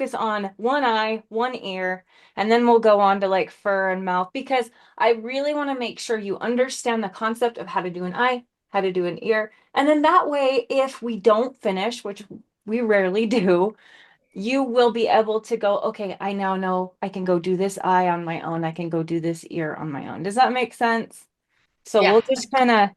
focus on one eye, one ear, and then we'll go on to like fur and mouth because I really want to make sure you understand the concept of how to do an eye, how to do an ear. And then that way, if we don't finish, which we rarely do, you will be able to go, okay, I now know I can go do this eye on my own. I can go do this ear on my own. Does that make sense? So Yeah. we'll just kind of,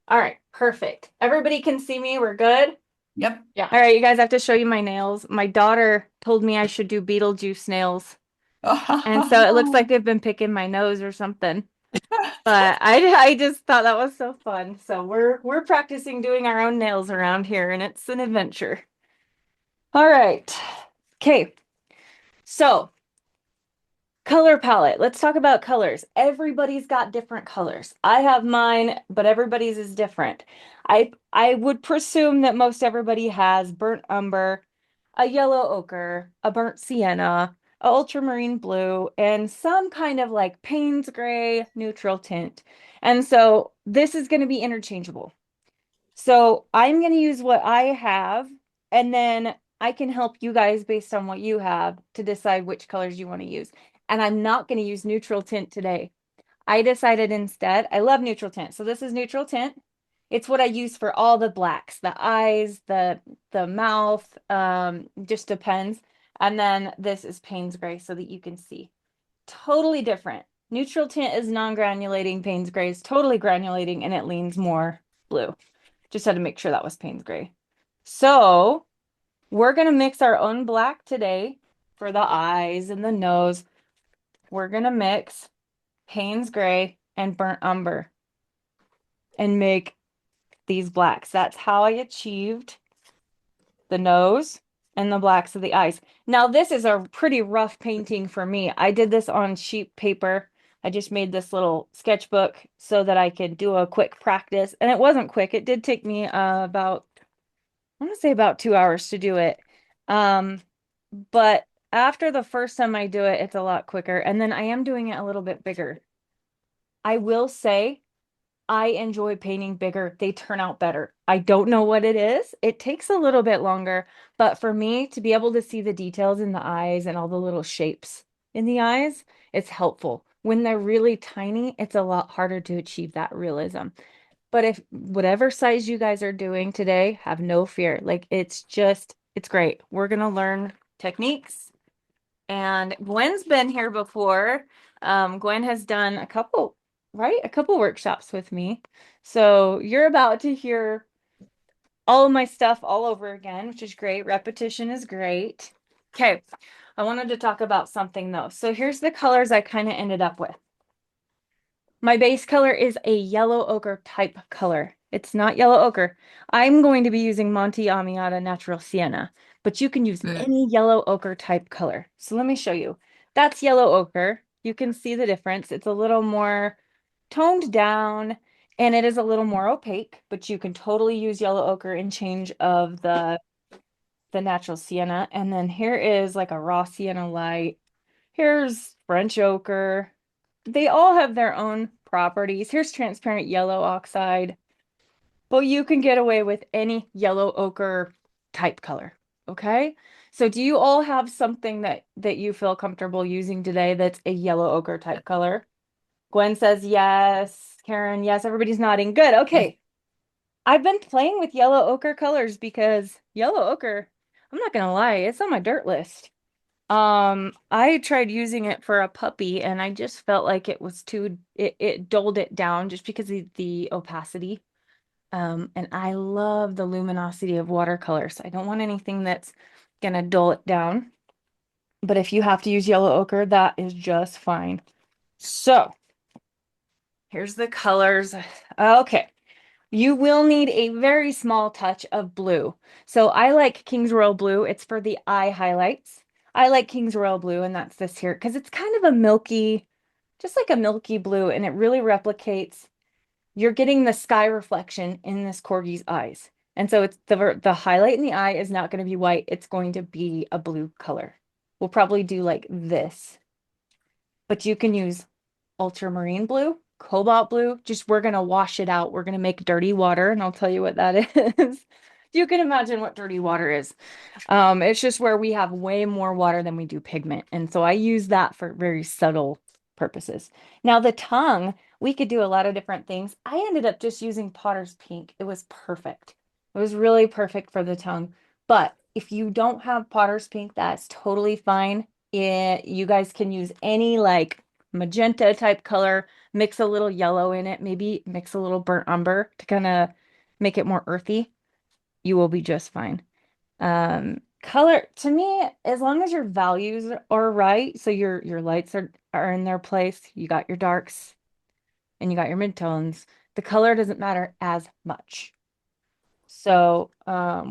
all right, perfect. Everybody can see me. We're good. Yep. Yeah. All right, you guys have to show you my nails. My daughter told me I should do Beetlejuice nails. And so it looks like they've been picking my nose or something. But I just thought that was so fun. So we're practicing doing our own nails around here and it's an adventure. All right. Okay. So color palette. Let's talk about colors. Everybody's got different colors. I have mine, but everybody's is different. I would presume that most everybody has burnt umber, a yellow ochre, a burnt sienna, a ultramarine blue, and some kind of like Payne's gray neutral tint. And so this is going to be interchangeable. So I'm going to use what I have, and then I can help you guys based on what you have to decide which colors you want to use. And I'm not going to use neutral tint today. I decided instead, I love neutral tint. So this is neutral tint. It's what I use for all the blacks, the eyes, the mouth, just depends. And then this is Payne's gray so that you can see. Totally different. Neutral tint is non-granulating, Payne's gray is totally granulating, and it leans more blue. Just had to make sure that was Payne's gray. So we're going to mix our own black today for the eyes and the nose. We're going to mix Payne's gray and burnt umber and make these blacks. That's how I achieved the nose and the blacks of the eyes. Now, this is a pretty rough painting for me. I did this on sheet paper. I just made this little sketchbook so that I could do a quick practice. And it wasn't quick. It did take me about I want to say about 2 hours to do it. Um, but after the first time I do it, it's a lot quicker. And then I am doing it a little bit bigger. I will say I enjoy painting bigger. They turn out better. I don't know what it is. It takes a little bit longer, but for me to be able to see the details in the eyes and all the little shapes in the eyes, it's helpful. When they're really tiny, it's a lot harder to achieve that realism. But if whatever size you guys are doing today, have no fear. Like it's great. We're gonna learn techniques. And Gwen's been here before. Gwen has done a couple, right? A couple workshops with me. So you're about to hear all of my stuff all over again, which is great. Repetition is great. Okay, I wanted to talk about something though. So here's the colors I kind of ended up with. My base color is a yellow ochre type color. It's not yellow ochre. I'm going to be using Monte Amiata Natural Sienna, but you can use Good. any yellow ochre type color. So let me show you. That's yellow ochre. You can see the difference. It's a little more toned down and it is a little more opaque, but you can totally use yellow ochre in change of the natural sienna. And then here is like a raw sienna light. Here's French ochre. They all have their own properties. Here's transparent yellow oxide, but you can get away with any yellow ochre type color. Okay. So do you all have something that you feel comfortable using today that's a yellow ochre type color? Gwen says yes. Karen, yes. Everybody's nodding. Good. Yes. Okay. I've been playing with yellow ochre colors because yellow ochre, I'm not gonna lie, it's on my dirt list. I tried using it for a puppy and I just felt like it was it dulled it down just because of the opacity. And I love the luminosity of watercolor, so I don't want anything that's gonna dull it down. But if you have to use yellow ochre, that is just fine. So here's the colors. Okay. You will need a very small touch of blue. So I like King's Royal Blue. It's for the eye highlights. I like King's Royal Blue, and that's this here because it's kind of a milky, just like a milky blue, and it really replicates. You're getting the sky reflection in this corgi's eyes. And so it's the highlight in the eye is not going to be white. It's going to be a blue color. We'll probably do like this, but you can use ultramarine blue, cobalt blue. Just we're going to wash it out. We're going to make dirty water, and I'll tell you what that is. You can imagine what dirty water is. It's just where we have way more water than we do pigment. And so I use that for very subtle purposes. Now the tongue, we could do a lot of different things. I ended up just using Potter's Pink. It was perfect. It was really perfect for the tongue. But if you don't have Potter's Pink, that's totally fine. You guys can use any like magenta type color, mix a little yellow in it, maybe mix a little burnt umber to kind of make it more earthy. You will be just fine. Color to me, as long as your values are right, so your lights are in their place, you got your darks and you got your midtones, the color doesn't matter as much. So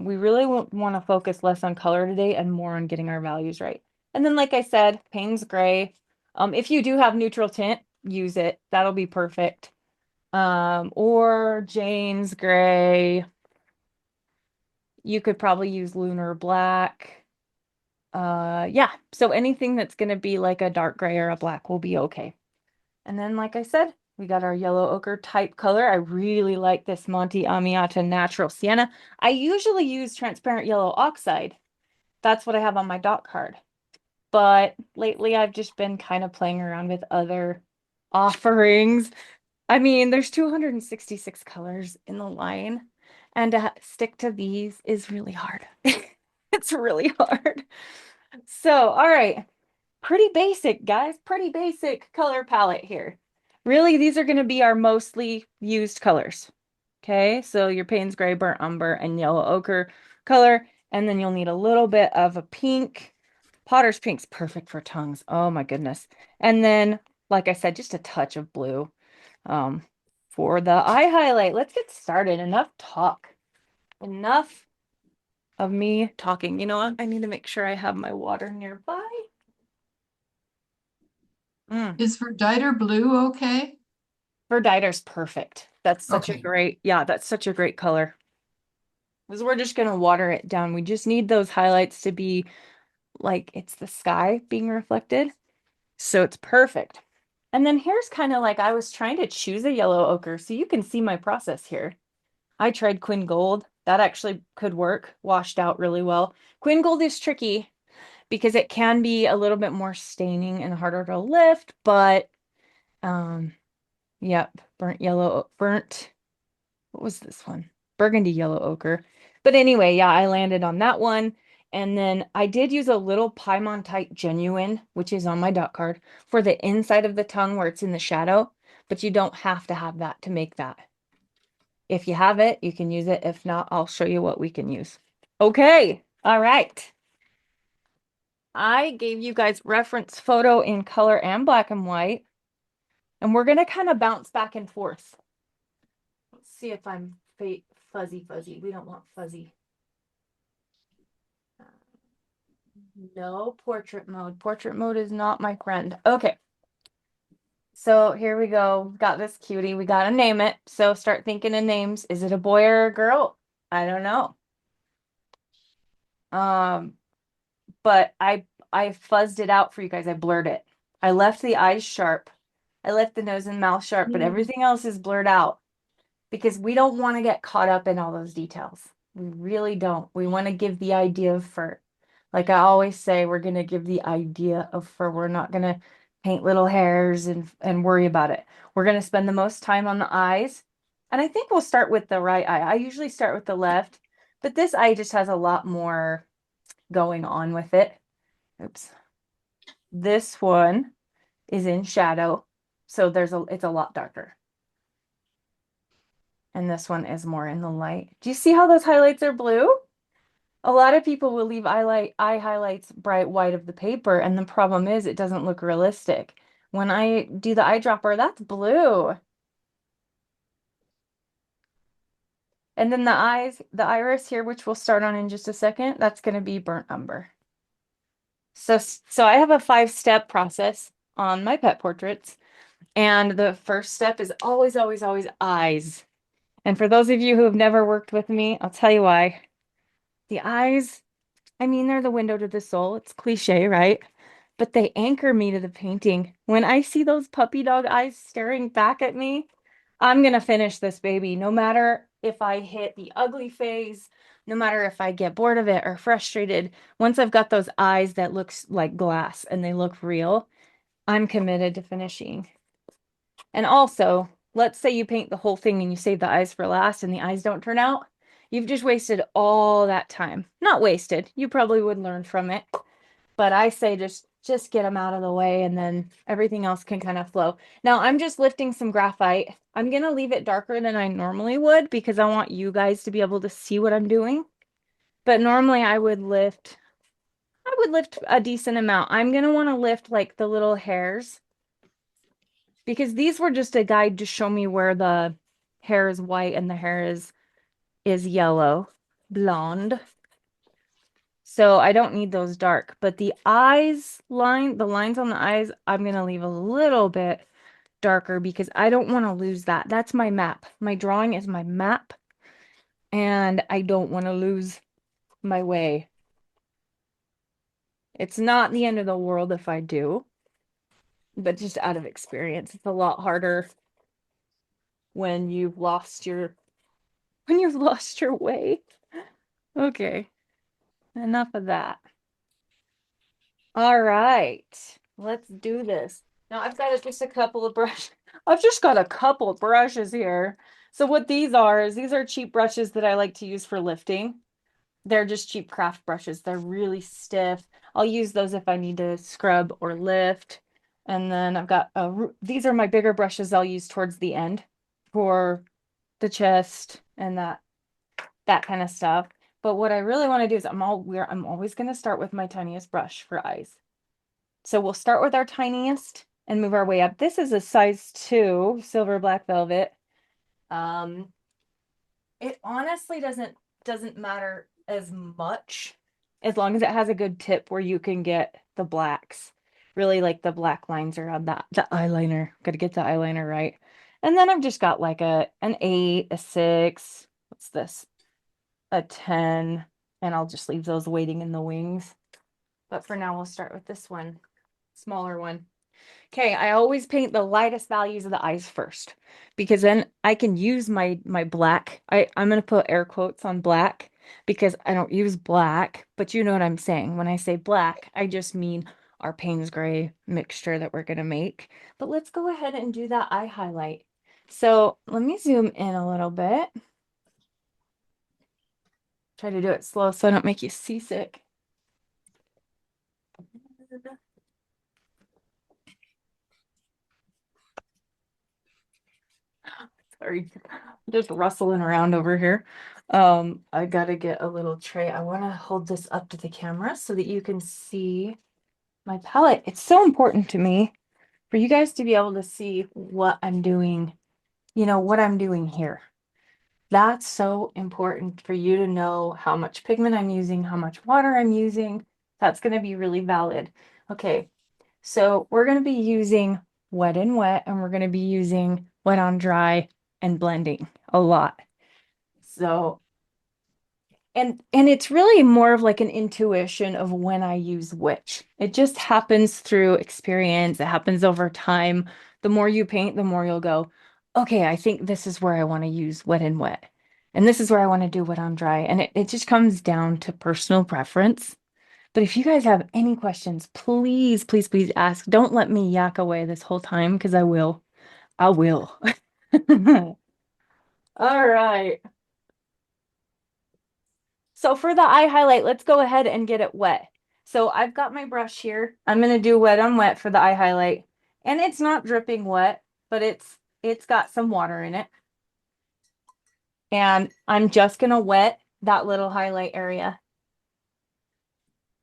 we really want to focus less on color today and more on getting our values right. And then, like I said, Payne's gray. If you do have neutral tint, use it. That'll be perfect. Or Jane's gray. You could probably use lunar black. Yeah, so anything that's going to be like a dark gray or a black will be okay. And then, like I said, we got our yellow ochre type color. I really like this Monte Amiata Natural Sienna. I usually use transparent yellow oxide. That's what I have on my dot card. But lately I've just been kind of playing around with other offerings. I mean, there's 266 colors in the line, and to stick to these is really hard. It's really hard. So, all right. Pretty basic, guys. Pretty basic color palette here. Really, these are going to be our mostly used colors. Okay, so your Payne's gray, burnt umber, and yellow ochre color. And then you'll need a little bit of a pink. Potter's Pink's perfect for tongues. Oh my goodness. And then, like I said, just a touch of blue for the eye highlight. Let's get started. Enough talk. Enough of me talking. You know what? I need to make sure I have my water nearby. Is Verditer blue okay? Verditer's perfect. That's such a Okay. great, yeah, that's such a great color. Because we're just gonna water it down. We just need those highlights to be like it's the sky being reflected. So it's perfect. And then here's kind of like I was trying to choose a yellow ochre. So you can see my process here. I tried Quinn Gold. That actually could work, washed out really well. Quinn Gold is tricky because it can be a little bit more staining and harder to lift, but yep, burnt, what was this one? Burgundy yellow ochre. But anyway, yeah, I landed on that one. And then I did use a little Piemontite Genuine, which is on my dot card, for the inside of the tongue where it's in the shadow. But you don't have to have that to make that. If you have it, you can use it. If not, I'll show you what we can use. Okay. All right. I gave you guys reference photo in color and black and white. And we're going to kind of bounce back and forth. Let's see if I'm fuzzy. We don't want fuzzy. No portrait mode. Portrait mode is not my friend. Okay. So here we go. Got this cutie. We got to name it. So start thinking of names. Is it a boy or a girl? I don't know. But I fuzzed it out for you guys. I blurred it. I left the eyes sharp. I left the nose and mouth sharp, but everything else is blurred out because we don't want to get caught up in all those details. We really don't. We want to give the idea of fur. Like I always say, we're going to give the idea of fur. We're not going to paint little hairs and worry about it. We're going to spend the most time on the eyes. And I think we'll start with the right eye. I usually start with the left, but this eye just has a lot more going on with it. Oops. This one is in shadow, so it's a lot darker. And this one is more in the light. Do you see how those highlights are blue? A lot of people will leave eye highlights bright white of the paper, and the problem is it doesn't look realistic. When I do the eyedropper, that's blue. And then the eyes, the iris here, which we'll start on in just a second, that's going to be burnt umber. So I have a 5-step process on my pet portraits. And the first step is always, always, always eyes. And for those of you who have never worked with me, I'll tell you why. The eyes, I mean, they're the window to the soul. It's cliche, right? But they anchor me to the painting. When I see those puppy dog eyes staring back at me, I'm gonna finish this baby, no matter if I hit the ugly phase, no matter if I get bored of it or frustrated. Once I've got those eyes that looks like glass and they look real, I'm committed to finishing. And also, let's say you paint the whole thing and you save the eyes for last and the eyes don't turn out. You've just wasted all that time. Not wasted. You probably would learn from it. But I say just get them out of the way and then everything else can kind of flow. Now I'm just lifting some graphite. I'm going to leave it darker than I normally would because I want you guys to be able to see what I'm doing. But normally I would lift a decent amount. I'm going to want to lift like the little hairs because these were just a guide to show me where the hair is white and the hair is yellow, blonde. So I don't need those dark, but the the lines on the eyes, I'm going to leave a little bit darker because I don't want to lose that. That's my map. My drawing is my map, and I don't want to lose my way. It's not the end of the world if I do, but just out of experience, it's a lot harder when you've lost your way. Okay, enough of that. All right, let's do this. Now I've got just a couple of brushes. I've just got a couple of brushes here. So what these are is these are cheap brushes that I like to use for lifting. They're just cheap craft brushes. They're really stiff. I'll use those if I need to scrub or lift. And then I've got these are my bigger brushes I'll use towards the end for the chest and that kind of stuff. But what I really want to do is I'm always going to start with my tiniest brush for eyes. So we'll start with our tiniest and move our way up. This is a size 2 silver black velvet. It honestly doesn't matter as much as long as it has a good tip where you can get the blacks. Really like the black lines around the eyeliner. Got to get the eyeliner right. And then I've just got like an 8, a 6. What's this? A 10. And I'll just leave those waiting in the wings. But for now, we'll start with this one, smaller one. Okay, I always paint the lightest values of the eyes first because then I can use my black. I'm gonna put air quotes on black because I don't use black, but you know what I'm saying. When I say black, I just mean our Payne's gray mixture that we're gonna make. But let's go ahead and do that eye highlight. So let me zoom in a little bit. Try to do it slow so I don't make you seasick. Sorry, just rustling around over here. I gotta get a little tray. I want to hold this up to the camera so that you can see my palette. It's so important to me for you guys to be able to see what I'm doing, what I'm doing here. That's so important for you to know how much pigment I'm using, how much water I'm using. That's going to be really valid. Okay, so we're going to be using wet and wet, and we're going to be using wet on dry and blending a lot. So, and it's really more of like an intuition of when I use which. It just happens through experience. It happens over time. The more you paint, the more you'll go, okay, I think this is where I want to use wet and wet. And this is where I want to do wet on dry. And it just comes down to personal preference. But if you guys have any questions, please, please, please ask. Don't let me yak away this whole time because I will. I will. All right. So for the eye highlight, let's go ahead and get it wet. So I've got my brush here. I'm going to do wet on wet for the eye highlight. And it's not dripping wet, but it's got some water in it. And I'm just going to wet that little highlight area.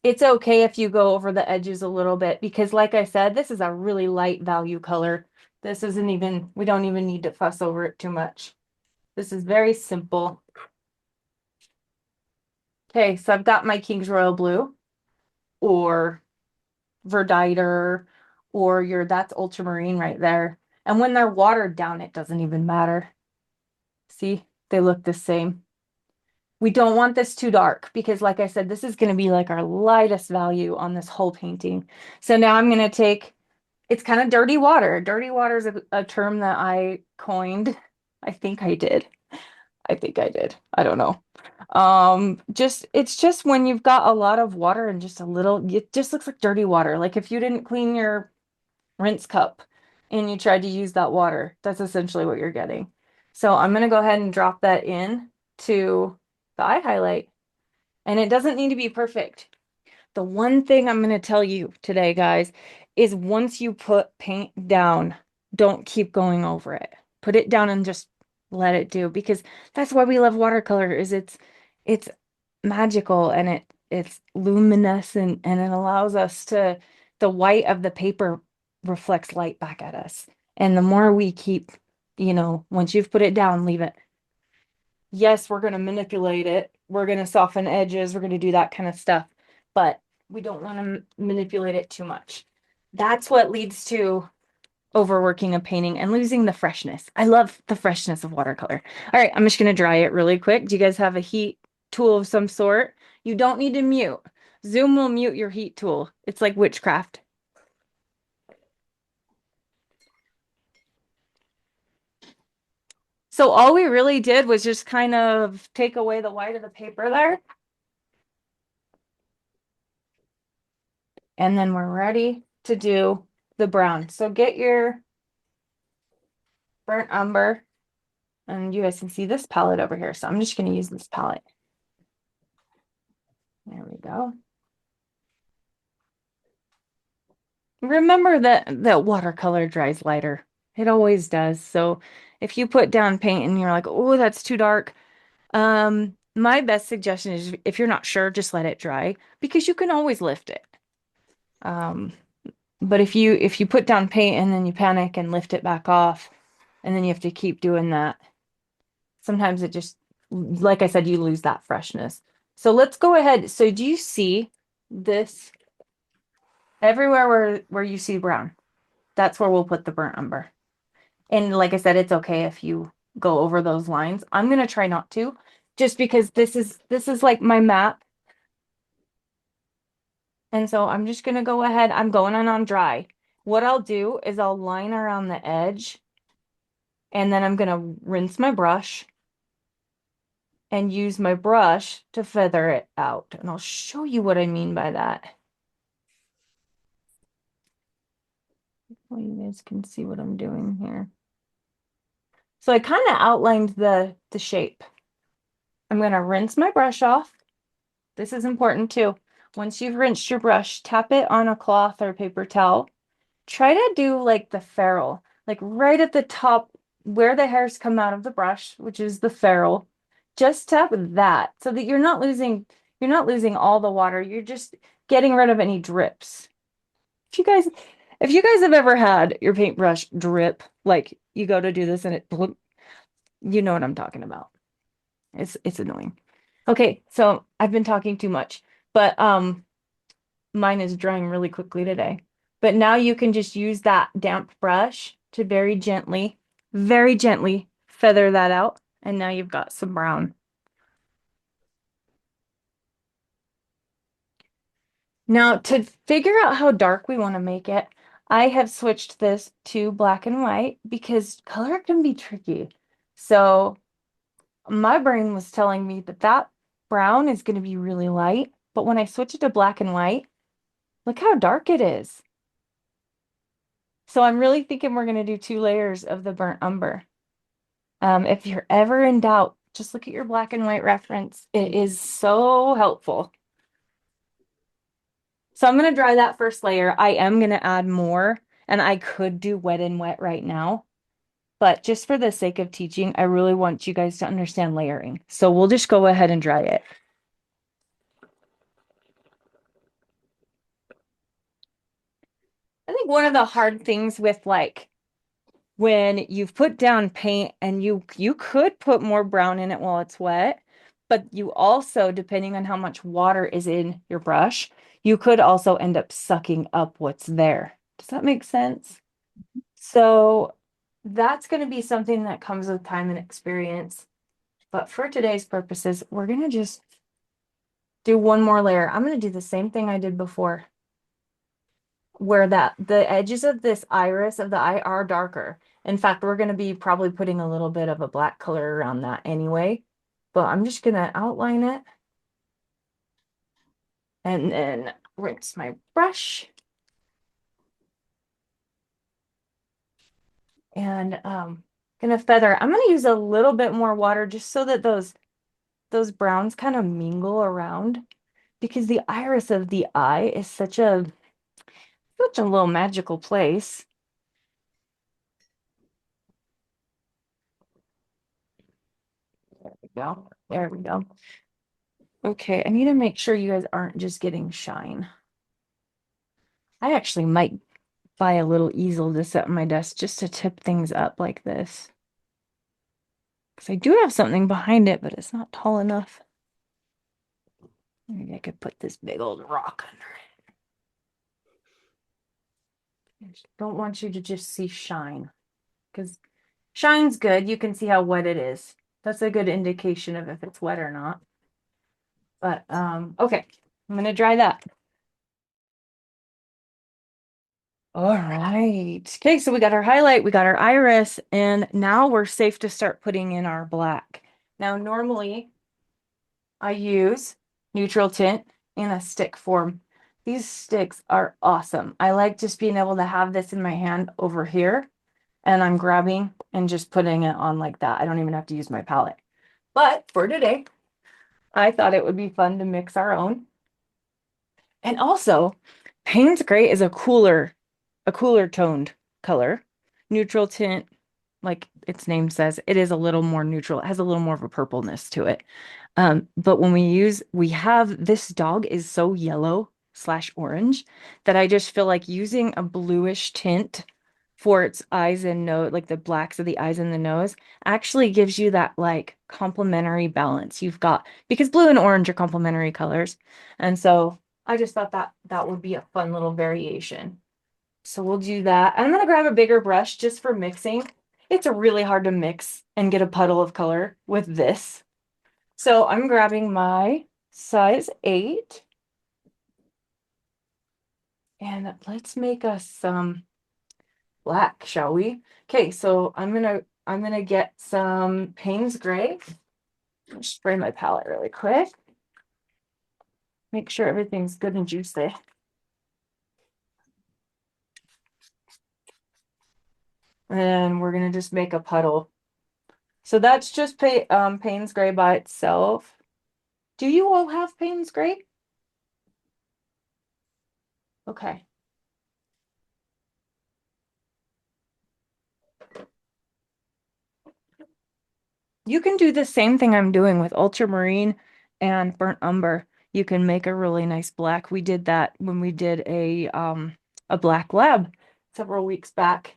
It's okay if you go over the edges a little bit because like I said, this is a really light value color. This isn't even, we don't even need to fuss over it too much. This is very simple. Okay, so I've got my King's Royal Blue or Verditer or that's ultramarine right there. And when they're watered down, it doesn't even matter. See, they look the same. We don't want this too dark because like I said, this is going to be like our lightest value on this whole painting. So now I'm going to take, it's kind of dirty water. Dirty water is a term that I coined I think I did. I think I did. I don't know. It's just when you've got a lot of water and just a little, it just looks like dirty water. Like if you didn't clean your rinse cup and you tried to use that water, that's essentially what you're getting. So I'm gonna go ahead and drop that in to the eye highlight. And it doesn't need to be perfect. The one thing I'm going to tell you today, guys, is once you put paint down, don't keep going over it. Put it down and just let it do, because that's why we love watercolor, is it's magical and it's luminous, and it allows us to, the white of the paper reflects light back at us. And the more we keep, once you've put it down, leave it. Yes, we're going to manipulate it. We're going to soften edges. We're going to do that kind of stuff, but we don't want to manipulate it too much. That's what leads to overworking a painting and losing the freshness. I love the freshness of watercolor. All right, I'm just going to dry it really quick. Do you guys have a heat tool of some sort? You don't need to mute. Zoom will mute your heat tool. It's like witchcraft. So all we really did was just kind of take away the white of the paper there. And then we're ready to do the brown. So get your burnt umber, and you guys can see this palette over here. So I'm just going to use this palette. There we go. Remember that watercolor dries lighter. It always does. So if you put down paint and you're like, oh, that's too dark, my best suggestion is, if you're not sure, just let it dry, because you can always lift it. But if you put down paint and then you panic and lift it back off, and then you have to keep doing that, sometimes it just, like I said, you lose that freshness. So let's go ahead. So do you see this? Everywhere where you see brown, that's where we'll put the burnt umber. And like I said, it's okay if you go over those lines. I'm gonna try not to, just because this is like my map. And so I'm just gonna go ahead. I'm going on dry. What I'll do is I'll line around the edge, and then I'm gonna rinse my brush and use my brush to feather it out. And I'll show you what I mean by that. Well, you guys can see what I'm doing here. So I kind of outlined the shape. I'm going to rinse my brush off. This is important too. Once you've rinsed your brush, tap it on a cloth or paper towel. Try to do like the ferrule, like right at the top where the hairs come out of the brush, which is the ferrule. Just tap that so that you're not losing all the water. You're just getting rid of any drips. If you guys have ever had your paintbrush drip, like you go to do this and it, you know what I'm talking about. It's annoying. Okay, so I've been talking too much, but mine is drying really quickly today. But now you can just use that damp brush to very gently feather that out, and now you've got some brown. Now, to figure out how dark we want to make it, I have switched this to black and white because color can be tricky. So my brain was telling me that brown is going to be really light, but when I switch it to black and white, look how dark it is. So I'm really thinking we're going to do 2 layers of the burnt umber. If you're ever in doubt, just look at your black and white reference. It is so helpful. So I'm going to dry that first layer. I am going to add more, and I could do wet and wet right now. But just for the sake of teaching, I really want you guys to understand layering. So we'll just go ahead and dry it. I think one of the hard things with like when you've put down paint and you could put more brown in it while it's wet, but you also, depending on how much water is in your brush, you could also end up sucking up what's there. Does that make sense? So that's going to be something that comes with time and experience. But for today's purposes, we're going to just do one more layer. I'm going to do the same thing I did before. where the edges of this iris of the eye are darker. In fact, we're going to be probably putting a little bit of a black color around that anyway, but I'm just going to outline it and then rinse my brush. And gonna feather. I'm gonna use a little bit more water just so that those browns kind of mingle around because the iris of the eye is such a little magical place. There we go. There we go. Okay, I need to make sure you guys aren't just getting shine. I actually might buy a little easel to set on my desk just to tip things up like this. Because I do have something behind it, but it's not tall enough. Maybe I could put this big old rock under it. I just don't want you to just see shine. Because shine's good. You can see how wet it is. That's a good indication of if it's wet or not. But okay, I'm gonna dry that. All right. Okay, so we got our highlight, we got our iris, and now we're safe to start putting in our black. Now, normally I use neutral tint in a stick form. These sticks are awesome. I like just being able to have this in my hand over here, and I'm grabbing and just putting it on like that. I don't even have to use my palette. But for today, I thought it would be fun to mix our own. And also, Payne's Gray is a cooler toned color. Neutral tint, like its name says, it is a little more neutral. It has a little more of a purpleness to it. But when we have this dog is so yellow slash orange that I just feel like using a bluish tint for its eyes and nose, like the blacks of the eyes and the nose, actually gives you that like complementary balance you've got because blue and orange are complementary colors. And so I just thought that would be a fun little variation. So we'll do that. I'm gonna grab a bigger brush just for mixing. It's really hard to mix and get a puddle of color with this. So I'm grabbing my size 8 and let's make us some black, shall we? Okay, so I'm gonna get some Payne's Gray. Spray my palette really quick. Make sure everything's good and juicy. And we're gonna just make a puddle. So that's just Payne's Gray by itself. Do you all have Payne's Gray? Okay. You can do the same thing I'm doing with ultramarine and burnt umber. You can make a really nice black. We did that when we did a black lab several weeks back.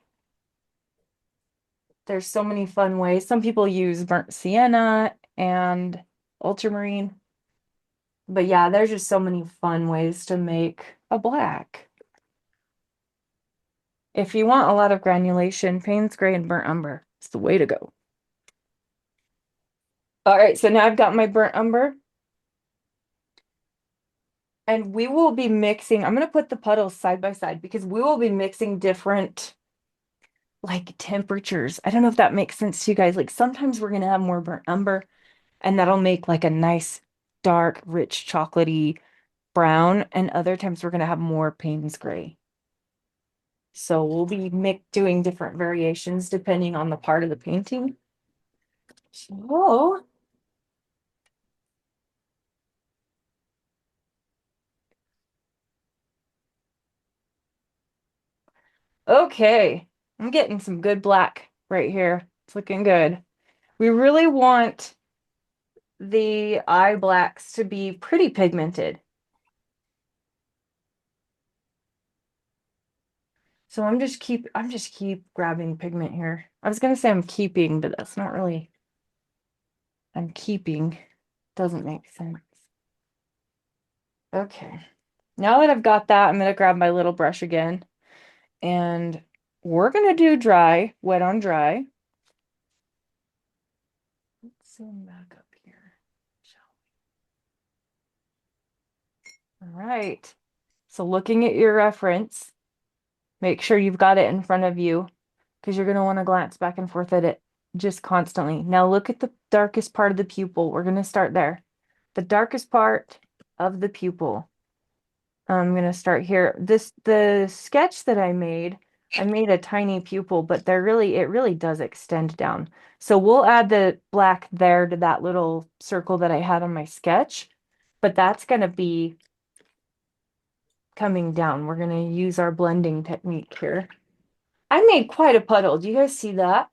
There's so many fun ways. Some people use burnt sienna and ultramarine. But yeah, there's just so many fun ways to make a black. If you want a lot of granulation, Payne's Gray and burnt umber is the way to go. All right, so now I've got my burnt umber. And we will be mixing, I'm going to put the puddles side by side because we will be mixing different like temperatures. I don't know if that makes sense to you guys. Like sometimes we're going to have more burnt umber and that'll make like a nice dark, rich, chocolatey brown. And other times we're going to have more Payne's Gray. So we'll be doing different variations depending on the part of the painting. So okay, I'm getting some good black right here. It's looking good. We really want the eye blacks to be pretty pigmented. So I'm just keep grabbing pigment here. I was gonna say I'm keeping, but that's not really I'm keeping. Doesn't make sense. Okay. Now that I've got that, I'm gonna grab my little brush again and we're gonna do dry, wet on dry. Let's zoom back up here. All right. So looking at your reference, Make sure you've got it in front of you because you're going to want to glance back and forth at it just constantly. Now look at the darkest part of the pupil. We're going to start there. The darkest part of the pupil. I'm going to start here. The sketch that I made a tiny pupil, but it really does extend down. So we'll add the black there to that little circle that I had on my sketch, but that's going to be coming down. We're going to use our blending technique here. I made quite a puddle. Do you guys see that?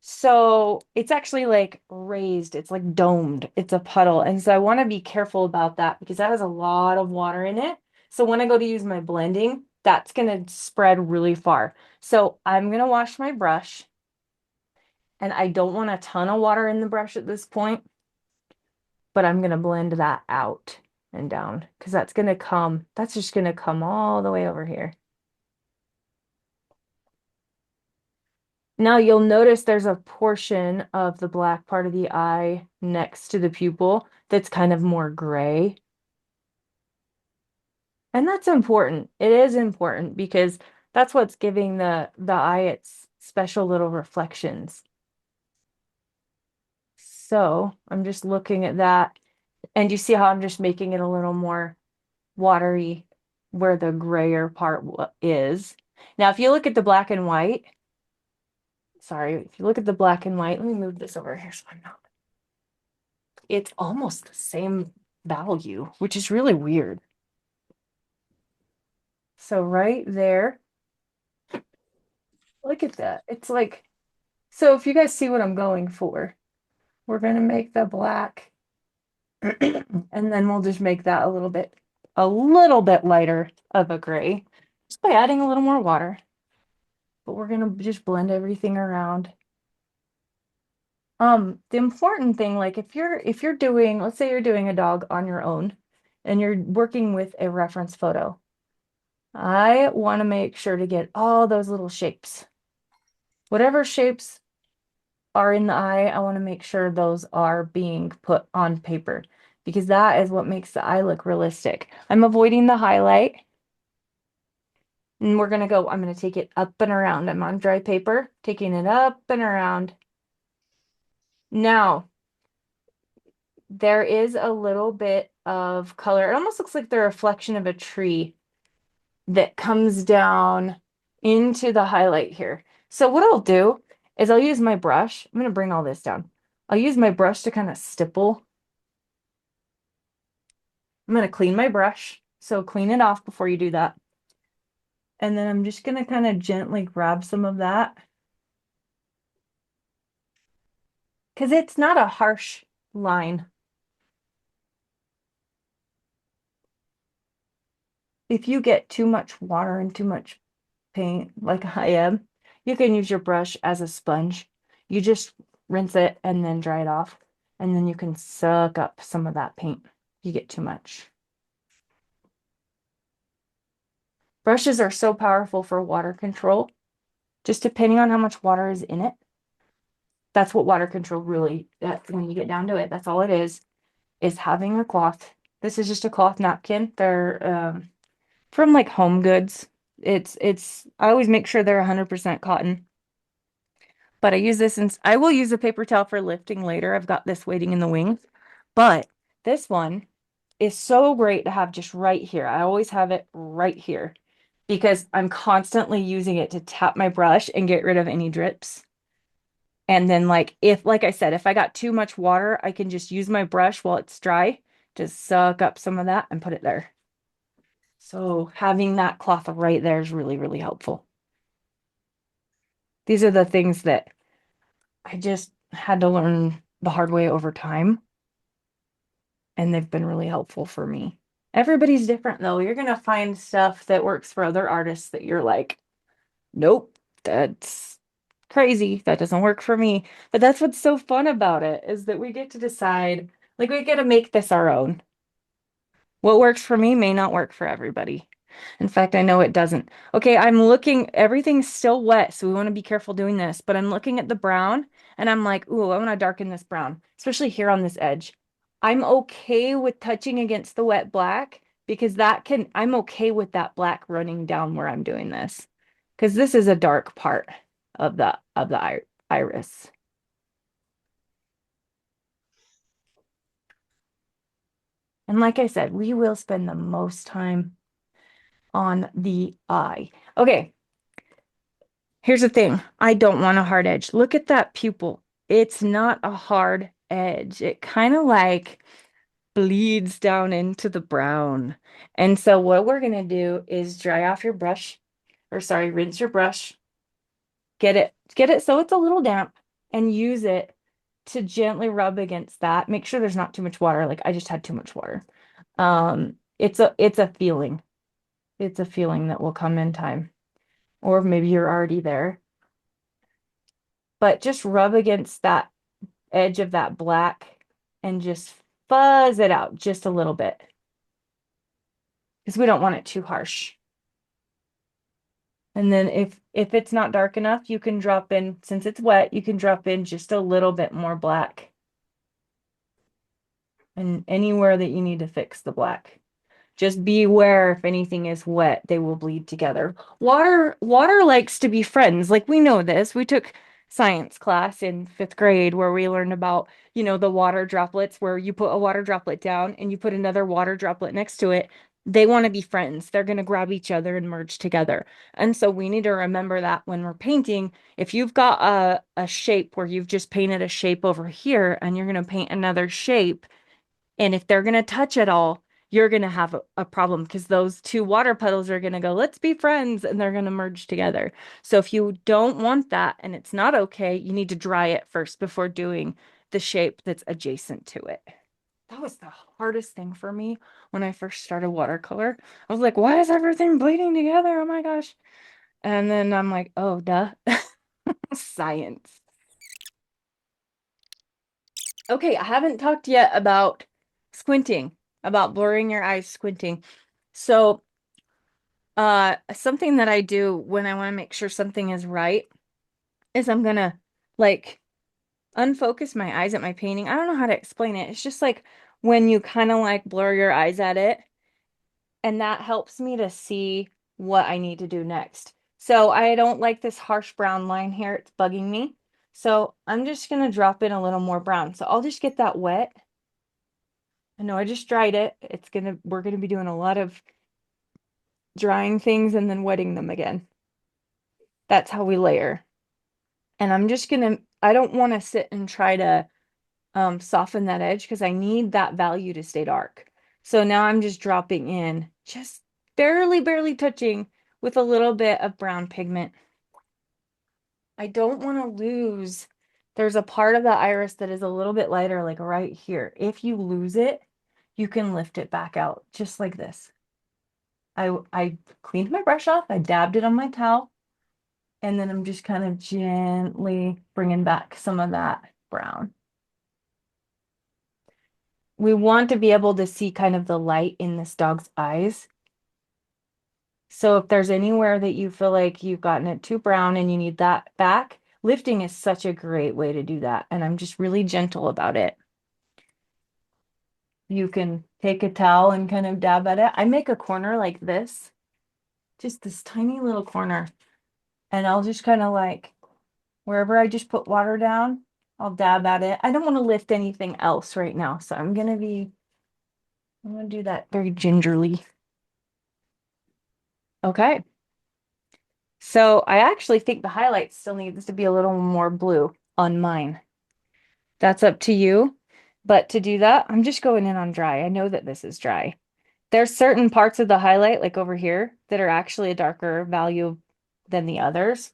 So it's actually like raised, it's like domed, it's a puddle. And so I want to be careful about that because that has a lot of water in it. So when I go to use my blending, that's going to spread really far. So I'm going to wash my brush, and I don't want a ton of water in the brush at this point, but I'm going to blend that out and down because that's just going to come all the way over here. Now you'll notice there's a portion of the black part of the eye next to the pupil that's kind of more gray. And that's important. It is important because that's what's giving the eye its special little reflections. So I'm just looking at that, and you see how I'm just making it a little more watery where the grayer part is. Now, if you look at the black and white, sorry, if you look at the black and white, let me move this over here so I'm not. It's almost the same value, which is really weird. So right there, look at that. It's like, so if you guys see what I'm going for, we're going to make the black and then we'll just make that a little bit lighter of a gray just by adding a little more water. But we're going to just blend everything around. The important thing, like if you're doing, let's say you're doing a dog on your own and you're working with a reference photo, I want to make sure to get all those little shapes. Whatever shapes are in the eye, I want to make sure those are being put on paper because that is what makes the eye look realistic. I'm avoiding the highlight. And I'm going to take it up and around. I'm on dry paper, taking it up and around. Now, there is a little bit of color. It almost looks like the reflection of a tree that comes down into the highlight here. So what I'll do is I'll use my brush. I'm going to bring all this down. I'll use my brush to kind of stipple. I'm going to clean my brush. So clean it off before you do that. And then I'm just going to kind of gently grab some of that. Because it's not a harsh line. If you get too much water and too much paint, like I am, you can use your brush as a sponge. You just rinse it and then dry it off. And then you can suck up some of that paint if you get too much. Brushes are so powerful for water control. Just depending on how much water is in it. That's what water control really, when you get down to it, that's all it is having a cloth. This is just a cloth napkin. They're from like Home Goods. I always make sure they're 100% cotton. But I will use a paper towel for lifting later. I've got this waiting in the wings. But this one is so great to have just right here. I always have it right here because I'm constantly using it to tap my brush and get rid of any drips. And then like I said, if I got too much water, I can just use my brush while it's dry to suck up some of that and put it there. So having that cloth right there is really, really helpful. These are the things that I just had to learn the hard way over time. And they've been really helpful for me. Everybody's different though. You're going to find stuff that works for other artists that you're like, nope, that's crazy. That doesn't work for me. But that's what's so fun about it is that we get to decide, like we get to make this our own. What works for me may not work for everybody. In fact, I know it doesn't. Okay, everything's still wet, so we want to be careful doing this, but I'm looking at the brown and I'm like, ooh, I want to darken this brown, especially here on this edge. I'm okay with touching against the wet black because I'm okay with that black running down where I'm doing this. Because this is a dark part of the iris. And like I said, we will spend the most time on the eye. Okay, here's the thing. I don't want a hard edge. Look at that pupil. It's not a hard edge. It kind of like bleeds down into the brown. And so what we're going to do is dry off your brush, or sorry, rinse your brush. Get it so it's a little damp and use it to gently rub against that. Make sure there's not too much water. Like I just had too much water. It's a feeling. It's a feeling that will come in time. Or maybe you're already there. But just rub against that edge of that black and just fuzz it out just a little bit. Because we don't want it too harsh. And then if it's not dark enough, you can drop in, since it's wet, you can drop in just a little bit more black. And anywhere that you need to fix the black. Just be aware if anything is wet, they will bleed together. Water likes to be friends. Like we know this. We took science class in 5th grade where we learned about, the water droplets, where you put a water droplet down and you put another water droplet next to it. They want to be friends. They're going to grab each other and merge together. And so we need to remember that when we're painting. If you've got a shape where you've just painted a shape over here and you're going to paint another shape, and if they're going to touch it all, you're going to have a problem, because those two water puddles are going to go, let's be friends, and they're going to merge together. So if you don't want that and it's not okay, you need to dry it first before doing the shape that's adjacent to it. That was the hardest thing for me when I first started watercolor. I was like, why is everything bleeding together? Oh my gosh. And then I'm like, oh, duh. Science. Okay, I haven't talked yet about squinting, about blurring your eyes, squinting. So, something that I do when I want to make sure something is right is I'm gonna like unfocus my eyes at my painting. I don't know how to explain it. It's just like when you kind of like blur your eyes at it, and that helps me to see what I need to do next. So I don't like this harsh brown line here. It's bugging me. So I'm just gonna drop in a little more brown. So I'll just get that wet. I know I just dried it. We're gonna be doing a lot of drying things and then wetting them again. That's how we layer. And I don't want to sit and try to soften that edge because I need that value to stay dark. So now I'm just dropping in, just barely touching with a little bit of brown pigment. I don't want to lose. There's a part of the iris that is a little bit lighter, like right here. If you lose it, you can lift it back out just like this. I cleaned my brush off, I dabbed it on my towel, and then I'm just kind of gently bringing back some of that brown. We want to be able to see kind of the light in this dog's eyes. So if there's anywhere that you feel like you've gotten it too brown and you need that back, lifting is such a great way to do that. And I'm just really gentle about it. You can take a towel and kind of dab at it. I make a corner like this, just this tiny little corner. And I'll just kind of like, wherever I just put water down, I'll dab at it. I don't want to lift anything else right now. So I'm going to do that very gingerly. Okay. So I actually think the highlight still needs to be a little more blue on mine. That's up to you. But to do that, I'm just going in on dry. I know that this is dry. There's certain parts of the highlight, like over here, that are actually a darker value than the others.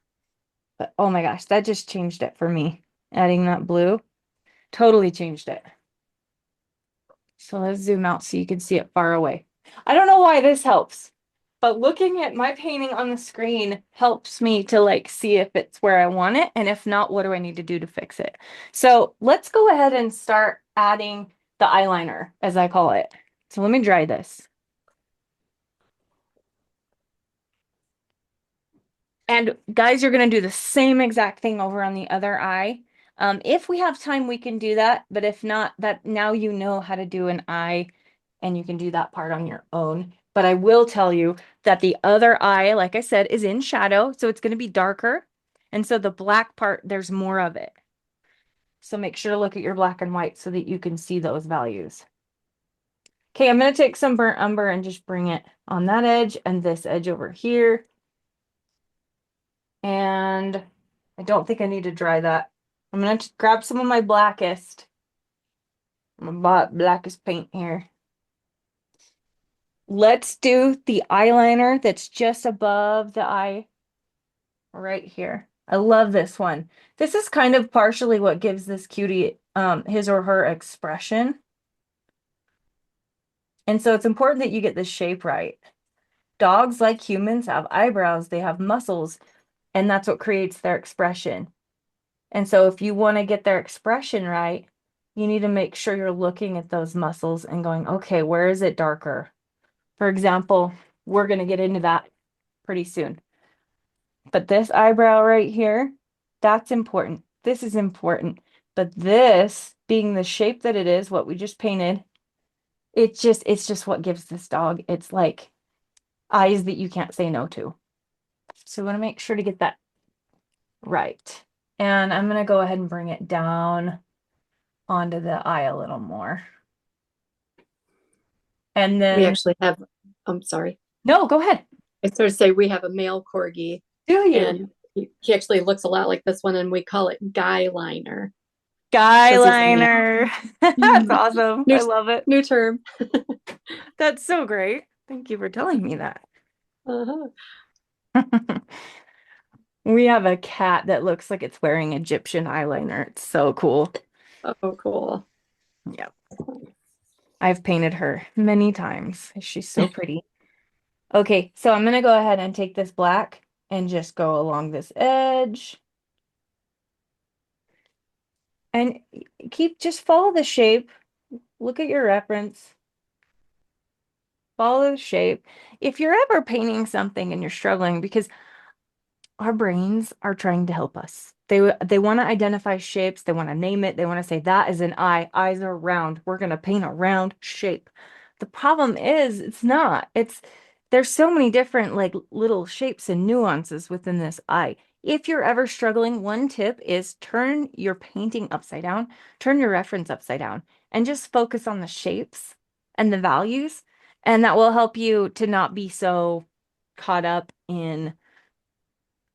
But oh my gosh, that just changed it for me. Adding that blue totally changed it. So let's zoom out so you can see it far away. I don't know why this helps, but looking at my painting on the screen helps me to like see if it's where I want it, and if not, what do I need to do to fix it? So let's go ahead and start adding the eyeliner, as I call it. So let me dry this. And guys, you're going to do the same exact thing over on the other eye. If we have time, we can do that. But if not, that now you know how to do an eye and you can do that part on your own. But I will tell you that the other eye, like I said, is in shadow, so it's going to be darker. And so the black part, there's more of it. So make sure to look at your black and white so that you can see those values. Okay, I'm going to take some burnt umber and just bring it on that edge and this edge over here. And I don't think I need to dry that. I'm going to grab some of my blackest. I bought blackest paint here. Let's do the eyeliner that's just above the eye right here. I love this one. This is kind of partially what gives this cutie his or her expression. And so it's important that you get the shape right. Dogs, like humans, have eyebrows, they have muscles, and that's what creates their expression. And so if you want to get their expression right, you need to make sure you're looking at those muscles and going, okay, where is it darker? For example, we're going to get into that pretty soon. But this eyebrow right here, that's important. This is important. But this, being the shape that it is, what we just painted, it's just what gives this dog, it's like eyes that you can't say no to. So we want to make sure to get that right. And I'm going to go ahead and bring it down onto the eye a little more. And then we actually have, I'm sorry. No, go ahead. I sort of say we have a male corgi. Do you? And he actually looks a lot like this one, and we call it guy liner. Guy liner. That's awesome. I love it. New term. That's so great. Thank you for telling me that. We have a cat that looks like it's wearing Egyptian eyeliner. It's so cool. Oh, cool. Yep. I've painted her many times. She's so pretty. Okay, so I'm going to go ahead and take this black and just go along this edge. And just follow the shape. Look at your reference. Follow the shape. If you're ever painting something and you're struggling, because our brains are trying to help us. They want to identify shapes. They want to name it. They want to say that is an eye. Eyes are round. We're going to paint a round shape. The problem is it's not. There's so many different like little shapes and nuances within this eye. If you're ever struggling, one tip is turn your painting upside down, turn your reference upside down, and just focus on the shapes and the values. And that will help you to not be so caught up in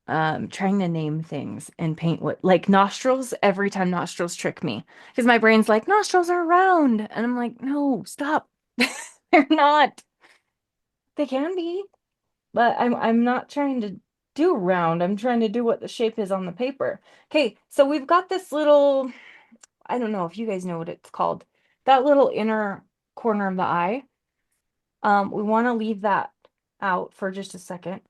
trying to name things and paint what, like nostrils. Every time nostrils trick me because my brain's like, nostrils are round. And I'm like, no, stop. They're not. They can be, but I'm not trying to do round. I'm trying to do what the shape is on the paper. Okay, so we've got this little, I don't know if you guys know what it's called, that little inner corner of the eye. We want to leave that out for just a second.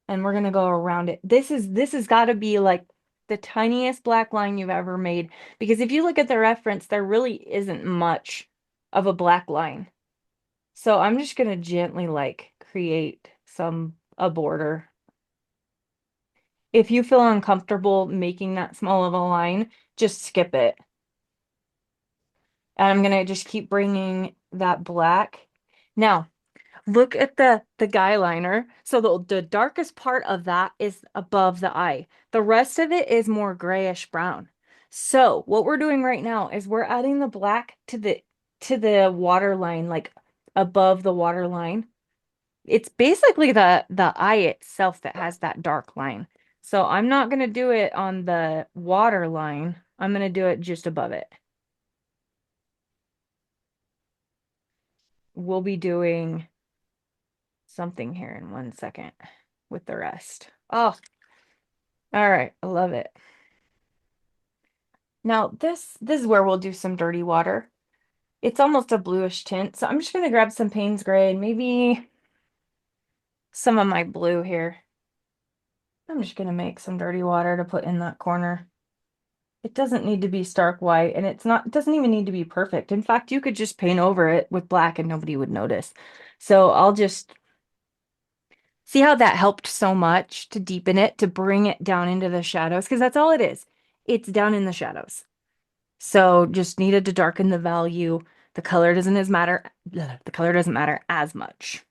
And we're gonna go around it. This has got to be like the tiniest black line you've ever made. Because if you look at the reference, there really isn't much of a black line. So I'm just gonna gently like create a border. If you feel uncomfortable making that small of a line, just skip it. And I'm gonna just keep bringing that black. Now, look at the guy liner. So the darkest part of that is above the eye. The rest of it is more grayish brown. So what we're doing right now is we're adding the black to the water line, like above the water line. It's basically the eye itself that has that dark line. So I'm not going to do it on the water line. I'm going to do it just above it. We'll be doing something here in 1 second with the rest. Oh, all right. I love it. Now this is where we'll do some dirty water. It's almost a bluish tint. So I'm just going to grab some Payne's Gray and maybe some of my blue here. I'm just going to make some dirty water to put in that corner. It doesn't need to be stark white, and it doesn't even need to be perfect. In fact, you could just paint over it with black and nobody would notice. So I'll just see how that helped so much to deepen it, to bring it down into the shadows, because that's all it is. It's down in the shadows. So just needed to darken the value The color doesn't as matter. The color doesn't matter as much.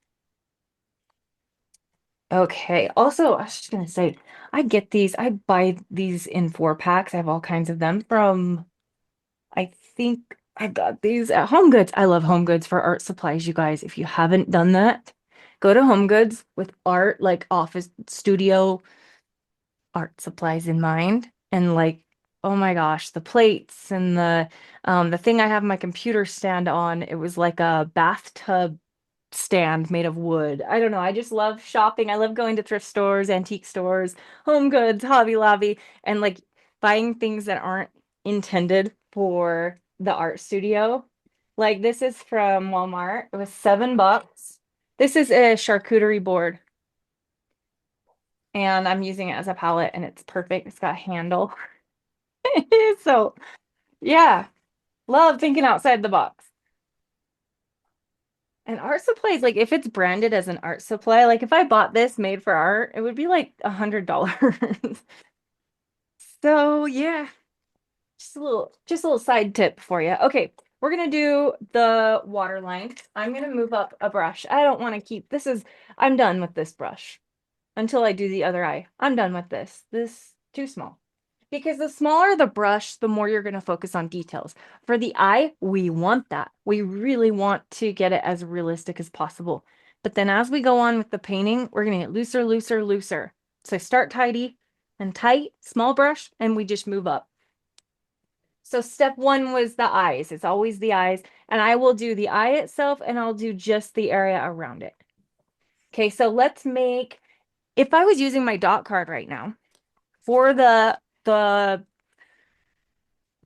Okay. Also, I was just gonna say, I get these. I buy these in 4 packs. I have all kinds of them from. I think I got these at Home Goods. I love Home Goods for art supplies, you guys. If you haven't done that, go to Home Goods with art, like office studio art supplies in mind. And like, oh my gosh, the plates and the thing I have my computer stand on, it was like a bathtub stand made of wood. I don't know. I just love shopping. I love going to thrift stores, antique stores, Home Goods, Hobby Lobby, and like buying things that aren't intended for the art studio. Like this is from Walmart. It was $7. This is a charcuterie board, and I'm using it as a palette, and it's perfect. It's got a handle. So, yeah, love thinking outside the box. And art supplies, like if it's branded as an art supply, like if I bought this made for art, it would be like $100. So yeah, just a little side tip for you. Okay, we're gonna do the waterline. I'm gonna move up a brush. I don't want to keep I'm done with this brush until I do the other eye. I'm done with this. This too small. Because the smaller the brush, the more you're going to focus on details. For the eye, we want that. We really want to get it as realistic as possible. But then as we go on with the painting, we're going to get looser, looser, looser. So start tidy and tight, small brush, and we just move up. So step 1 was the eyes. It's always the eyes. And I will do the eye itself, and I'll do just the area around it. Okay, so let's make, if I was using my dot card right now, for the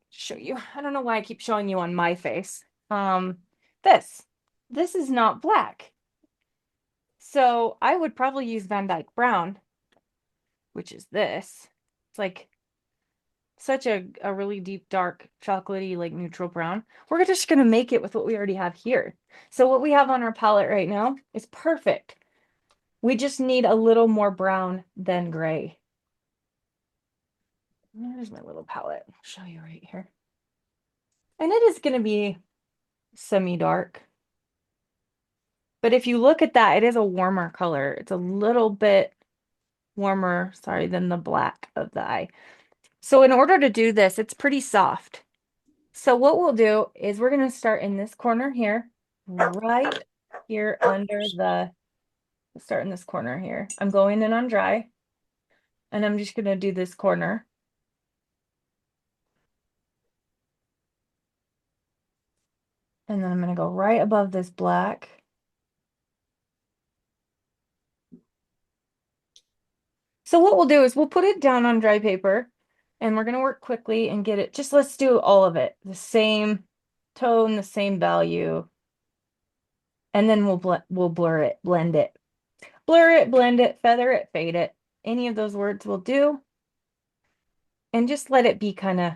show you. I don't know why I keep showing you on my face. This. This is not black. So I would probably use Van Dyke Brown, which is this. It's like such a really deep, dark, chocolatey, like neutral brown. We're just gonna make it with what we already have here. So what we have on our palette right now is perfect. We just need a little more brown than gray. There's my little palette. I'll show you right here. And it is gonna be semi-dark. But if you look at that, it is a warmer color. It's a little bit warmer, sorry, than the black of the eye. So in order to do this, it's pretty soft. So what we'll do is we're going to start in this corner here, right here under the, we'll start in this corner here. I'm going in on dry, and I'm just going to do this corner. And then I'm going to go right above this black. So what we'll do is we'll put it down on dry paper, and we're going to work quickly and get it. Just let's do all of it. The same tone, the same value. And then we'll blur it, blend it. Blur it, blend it, feather it, fade it. Any of those words will do. And just let it be kind of,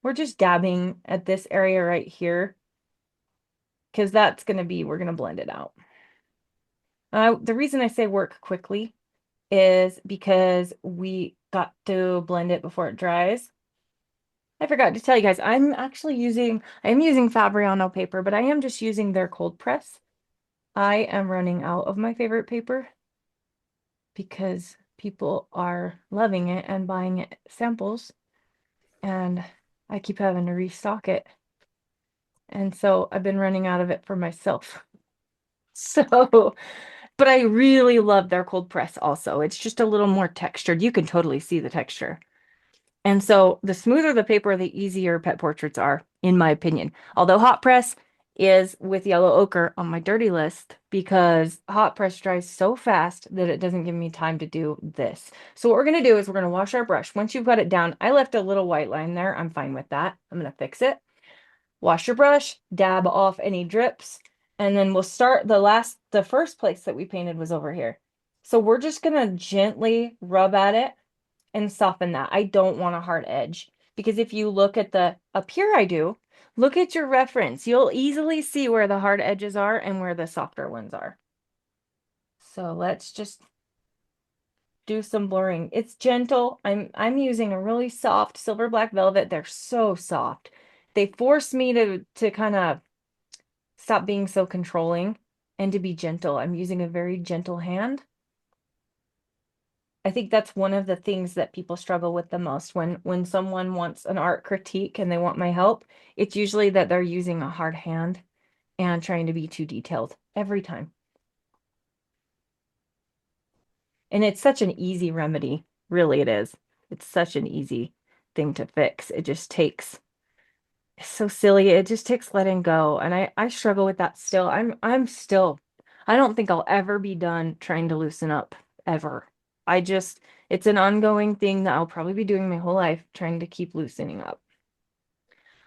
we're just dabbing at this area right here, because that's going to be, we're going to blend it out. The reason I say work quickly is because we got to blend it before it dries. I forgot to tell you guys, I am using Fabriano paper, but I am just using their cold press. I am running out of my favorite paper because people are loving it and buying it samples, and I keep having to restock it. And so I've been running out of it for myself. So, but I really love their cold press also. It's just a little more textured. You can totally see the texture. And so the smoother the paper, the easier pet portraits are, in my opinion. Although hot press is with yellow ochre on my dirty list, because hot press dries so fast that it doesn't give me time to do this. So what we're going to do is we're going to wash our brush. Once you've got it down, I left a little white line there. I'm fine with that. I'm going to fix it. Wash your brush, dab off any drips, and then we'll start the first place that we painted was over here. So we're just going to gently rub at it and soften that. I don't want a hard edge, because if you look at up here, I do. Look at your reference. You'll easily see where the hard edges are and where the softer ones are. So let's just do some blurring. It's gentle. I'm using a really soft silver black velvet. They're so soft. They force me to kind of stop being so controlling and to be gentle. I'm using a very gentle hand. I think that's one of the things that people struggle with the most when someone wants an art critique and they want my help. It's usually that they're using a hard hand and trying to be too detailed every time. And it's such an easy remedy. Really, it is. It's such an easy thing to fix. It just takes, it's so silly. It just takes letting go. And I struggle with that still. I'm still, I don't think I'll ever be done trying to loosen up ever. I just, it's an ongoing thing that I'll probably be doing my whole life, trying to keep loosening up.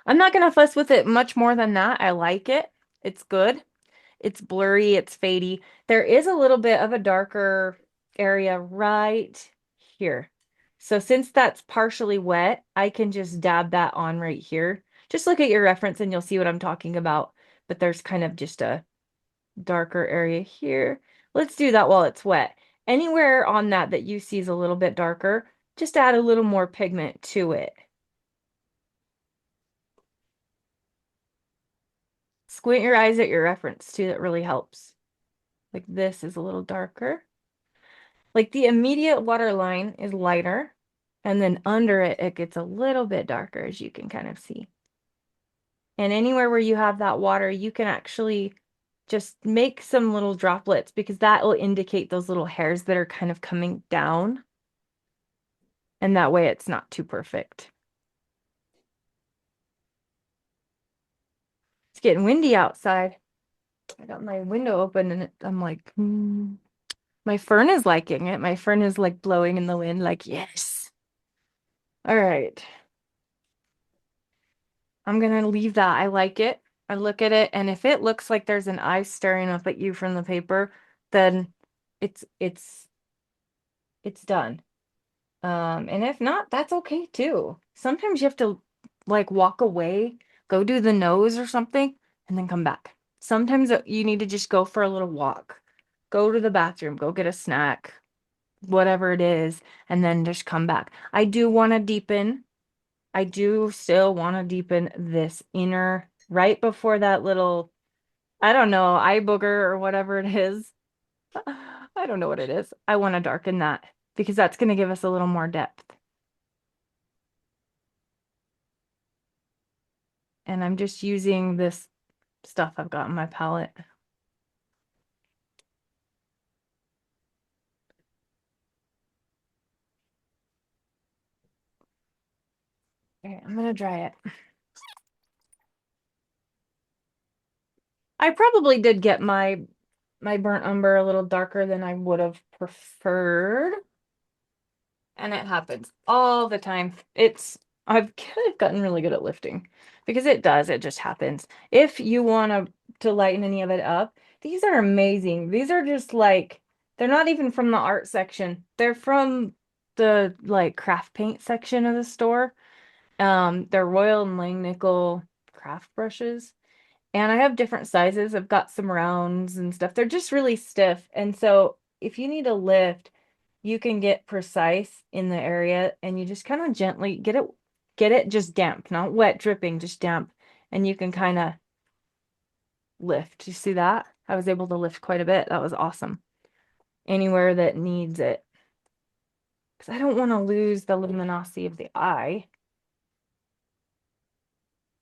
I'm not gonna fuss with it much more than that. I like it. It's good. It's blurry, it's fadey. There is a little bit of a darker area right here. So since that's partially wet, I can just dab that on right here. Just look at your reference and you'll see what I'm talking about. But there's kind of just a darker area here. Let's do that while it's wet. Anywhere on that that you see is a little bit darker, just add a little more pigment to it. Squint your eyes at your reference too, that really helps. Like this is a little darker. Like the immediate water line is lighter, and then under it, it gets a little bit darker, as you can kind of see. And anywhere where you have that water, you can actually just make some little droplets because that will indicate those little hairs that are kind of coming down. And that way it's not too perfect. It's getting windy outside. I got my window open and I'm like, my fern is liking it. My fern is like blowing in the wind, like, yes. All right. I'm gonna leave that. I like it. I look at it, and if it looks like there's an eye staring up at you from the paper, then it's done. And if not, that's okay too. Sometimes you have to like walk away, go do the nose or something, and then come back. Sometimes you need to just go for a little walk, go to the bathroom, go get a snack, whatever it is, and then just come back. I do want to deepen. I do still want to deepen this inner right before that little, I don't know, eye booger or whatever it is. I don't know what it is. I want to darken that because that's going to give us a little more depth. And I'm just using this stuff I've got in my palette. Okay, I'm going to dry it. I probably did get my burnt umber a little darker than I would have preferred. And it happens all the time. I've kind of gotten really good at lifting because it just happens. If you want to lighten any of it up, these are amazing. These are just like, they're not even from the art section. They're from the like craft paint section of the store. They're Royal and Langnickel craft brushes. And I have different sizes. I've got some rounds and stuff. They're just really stiff. And so if you need a lift, you can get precise in the area and you just kind of gently get it just damp, not wet dripping, just damp. And you can kind of lift. You see that? I was able to lift quite a bit. That was awesome. Anywhere that needs it. Because I don't want to lose the luminosity of the eye.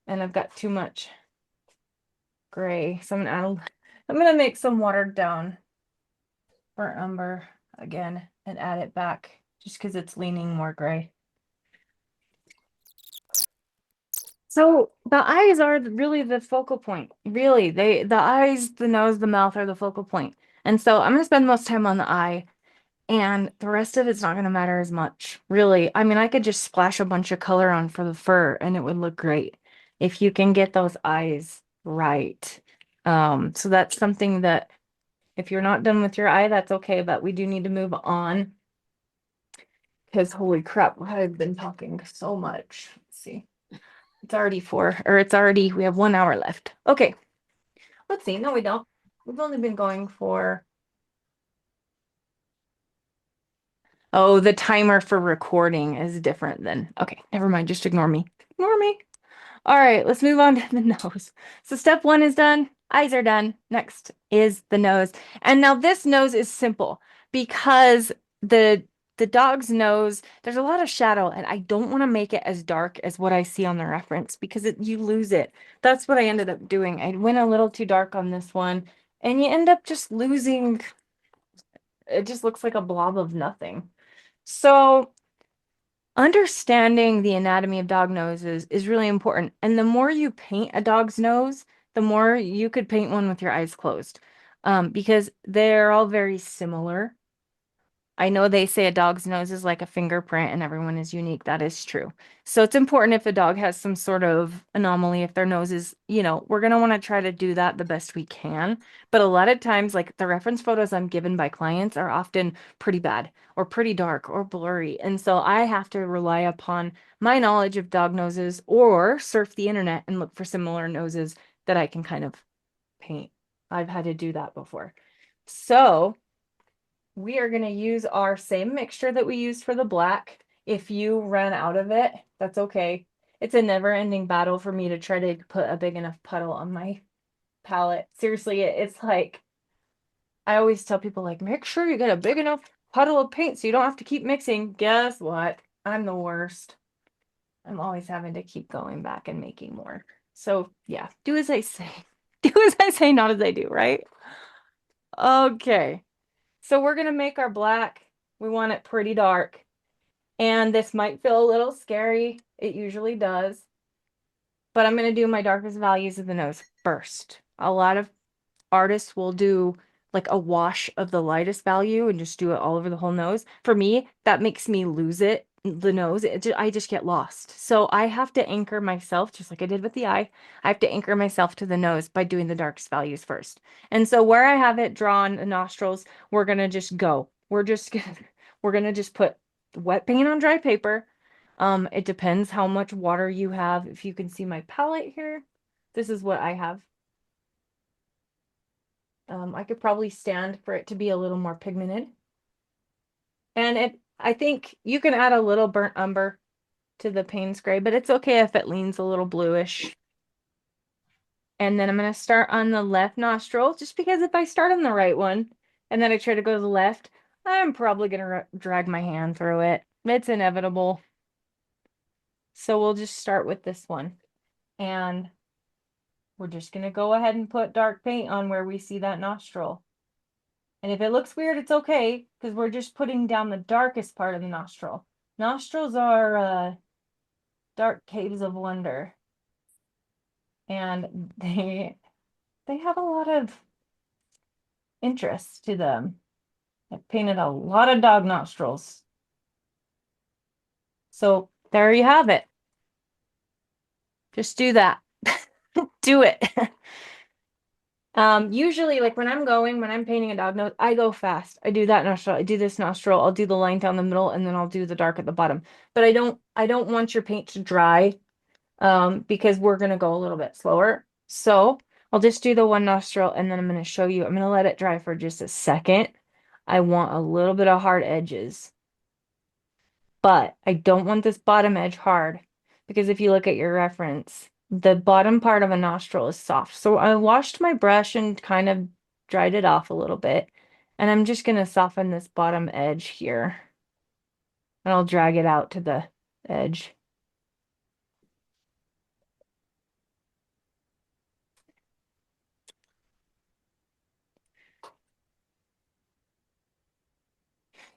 And I've got too much gray. So I'm gonna make some watered down burnt umber again and add it back just because it's leaning more gray. So the eyes are really the focal point. Really, the eyes, the nose, the mouth are the focal point. And so I'm gonna spend most time on the eye, and the rest of it's not gonna matter as much. Really, I mean, I could just splash a bunch of color on for the fur, and it would look great if you can get those eyes right. So that's something that if you're not done with your eye, that's okay, but we do need to move on because holy crap, I've been talking so much. Let's see. We have 1 hour left. Okay. Let's see. No, we don't. We've only been going for, oh, the timer for recording is different than, okay, never mind. Just ignore me. Ignore me. All right, let's move on to the nose. So step 1 is done. eyes are done. Next is the nose. And now this nose is simple because the the dog's nose, there's a lot of shadow, and I don't want to make it as dark as what I see on the reference because you lose it. That's what I ended up doing. I went a little too dark on this one, and you end up just losing. It just looks like a blob of nothing. So understanding the anatomy of dog noses is really important. And the more you paint a dog's nose, the more you could paint one with your eyes closed, because they're all very similar. I know they say a dog's nose is like a fingerprint and everyone is unique. That is true. So it's important if a dog has some sort of anomaly, if their nose is, we're going to want to try to do that the best we can. But a lot of times, like the reference photos I'm given by clients are often pretty bad or pretty dark or blurry. And so I have to rely upon my knowledge of dog noses or surf the internet and look for similar noses that I can kind of paint. I've had to do that before. So we are going to use our same mixture that we used for the black. If you ran out of it, that's okay. It's a never-ending battle for me to try to put a big enough puddle on my palette. Seriously, it's like, I always tell people, like, make sure you get a big enough puddle of paint so you don't have to keep mixing. Guess what? I'm the worst. I'm always having to keep going back and making more. So yeah, do as I say. Do as I say, not as I do, right? Okay. So we're going to make our black. We want it pretty dark. And this might feel a little scary. It usually does. But I'm going to do my darkest values of the nose first. A lot of artists will do like a wash of the lightest value and just do it all over the whole nose. For me, that makes me lose the nose. I just get lost. So I have to anchor myself, just like I did with the eye. I have to anchor myself to the nose by doing the darkest values first. And so where I have it drawn, the nostrils, we're gonna just go. We're gonna just put wet paint on dry paper. It depends how much water you have. If you can see my palette here, this is what I have. I could probably stand for it to be a little more pigmented. And I think you can add a little burnt umber to the Payne's gray, but it's okay if it leans a little bluish. And then I'm going to start on the left nostril, just because if I start on the right one and then I try to go to the left, I'm probably going to drag my hand through it. It's inevitable. So we'll just start with this one. And we're just going to go ahead and put dark paint on where we see that nostril. And if it looks weird, it's okay, because we're just putting down the darkest part of the nostril. Nostrils are dark caves of wonder. And they have a lot of interest to them. I've painted a lot of dog nostrils. So there you have it. Just do that. Do it. Usually, like when I'm painting a dog nose, I go fast. I do that nostril, I do this nostril, I'll do the line down the middle, and then I'll do the dark at the bottom. But I don't want your paint to dry, because we're gonna go a little bit slower. So I'll just do the one nostril, and then I'm gonna show you. I'm gonna let it dry for just a second. I want a little bit of hard edges, but I don't want this bottom edge hard, because if you look at your reference, the bottom part of a nostril is soft. So I washed my brush and kind of dried it off a little bit. And I'm just going to soften this bottom edge here. And I'll drag it out to the edge.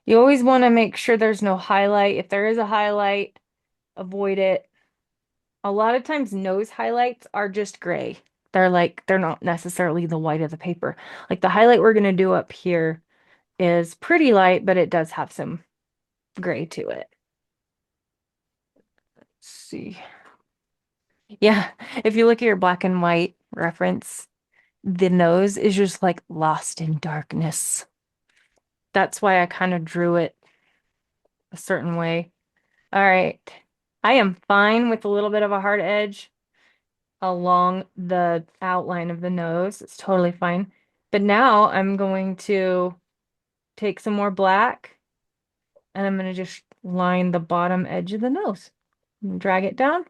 You always want to make sure there's no highlight. If there is a highlight, avoid it. A lot of times nose highlights are just gray. They're not necessarily the white of the paper. Like the highlight we're going to do up here is pretty light, but it does have some gray to it. Let's see. Yeah, if you look at your black and white reference, the nose is just like lost in darkness. That's why I kind of drew it a certain way. All right. I am fine with a little bit of a hard edge along the outline of the nose. It's totally fine. But now I'm going to take some more black and I'm going to just line the bottom edge of the nose and drag it down.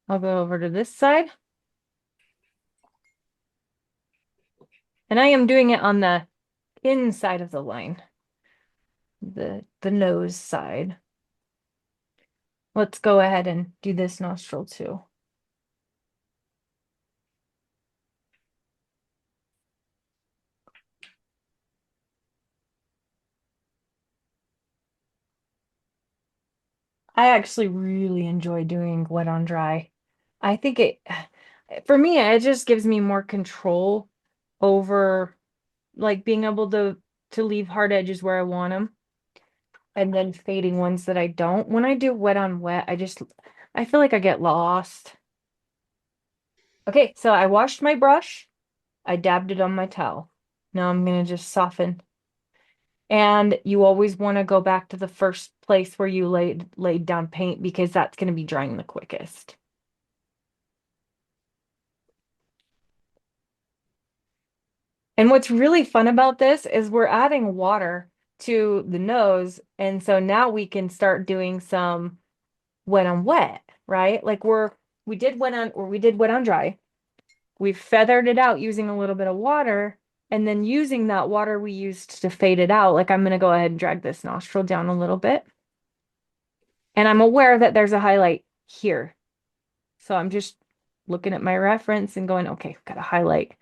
I'll go over to this side. And I am doing it on the inside of the line, the nose side. Let's go ahead and do this nostril too. I actually really enjoy doing wet on dry. I think for me, it just gives me more control over like being able to leave hard edges where I want them and then fading ones that I don't. When I do wet on wet, I feel like I get lost. Okay, so I washed my brush. I dabbed it on my towel. Now I'm gonna just soften. And you always want to go back to the first place where you laid down paint because that's going to be drying the quickest. And what's really fun about this is we're adding water to the nose, and so now we can start doing some wet on wet, right? Like we did wet on dry. We feathered it out using a little bit of water, and then using that water we used to fade it out. Like I'm going to go ahead and drag this nostril down a little bit. And I'm aware that there's a highlight here. So I'm just looking at my reference and going, okay, got a highlight.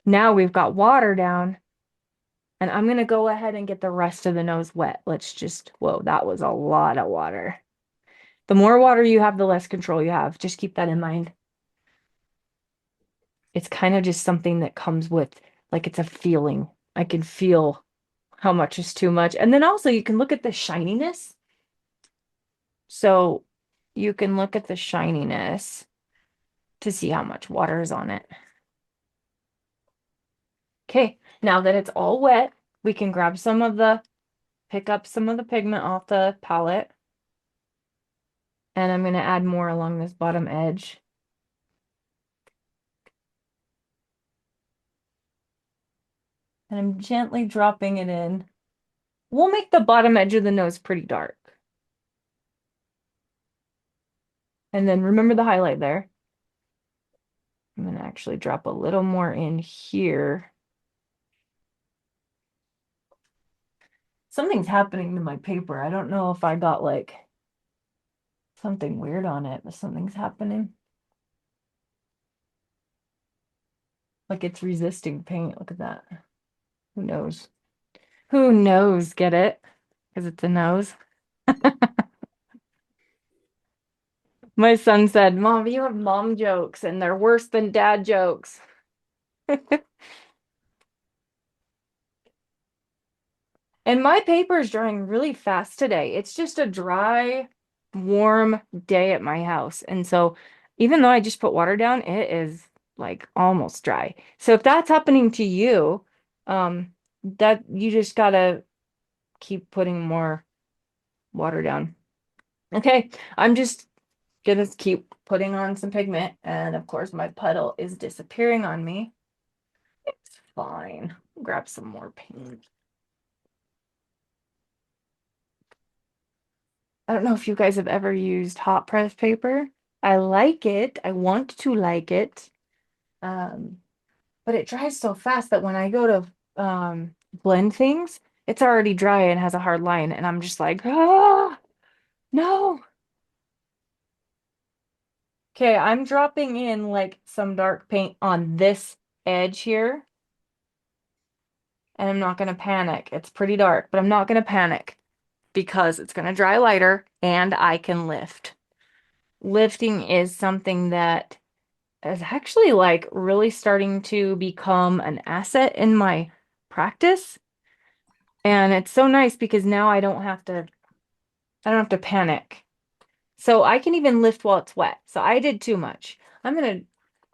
Now we've got water down, and I'm going to go ahead and get the rest of the nose wet. Whoa, that was a lot of water. The more water you have, the less control you have. Just keep that in mind. It's kind of just something that comes with, like, it's a feeling. I can feel how much is too much. And then also you can look at the shininess. So you can look at the shininess to see how much water is on it. Okay, now that it's all wet, we can pick up some of the pigment off the palette. And I'm going to add more along this bottom edge. And I'm gently dropping it in. We'll make the bottom edge of the nose pretty dark. And then remember the highlight there. I'm going to actually drop a little more in here. Something's happening to my paper. I don't know if I got like something weird on it, but something's happening. Like it's resisting paint. Look at that. Who knows? Who knows? Get it? Because it's a nose. My son said, Mom, you have mom jokes and they're worse than dad jokes. And my paper is drying really fast today. It's just a dry, warm day at my house. And so even though I just put water down, it is like almost dry. So if that's happening to you, that you just gotta keep putting more water down. Okay, I'm just gonna keep putting on some pigment. And of course, my puddle is disappearing on me. It's fine. Grab some more paint. I don't know if you guys have ever used hot press paper. I like it. I want to like it. But it dries so fast that when I go to blend things, it's already dry and has a hard line. And I'm just like, ah, no. Okay, I'm dropping in like some dark paint on this edge here. And I'm not going to panic. It's pretty dark, but I'm not going to panic because it's going to dry lighter and I can lift. Lifting is something that is actually like really starting to become an asset in my practice. And it's so nice because now I don't have to panic. So I can even lift while it's wet. So I did too much. I'm gonna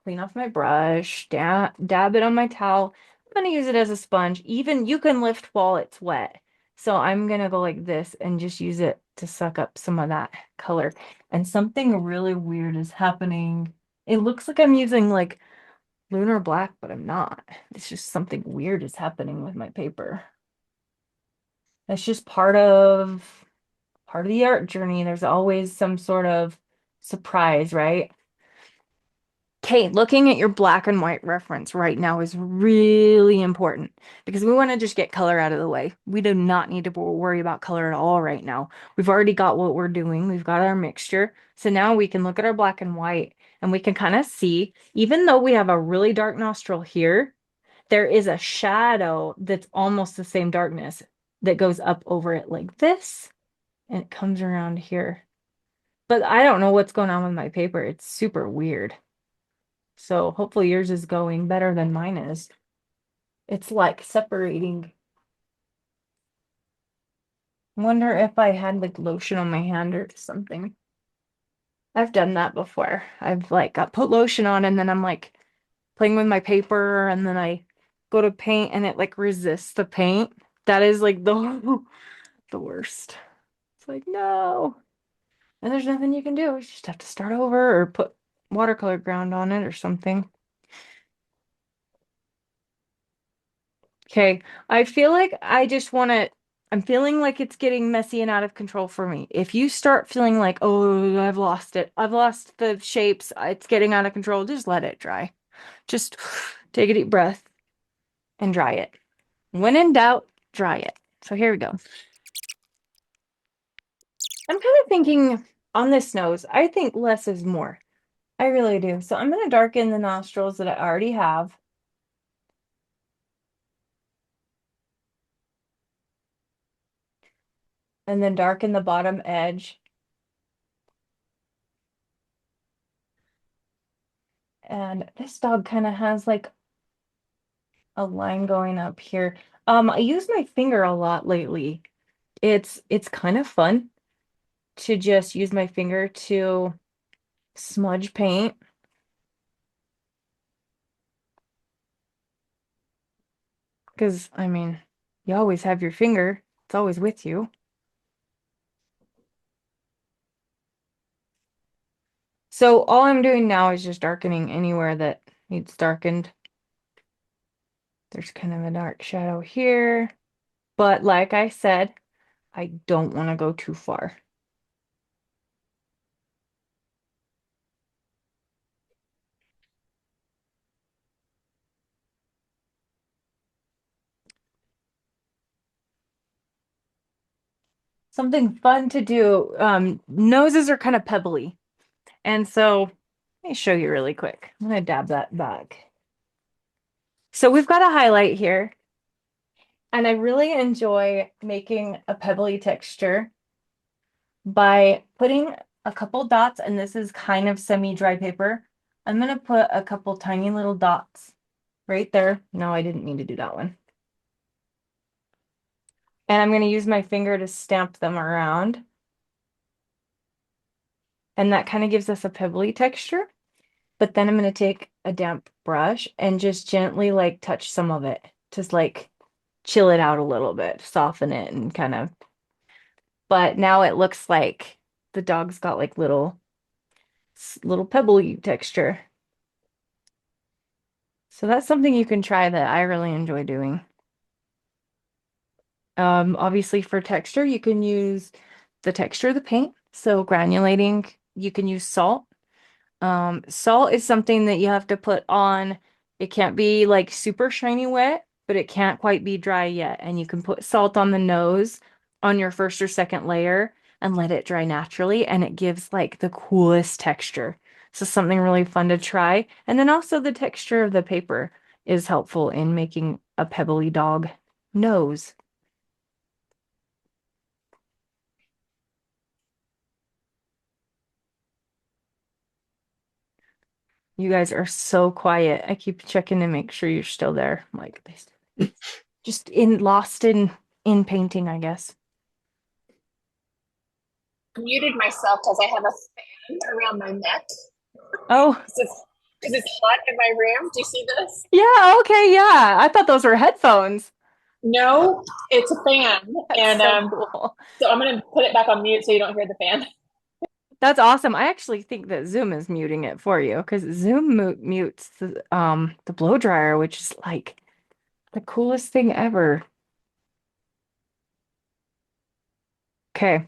clean off my brush, dab it on my towel. I'm gonna use it as a sponge. Even you can lift while it's wet. So I'm gonna go like this and just use it to suck up some of that color. And something really weird is happening. It looks like I'm using like lunar black, but I'm not. It's just something weird is happening with my paper. That's just part of the art journey. There's always some sort of surprise, right? Okay, looking at your black and white reference right now is really important because we want to just get color out of the way. We do not need to worry about color at all right now. We've already got what we're doing. We've got our mixture. So now we can look at our black and white and we can kind of see, even though we have a really dark nostril here, there is a shadow that's almost the same darkness that goes up over it like this and it comes around here. But I don't know what's going on with my paper. It's super weird. So hopefully yours is going better than mine is. It's like separating. Wonder if I had like lotion on my hand or something. I've done that before. I've like got put lotion on and then I'm like playing with my paper and then I go to paint and it like resists the paint. That is like the the worst. It's like no. And there's nothing you can do. You just have to start over or put watercolor ground on it or something. Okay, I feel like I just want to, I'm feeling like it's getting messy and out of control for me. If you start feeling like, oh, I've lost it, I've lost the shapes, it's getting out of control, just let it dry. Just take a deep breath and dry it. When in doubt, dry it. So here we go. I'm kind of thinking on this nose, I think less is more. I really do. So I'm going to darken the nostrils that I already have. And then darken the bottom edge. And this dog kind of has like a line going up here. I use my finger a lot lately. It's kind of fun to just use my finger to smudge paint. Because, I mean, you always have your finger. It's always with you. So all I'm doing now is just darkening anywhere that needs darkened. There's kind of a dark shadow here. But like I said, I don't want to go too far. Something fun to do. Noses are kind of pebbly. And so let me show you really quick. I'm going to dab that back. So we've got a highlight here. And I really enjoy making a pebbly texture by putting a couple dots, and this is kind of semi-dry paper. I'm going to put a couple tiny little dots right there. No, I didn't mean to do that one. And I'm going to use my finger to stamp them around. And that kind of gives us a pebbly texture. But then I'm going to take a damp brush and just gently like touch some of it. Just like chill it out a little bit, soften it and kind of. But now it looks like the dog's got like little pebbly texture. So that's something you can try that I really enjoy doing. Obviously for texture, you can use the texture of the paint. So granulating, you can use salt. Salt is something that you have to put on. It can't be like super shiny wet, but it can't quite be dry yet. And you can put salt on the nose on your first or second layer and let it dry naturally. And it gives like the coolest texture. So something really fun to try. And then also the texture of the paper is helpful in making a pebbly dog nose. You guys are so quiet. I keep checking to make sure you're still there. I'm like, just lost in painting, I guess. Muted myself because I have a fan around my neck Oh, because it's hot in my room. Do you see this? yeah, okay, yeah. I thought those were headphones. No, it's a fan, That's and so cool. so I'm gonna put it back on mute so you don't hear the fan. That's awesome. I actually think that Zoom is muting it for you because Zoom mutes the blow dryer, which is like the coolest thing ever. Okay.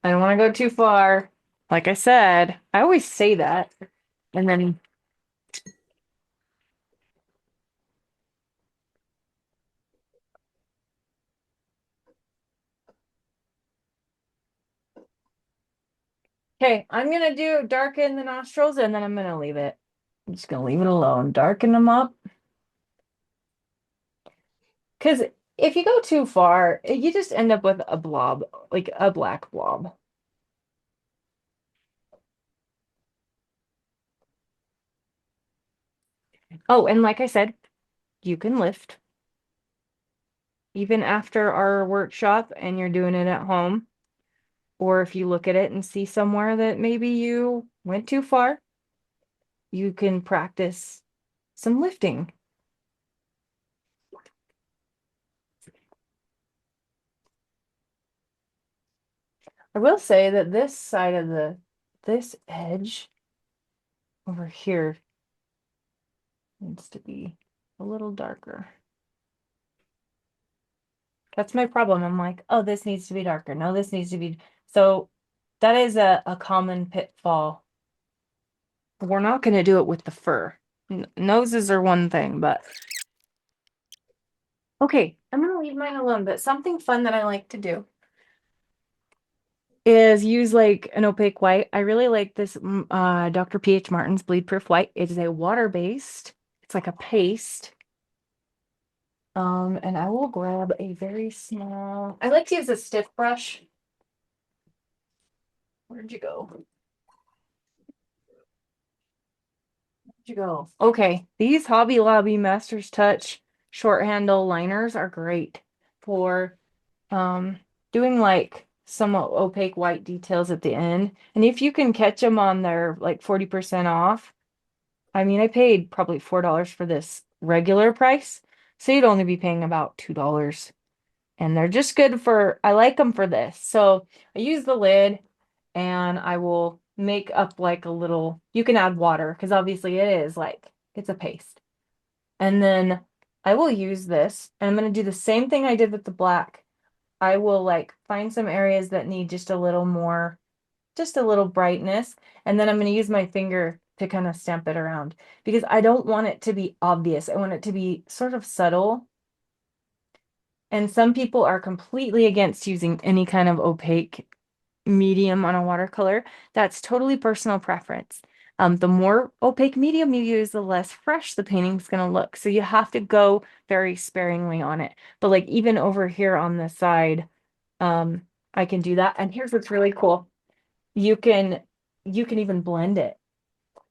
I don't want to go too far. like I said, I always say that. And then okay, I'm gonna do darken the nostrils and then I'm gonna leave it. I'm just gonna leave it alone. Darken them up. Because if you go too far, you just end up with a blob, like a black blob. Oh, and like I said, you can lift even after our workshop and you're doing it at home. Or if you look at it and see somewhere that maybe you went too far, you can practice some lifting. I will say that this side of this edge over here needs to be a little darker. That's my problem. I'm like, oh, this needs to be darker. No, this needs to be. So that is a common pitfall. We're not going to do it with the fur. Noses are one thing, but okay, I'm going to leave mine alone. But something fun that I like to do is use like an opaque white. I really like this Dr. P.H. Martin's Bleed Proof White. It is a water-based. It's like a paste. And I will grab a very small, I like to use a stiff brush. Where'd you go? Where'd you go? Okay, these Hobby Lobby Master's Touch short handle liners are great for doing like some opaque white details at the end. And if you can catch them on their like 40% off, I mean, I paid probably $4 for this regular price, so you'd only be paying about $2. And they're just good for, I like them for this. So I use the lid and I will make up like a little, you can add water because obviously it is like, it's a paste. And then I will use this and I'm going to do the same thing I did with the black. I will like find some areas that need just a little more, just a little brightness. And then I'm going to use my finger to kind of stamp it around because I don't want it to be obvious. I want it to be sort of subtle. And some people are completely against using any kind of opaque medium on a watercolor. That's totally personal preference. The more opaque medium you use, the less fresh the painting's going to look. So you have to go very sparingly on it. But like even over here on the side, I can do that. And here's what's really cool. You can even blend it.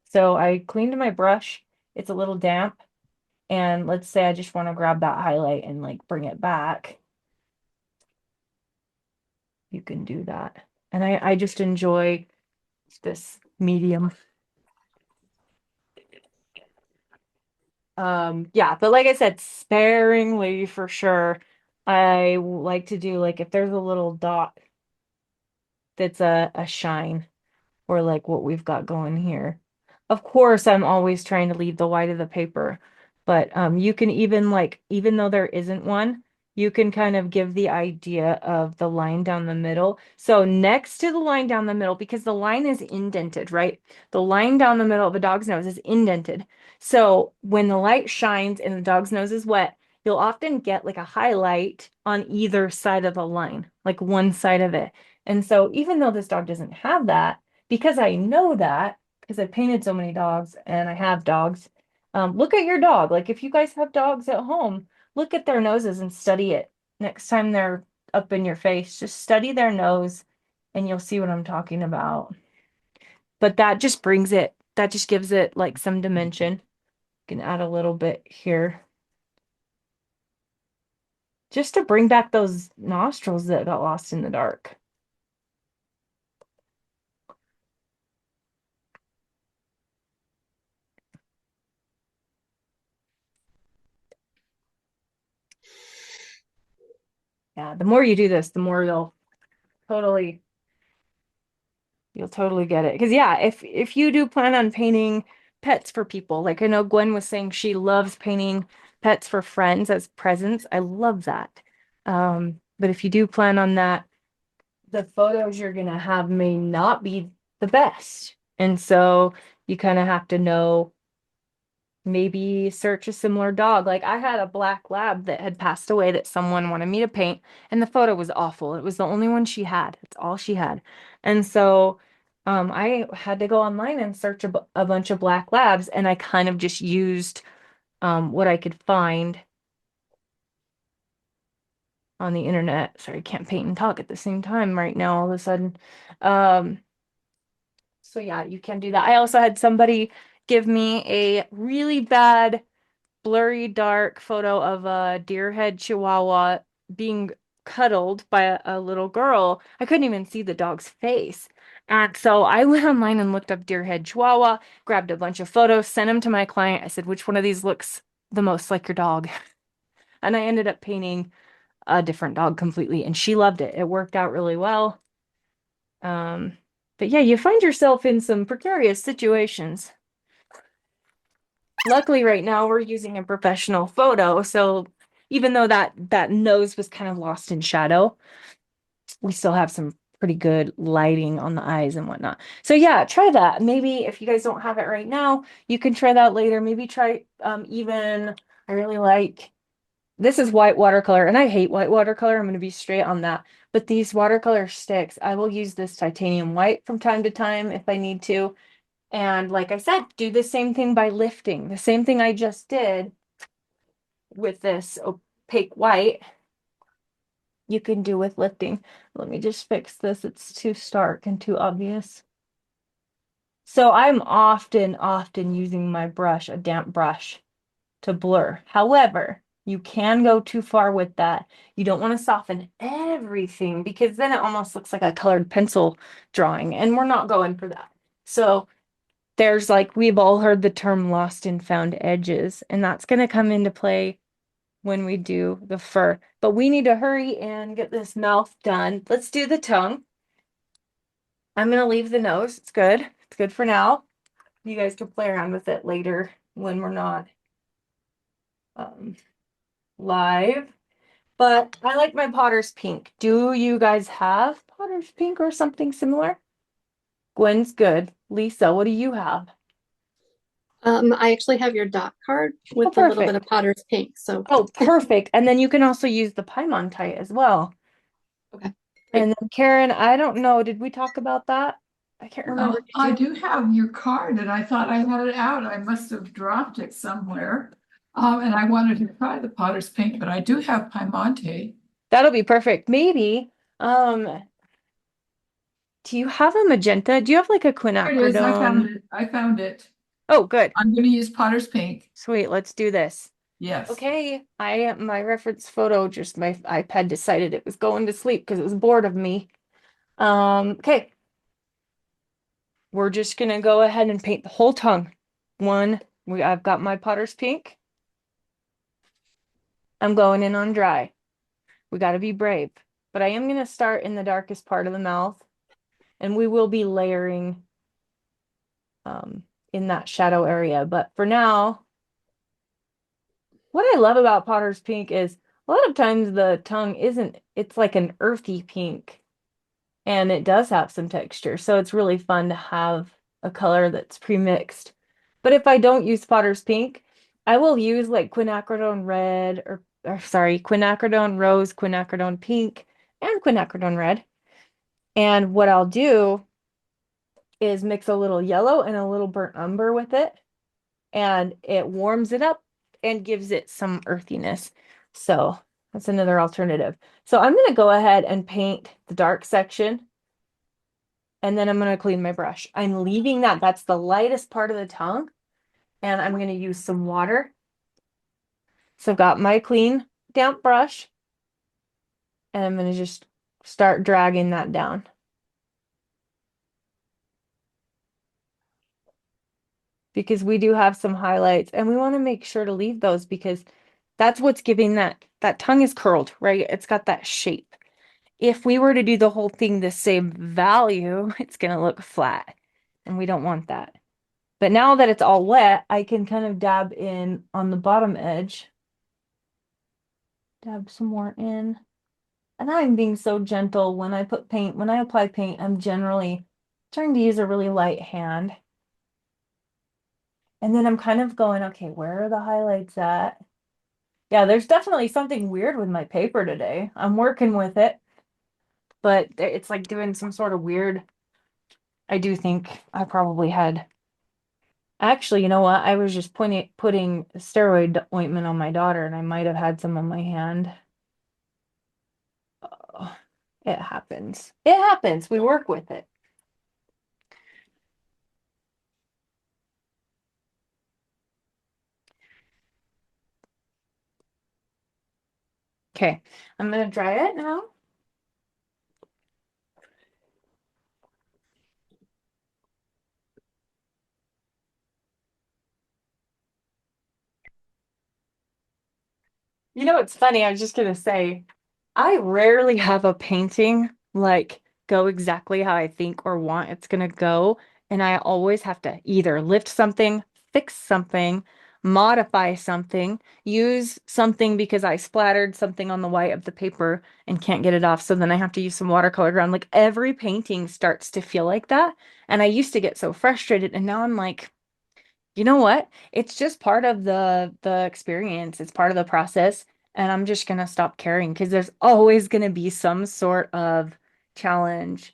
So I cleaned my brush. It's a little damp. And let's say I just want to grab that highlight and like bring it back. You can do that. And I just enjoy this medium. Yeah, but like I said, sparingly for sure. I like to do like if there's a little dot that's a shine or like what we've got going here. Of course, I'm always trying to leave the white of the paper, but you can even like, even though there isn't one, you can kind of give the idea of the line down the middle. So next to the line down the middle, because the line is indented, right? The line down the middle of a dog's nose is indented. So when the light shines and the dog's nose is wet, you'll often get like a highlight on either side of the line, like one side of it. And so even though this dog doesn't have that, because I know that, because I've painted so many dogs and I have dogs, look at your dog. Like if you guys have dogs at home, look at their noses and study it. Next time they're up in your face, just study their nose and you'll see what I'm talking about. But that just brings it, that just gives it like some dimension. You can add a little bit here. Just to bring back those nostrils that got lost in the dark. Yeah, the more you do this, the more totally you'll totally get it. Because yeah, if you do plan on painting pets for people, like I know Gwen was saying she loves painting pets for friends as presents. I love that. But if you do plan on that, the photos you're gonna have may not be the best. And so you kind of have to know, maybe search a similar dog. Like I had a black lab that had passed away that someone wanted me to paint, and the photo was awful. It was the only one she had. It's all she had. And so I had to go online and search a bunch of black labs, and I kind of just used what I could find on the internet. Sorry, I can't paint and talk at the same time right now all of a sudden. Um, so yeah, you can do that. I also had somebody give me a really bad blurry dark photo of a deer head chihuahua being cuddled by a little girl. I couldn't even see the dog's face. And so I went online and looked up deer head chihuahua, grabbed a bunch of photos, sent them to my client. I said, which one of these looks the most like your dog? And I ended up painting a different dog completely, and she loved it. It worked out really well. Um, but yeah, you find yourself in some precarious situations. Luckily, right now we're using a professional photo, so even though that nose was kind of lost in shadow, we still have some pretty good lighting on the eyes and whatnot. So yeah, try that. Maybe if you guys don't have it right now, you can try that later. Maybe try even I really like this is white watercolor, and I hate white watercolor. I'm going to be straight on that. But these watercolor sticks, I will use this titanium white from time to time if I need to. And like I said, do the same thing by lifting. The same thing I just did with this opaque white, you can do with lifting. Let me just fix this. It's too stark and too obvious. So I'm often using my brush, a damp brush, to blur. However, you can go too far with that. You don't want to soften everything because then it almost looks like a colored pencil drawing, and we're not going for that. So there's like, we've all heard the term lost and found edges, and that's going to come into play when we do the fur. But we need to hurry and get this mouth done. Let's do the tongue. I'm going to leave the nose. It's good. It's good for now. You guys can play around with it later when we're not live. But I like my Potter's Pink. Do you guys have Potter's Pink or something similar? Gwen's good. Lisa, what do you have? I actually have your dot card with a little bit of Perfect. Potter's pink. So, Oh, perfect. And then you can also use the Piemontite as well. okay. And then Karen, I don't know, did we talk about that? I can't remember. I do have your card and I thought I had it out. I must have dropped it somewhere. And I wanted to try the Potter's Pink, but I do have Piemonte. That'll be perfect. Maybe. Do you have a magenta? Do you have like a There it is. I found quinacridone? it. I found it. Oh, good. I'm going to use Potter's Pink. Sweet. Let's do this. Yes. Okay. My reference photo, just my iPad decided it was going to sleep because it was bored of me. Okay. We're just gonna go ahead and paint the whole tongue. I've got my Potter's Pink. I'm going in on dry. We got to be brave. But I am going to start in the darkest part of the mouth, and we will be layering in that shadow area. But for now, what I love about Potter's Pink is a lot of times the tongue it's like an earthy pink, and it does have some texture. So it's really fun to have a color that's pre-mixed. But if I don't use Potter's Pink, I will use like quinacridone red or sorry, quinacridone rose, quinacridone pink, and quinacridone red. And what I'll do is mix a little yellow and a little burnt umber with it, and it warms it up and gives it some earthiness. So that's another alternative. So I'm going to go ahead and paint the dark section, and then I'm going to clean my brush. I'm leaving that's the lightest part of the tongue, and I'm going to use some water. So I've got my clean, damp brush, and I'm going to just start dragging that down. Because we do have some highlights, and we want to make sure to leave those because that's what's giving that tongue is curled, right? It's got that shape. If we were to do the whole thing the same value, it's going to look flat, and we don't want that. But now that it's all wet, I can kind of dab in on the bottom edge. Dab some more in. And I'm being so gentle when I apply paint, I'm generally Trying to use a really light hand. And then I'm kind of going, okay, where are the highlights at? Yeah, there's definitely something weird with my paper today. I'm working with it, but it's like doing some sort of weird. I do think I probably had. Actually, you know what? I was just putting steroid ointment on my daughter, and I might have had some on my hand. Oh, it happens. It happens. We work with it. Okay, I'm gonna dry it now. You know, it's funny. I was just gonna say, I rarely have a painting like go exactly how I think or want it's gonna go. And I always have to either lift something, fix something, modify something, use something because I splattered something on the white of the paper and can't get it off. So then I have to use some watercolor ground. Like every painting starts to feel like that. And I used to get so frustrated. And now I'm like, you know what? It's just part of the experience. It's part of the process, and I'm just gonna stop caring because there's always gonna be some sort of challenge.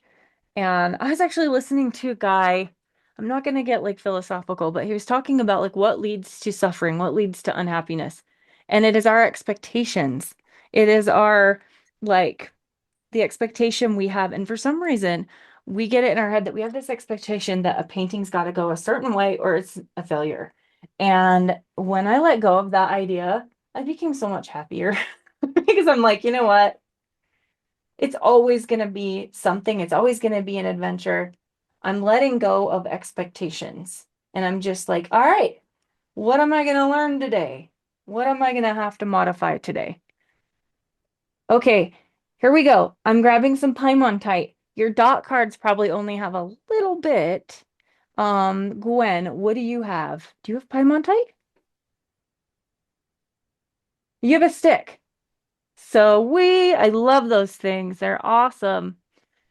And I was actually listening to a guy, I'm not gonna get like philosophical, but he was talking about like what leads to suffering, what leads to unhappiness. And it is our expectations. It is our like the expectation we have. And for some reason, we get it in our head that we have this expectation that a painting's got to go a certain way or it's a failure. And when I let go of that idea, I became so much happier because I'm like, you know what? It's always going to be something, it's always going to be an adventure. I'm letting go of expectations. And I'm just like, all right, what am I going to learn today? What am I going to have to modify today? Okay, here we go. I'm grabbing some Piemontite. Your dot cards probably only have a little bit. Gwen, what do you have? Do you have Piemontite? You have a stick. So I love those things. They're awesome.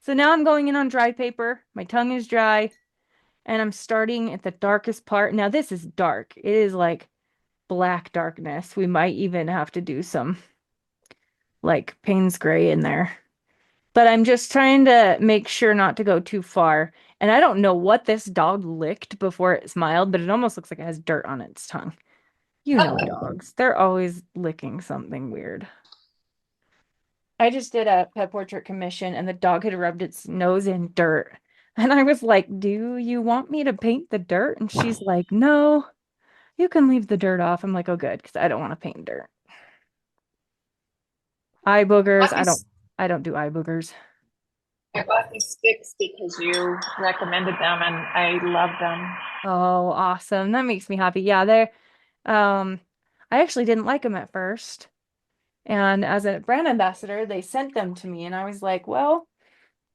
So now I'm going in on dry paper. My tongue is dry, and I'm starting at the darkest part. Now this is dark. It is like black darkness. We might even have to do some like Payne's gray in there. But I'm just trying to make sure not to go too far. And I don't know what this dog licked before it smiled, but it almost looks like it has dirt on its tongue. You know dogs. They're always licking something weird. I just did a pet portrait commission and the dog had rubbed its nose in dirt. And I was like, "Do you want me to paint the dirt?" And she's like, "No, you can leave the dirt off." I'm like, "Oh, good, because I don't want to paint dirt." Eye boogers. I don't do eye boogers. I bought these sticks because you recommended them and I love them. Oh, awesome. That makes me happy. Yeah, um I actually didn't like them at first. And as a brand ambassador, they sent them to me and I was like, well,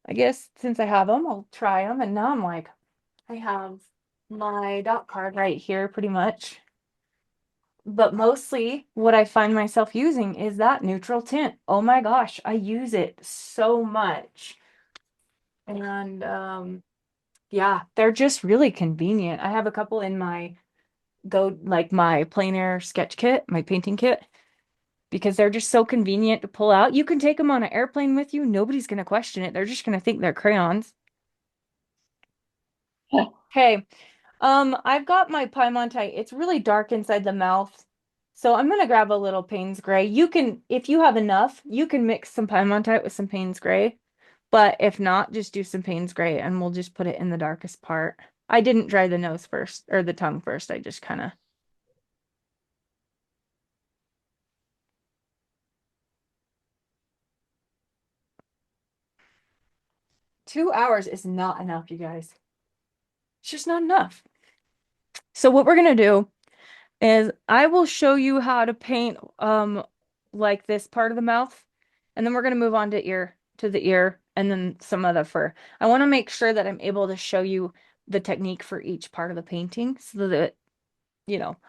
I guess since I have them, I'll try them. And now I'm like, I have my dot card right here pretty much. But mostly what I find myself using is that neutral tint. Oh my gosh, I use it so much. And yeah, they're just really convenient. I have a couple in my like my plein air sketch kit, my painting kit, because they're just so convenient to pull out. You can take them on an airplane with you. Nobody's going to question it. They're just going to think they're crayons. Okay. I've got my Piemontite. It's really dark inside the mouth. So I'm going to grab a little Payne's Gray. You can, if you have enough, you can mix some Piemontite with some Payne's Gray. But if not, just do some Payne's Gray and we'll just put it in the darkest part. I didn't dry the nose first or the tongue first. I just kind of 2 hours is not enough, you guys. It's just not enough. So what we're gonna do is I will show you how to paint like this part of the mouth, and then we're gonna move on to the ear and then some of the fur. I want to make sure that I'm able to show you the technique for each part of the painting so that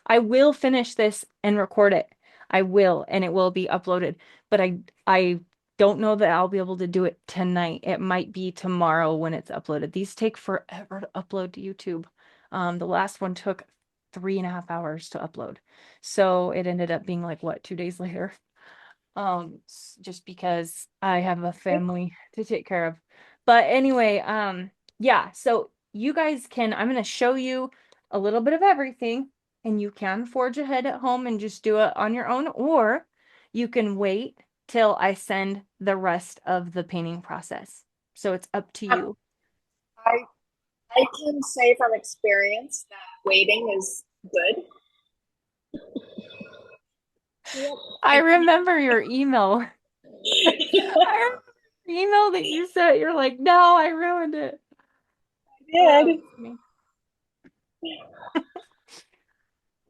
I will finish this and record it. I will, and it will be uploaded. But I don't know that I'll be able to do it tonight. It might be tomorrow when it's uploaded. These take forever to upload to YouTube. The last one took 3.5 hours to upload. So it ended up being like, what, 2 days later? Just because I have a family to take care of. But anyway, yeah, so you guys can, I'm going to show you a little bit of everything, and you can forge ahead at home and just do it on your own, or you can wait till I send the rest of the painting process. So it's up to you. I I can say from experience that waiting is good. Yep. I remember your email. I remember your email that you sent. You're like, no, I ruined it. Did.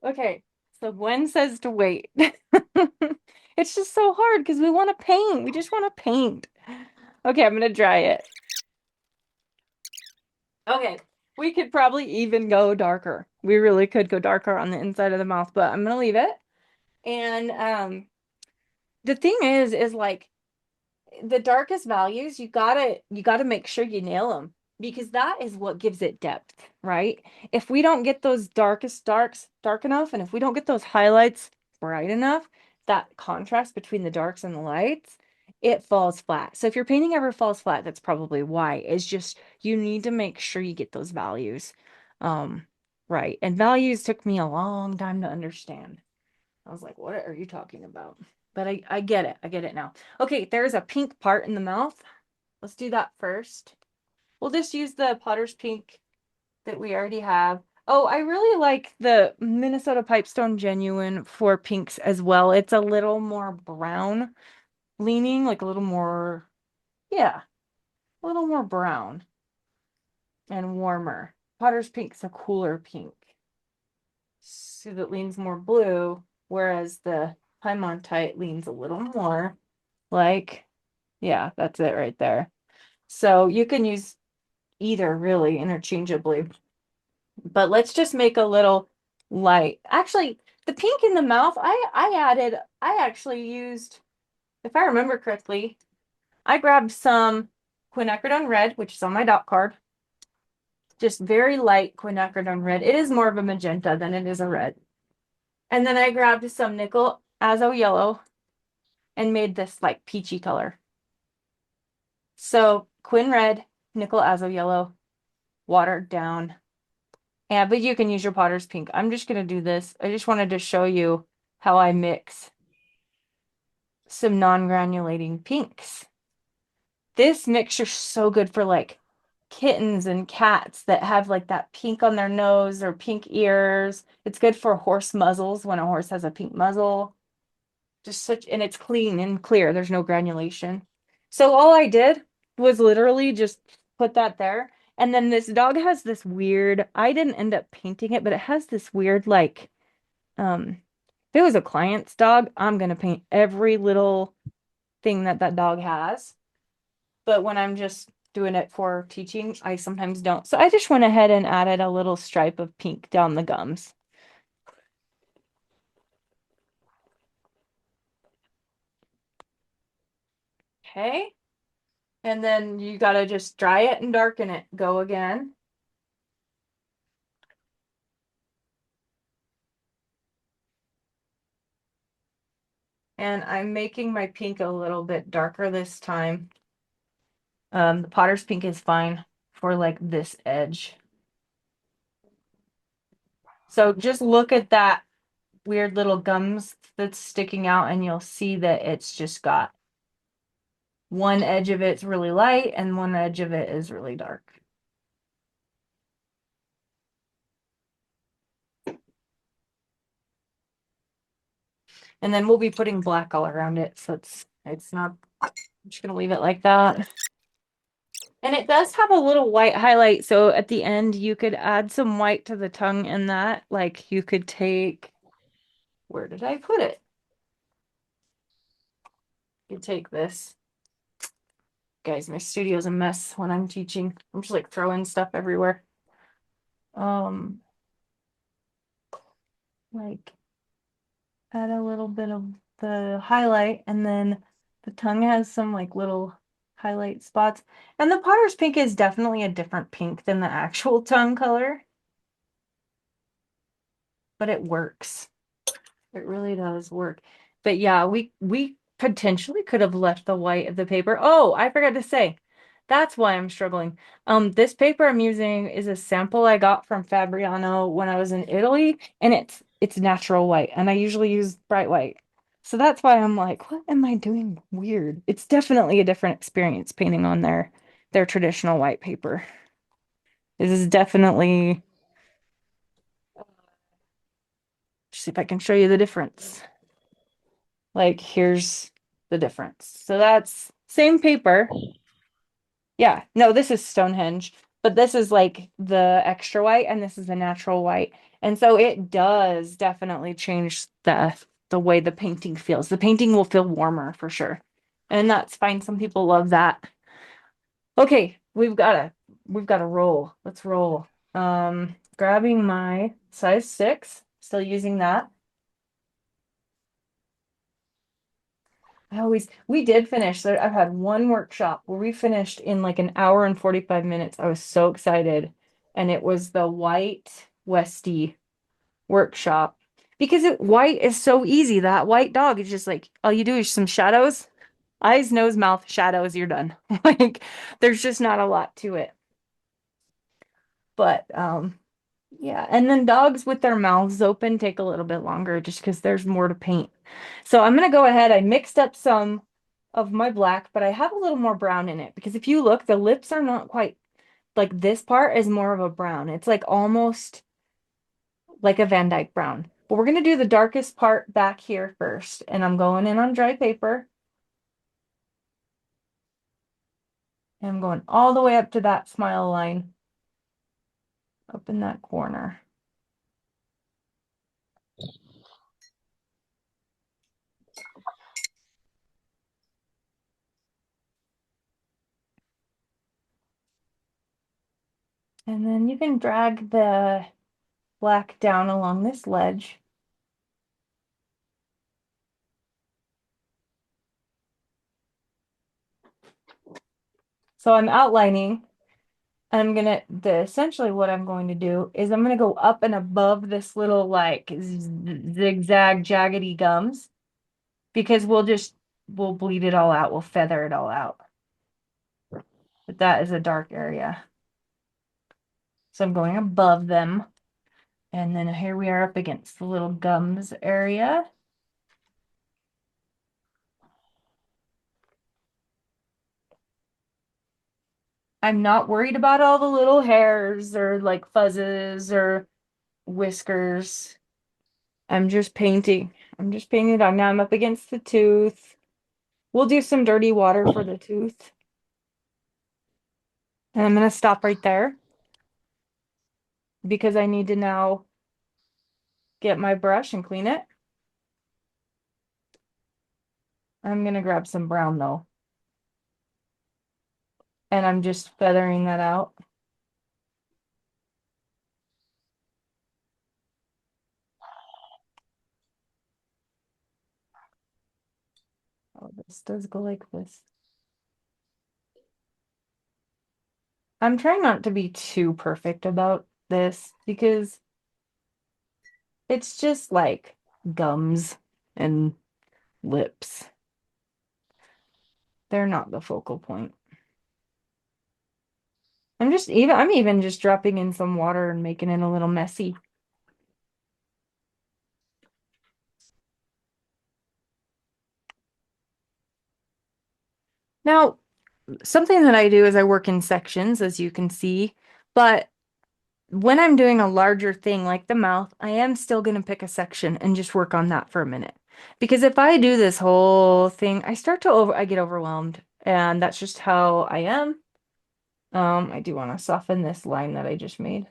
Okay, so Gwen says to wait. It's just so hard because we want to paint. We just want to paint. Okay, I'm gonna dry it. Okay, we could probably even go darker. We really could go darker on the inside of the mouth, but I'm gonna leave it. And the thing is like the darkest values, you gotta make sure you nail them because that is what gives it depth, right? If we don't get those darkest darks dark enough, and if we don't get those highlights bright enough, that contrast between the darks and the lights, it falls flat. So if your painting ever falls flat, that's probably why. It's just you need to make sure you get those values. Right. And values took me a long time to understand. I was like, what are you talking about? But I get it. I get it now. Okay, there's a pink part in the mouth. Let's do that first. We'll just use the Potter's Pink that we already have. Oh, I really like the Minnesota Pipestone Genuine for pinks as well. It's a little more brown leaning, like a little more, yeah, a little more brown and warmer. Potter's Pink's a cooler pink. So that leans more blue, whereas the Piemontite leans a little more like, yeah, that's it right there. So you can use either really interchangeably, but let's just make a little light. Actually, the pink in the mouth, I actually used, if I remember correctly, I grabbed some quinacridone red, which is on my dot card. Just very light quinacridone red. It is more of a magenta than it is a red. And then I grabbed some nickel azo yellow and made this like peachy color. So quin red, nickel azo yellow, watered down. Yeah, but you can use your Potter's Pink. I'm just gonna do this. I just wanted to show you how I mix some non-granulating pinks. This mixture's so good for like kittens and cats that have like that pink on their nose or pink ears. It's good for horse muzzles when a horse has a pink muzzle. Just such, and it's clean and clear. There's no granulation. So all I did was literally just put that there. And then this dog has this weird, I didn't end up painting it, but it has this weird like if it was a client's dog, I'm gonna paint every little thing that that dog has. But when I'm just doing it for teaching, I sometimes don't. So I just went ahead and added a little stripe of pink down the gums. Okay. And then you gotta just dry it and darken it. Go again. And I'm making my pink a little bit darker this time. The Potter's Pink is fine for like this edge. So just look at that weird little gums that's sticking out and you'll see that it's just got one edge of it's really light and one edge of it is really dark. And then we'll be putting black all around it. So it's not, I'm just gonna leave it like that. And it does have a little white highlight. So at the end, you could add some white to the tongue in that. Like you could take, where did I put it? You take this. Guys, my studio's a mess when I'm teaching. I'm just like throwing stuff everywhere. Like add a little bit of the highlight and then The tongue has some like little highlight spots. And the Potter's pink is definitely a different pink than the actual tongue color. But it works. It really does work. But yeah, we potentially could have left the white of the paper. Oh, I forgot to say. That's why I'm struggling. This paper I'm using is a sample I got from Fabriano when I was in Italy, and it's natural white, and I usually use bright white. So that's why I'm like, what am I doing weird? It's definitely a different experience painting on their traditional white paper. This is definitely, see if I can show you the difference. Like, here's the difference. So that's same paper. Yeah, no, this is Stonehenge, but this is like the extra white and this is the natural white. And so it does definitely change the way the painting feels. The painting will feel warmer for sure. And that's fine. Some people love that. Okay, we've got to roll. Let's roll. Grabbing my size 6, still using that. We did finish. So I've had one workshop where we finished in like an hour and 45 minutes. I was so excited. And it was the white Westy workshop because white is so easy. That white dog is just like, all you do is some shadows, eyes, nose, mouth, shadows, you're done. Like there's just not a lot to it. But yeah, and then dogs with their mouths open take a little bit longer just because there's more to paint. So I'm gonna go ahead. I mixed up some of my black, but I have a little more brown in it because if you look, the lips are not quite like this part is more of a brown. It's like almost like a Van Dyke brown. But we're gonna do the darkest part back here first, and I'm going in on dry paper. And I'm going all the way up to that smile line up in that corner. And then you can drag the black down along this ledge. So I'm outlining. Essentially what I'm going to do is I'm gonna go up and above this little like zigzag jaggedy gums because we'll bleed it all out. We'll feather it all out. But that is a dark area. So I'm going above them. And then here we are up against the little gums area. I'm not worried about all the little hairs or like fuzzes or whiskers. I'm just painting. I'm just painting it on. Now I'm up against the tooth. We'll do some dirty water for the tooth. And I'm going to stop right there because I need to now get my brush and clean it. I'm going to grab some brown though. And I'm just feathering that out. Oh, this does go like this. I'm trying not to be too perfect about this because it's just like gums and lips. They're not the focal point. I'm even just dropping in some water and making it a little messy. Now, something that I do is I work in sections, as you can see, but when I'm doing a larger thing like the mouth, I am still going to pick a section and just work on that for a minute. Because if I do this whole thing, I get overwhelmed, and that's just how I am. I do want to soften this line that I just made.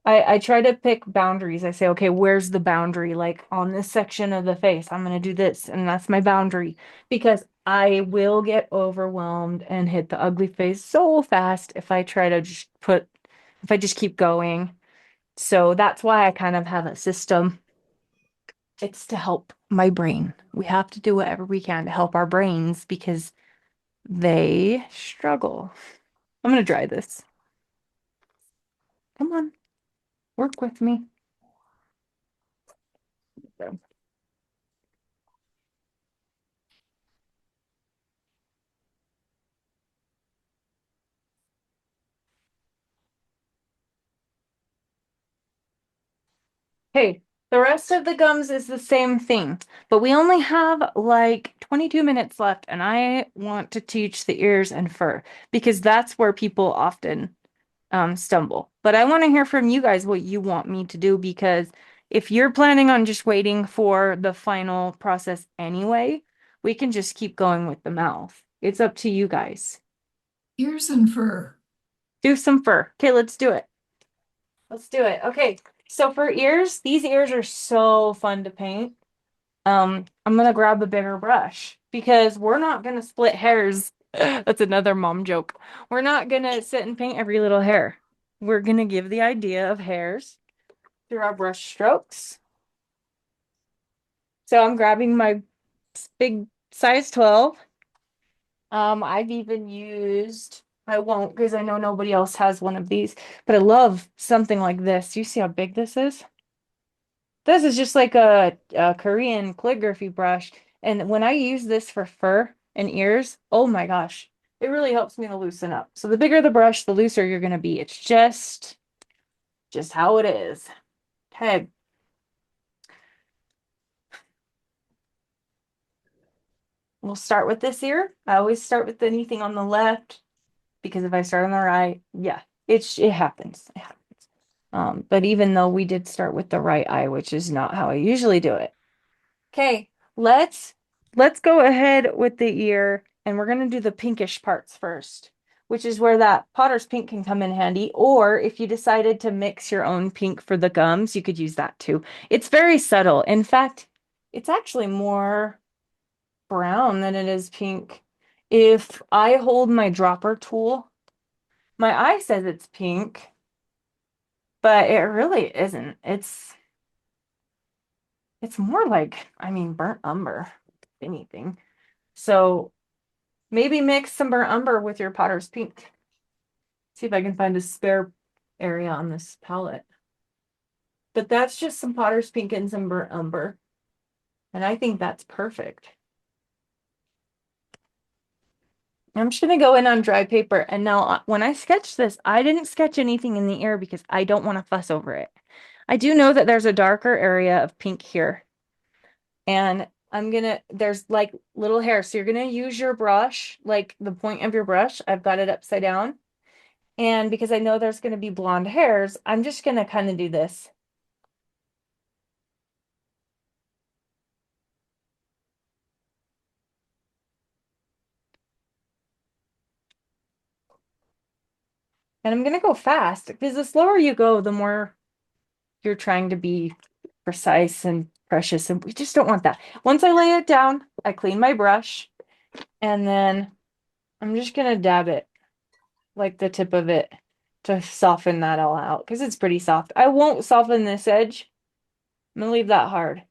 I try to pick boundaries. I say, okay, where's the boundary? Like on this section of the face, I'm going to do this, and that's my boundary because I will get overwhelmed and hit the ugly face so fast if I try to if I just keep going. So that's why I kind of have a system It's to help my brain. We have to do whatever we can to help our brains because they struggle. I'm gonna dry this. Come on, work with me. So. Okay, the rest of the gums is the same thing, but we only have like 22 minutes left, and I want to teach the ears and fur because that's where people often stumble. But I want to hear from you guys what you want me to do because if you're planning on just waiting for the final process anyway, we can just keep going with the mouth. It's up to you guys. Ears and fur. Do some fur. Okay, let's do it. Let's do it. Okay, so for ears, these ears are so fun to paint. I'm gonna grab a bigger brush because we're not gonna split hairs. That's another mom joke. We're not gonna sit and paint every little hair. We're gonna give the idea of hairs through our brush strokes. So I'm grabbing my big size 12. I've even used, I won't because I know nobody else has one of these, but I love something like this. You see how big this is? This is just like a Korean calligraphy brush. And when I use this for fur and ears, oh my gosh, it really helps me to loosen up. So the bigger the brush, the looser you're going to be. It's just how it is. Okay. We'll start with this ear. I always start with anything on the left because if I start on the right, yeah, it happens. It happens. But even though we did start with the right eye, which is not how I usually do it. Okay, let's go ahead with the ear and we're gonna do the pinkish parts first, which is where that potter's pink can come in handy. Or if you decided to mix your own pink for the gums, you could use that too. It's very subtle. In fact, it's actually more brown than it is pink. If I hold my dropper tool, my eye says it's pink, but it really isn't. It's more like, I mean, burnt umber, if anything. So maybe mix some burnt umber with your potter's pink. See if I can find a spare area on this palette. But that's just some potter's pink and some burnt umber. And I think that's perfect. I'm just going to go in on dry paper. And now when I sketch this, I didn't sketch anything in the ear because I don't want to fuss over it. I do know that there's a darker area of pink here. And there's like little hairs. So you're going to use your brush, like the point of your brush. I've got it upside down. And because I know there's going to be blonde hairs, I'm just going to kind of do this. And I'm going to go fast because the slower you go, the more you're trying to be precise and precious. And we just don't want that. Once I lay it down, I clean my brush and then I'm just going to dab it like the tip of it to soften that all out because it's pretty soft. I won't soften this edge. I'm going to leave that hard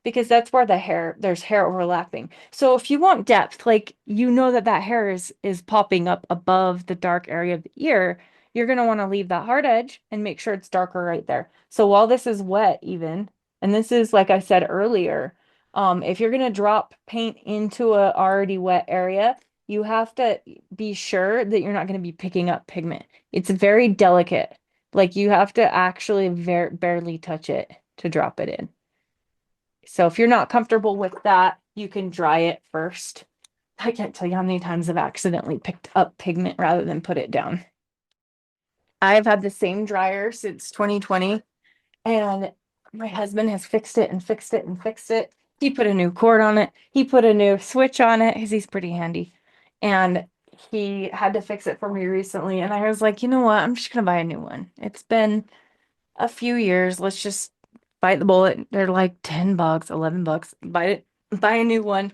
because that's where there's hair overlapping. So if you want depth, like you know that hair is popping up above the dark area of the ear, you're going to want to leave that hard edge and make sure it's darker right there. So while this is wet even, and this is like I said earlier, if you're going to drop paint into a already wet area, you have to be sure that you're not going to be picking up pigment. It's very delicate. Like you have to actually barely touch it to drop it in. So if you're not comfortable with that, you can dry it first. I can't tell you how many times I've accidentally picked up pigment rather than put it down. I've had the same dryer since 2020, and my husband has fixed it and fixed it and fixed it. He put a new cord on it. He put a new switch on it because he's pretty handy. And he had to fix it for me recently. And I was like, you know what? I'm just going to buy a new one. It's been a few years. Let's just bite the bullet. They're like $10, $11. Buy a new one.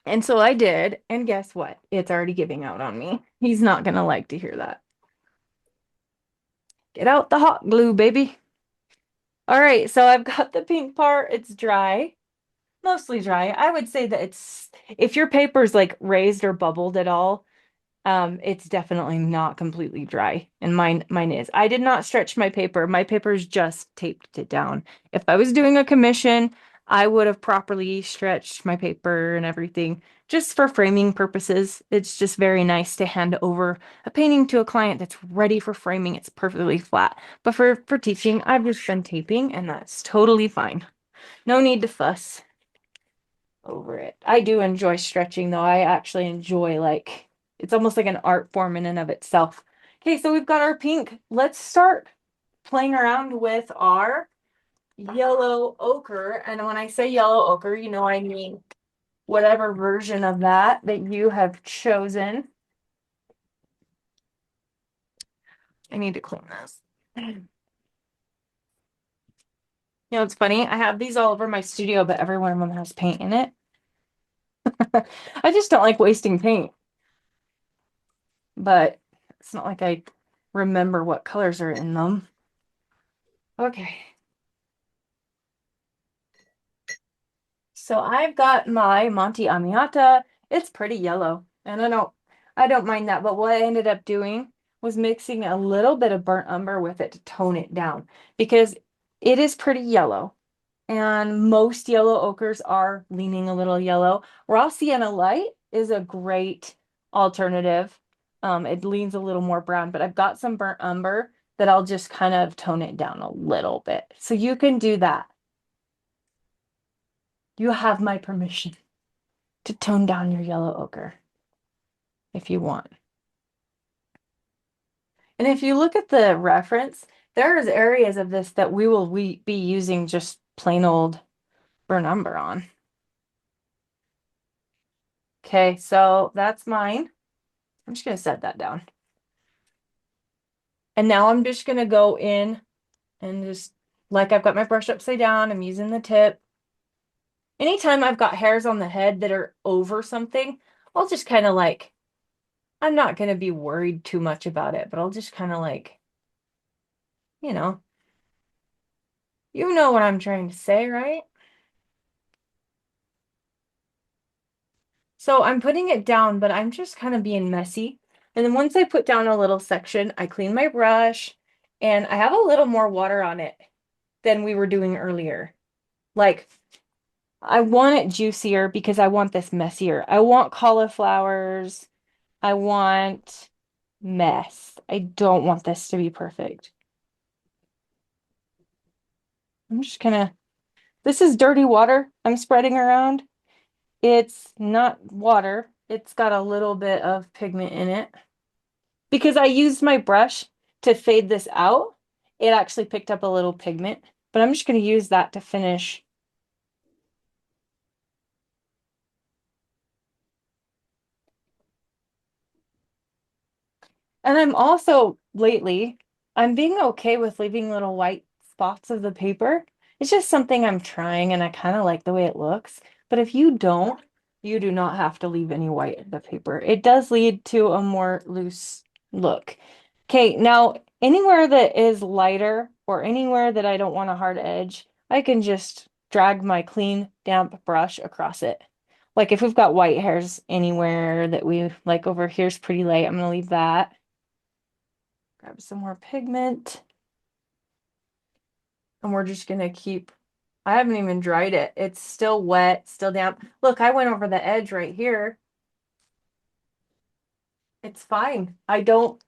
And so I did. And guess what? It's already giving out on me. He's not going to like to hear that. Get out the hot glue, baby. All right, so I've got the pink part. It's dry, mostly dry. I would say that it's if your paper's like raised or bubbled at all, it's definitely not completely dry. And mine is. I did not stretch my paper. My paper's just taped it down. If I was doing a commission, I would have properly stretched my paper and everything just for framing purposes. It's just very nice to hand over a painting to a client that's ready for framing. It's perfectly flat. But for teaching, I've just been taping and that's totally fine. No need to fuss over it. I do enjoy stretching though. I actually enjoy like it's almost like an art form in and of itself. Okay, so we've got our pink. Let's start playing around with our yellow ochre. And when I say yellow ochre, you know I mean whatever version of that you have chosen. I need to clean this. You know, it's funny. I have these all over my studio, but every one of them has paint in it. I just don't like wasting paint. But it's not like I remember what colors are in them. Okay. So I've got my Monte Amiata. It's pretty yellow, and I don't mind that. But what I ended up doing was mixing a little bit of burnt umber with it to tone it down because it is pretty yellow. And most yellow ochres are leaning a little yellow. Raw sienna light is a great alternative. It leans a little more brown, but I've got some burnt umber that I'll just kind of tone it down a little bit. So you can do that. You have my permission to tone down your yellow ochre if you want. And if you look at the reference, there's areas of this that we will be using just plain old burnt umber on. Okay, so that's mine. I'm just going to set that down. And now I'm just going to go in and just, like I've got my brush upside down, I'm using the tip. Anytime I've got hairs on the head that are over something, I'll just kind of like, I'm not going to be worried too much about it, but I'll just kind of like, you know what I'm trying to say, right? So I'm putting it down, but I'm just kind of being messy. And then once I put down a little section, I clean my brush and I have a little more water on it than we were doing earlier. Like, I want it juicier because I want this messier. I want cauliflowers. I want mess. I don't want this to be perfect. I'm just gonna, this is dirty water I'm spreading around. It's not water. It's got a little bit of pigment in it. Because I used my brush to fade this out, it actually picked up a little pigment. But I'm just going to use that to finish. And I'm also, lately, I'm being okay with leaving little white spots of the paper. It's just something I'm trying and I kind of like the way it looks. But if you don't, you do not have to leave any white in the paper. It does lead to a more loose look. Okay, now anywhere that is lighter or anywhere that I don't want a hard edge, I can just drag my clean, damp brush across it. Like if we've got white hairs anywhere that we like over here's pretty light, I'm gonna leave that. Grab some more pigment. And we're just gonna keep, I haven't even dried it. It's still wet, still damp. Look, I went over the edge right here. It's fine. I don't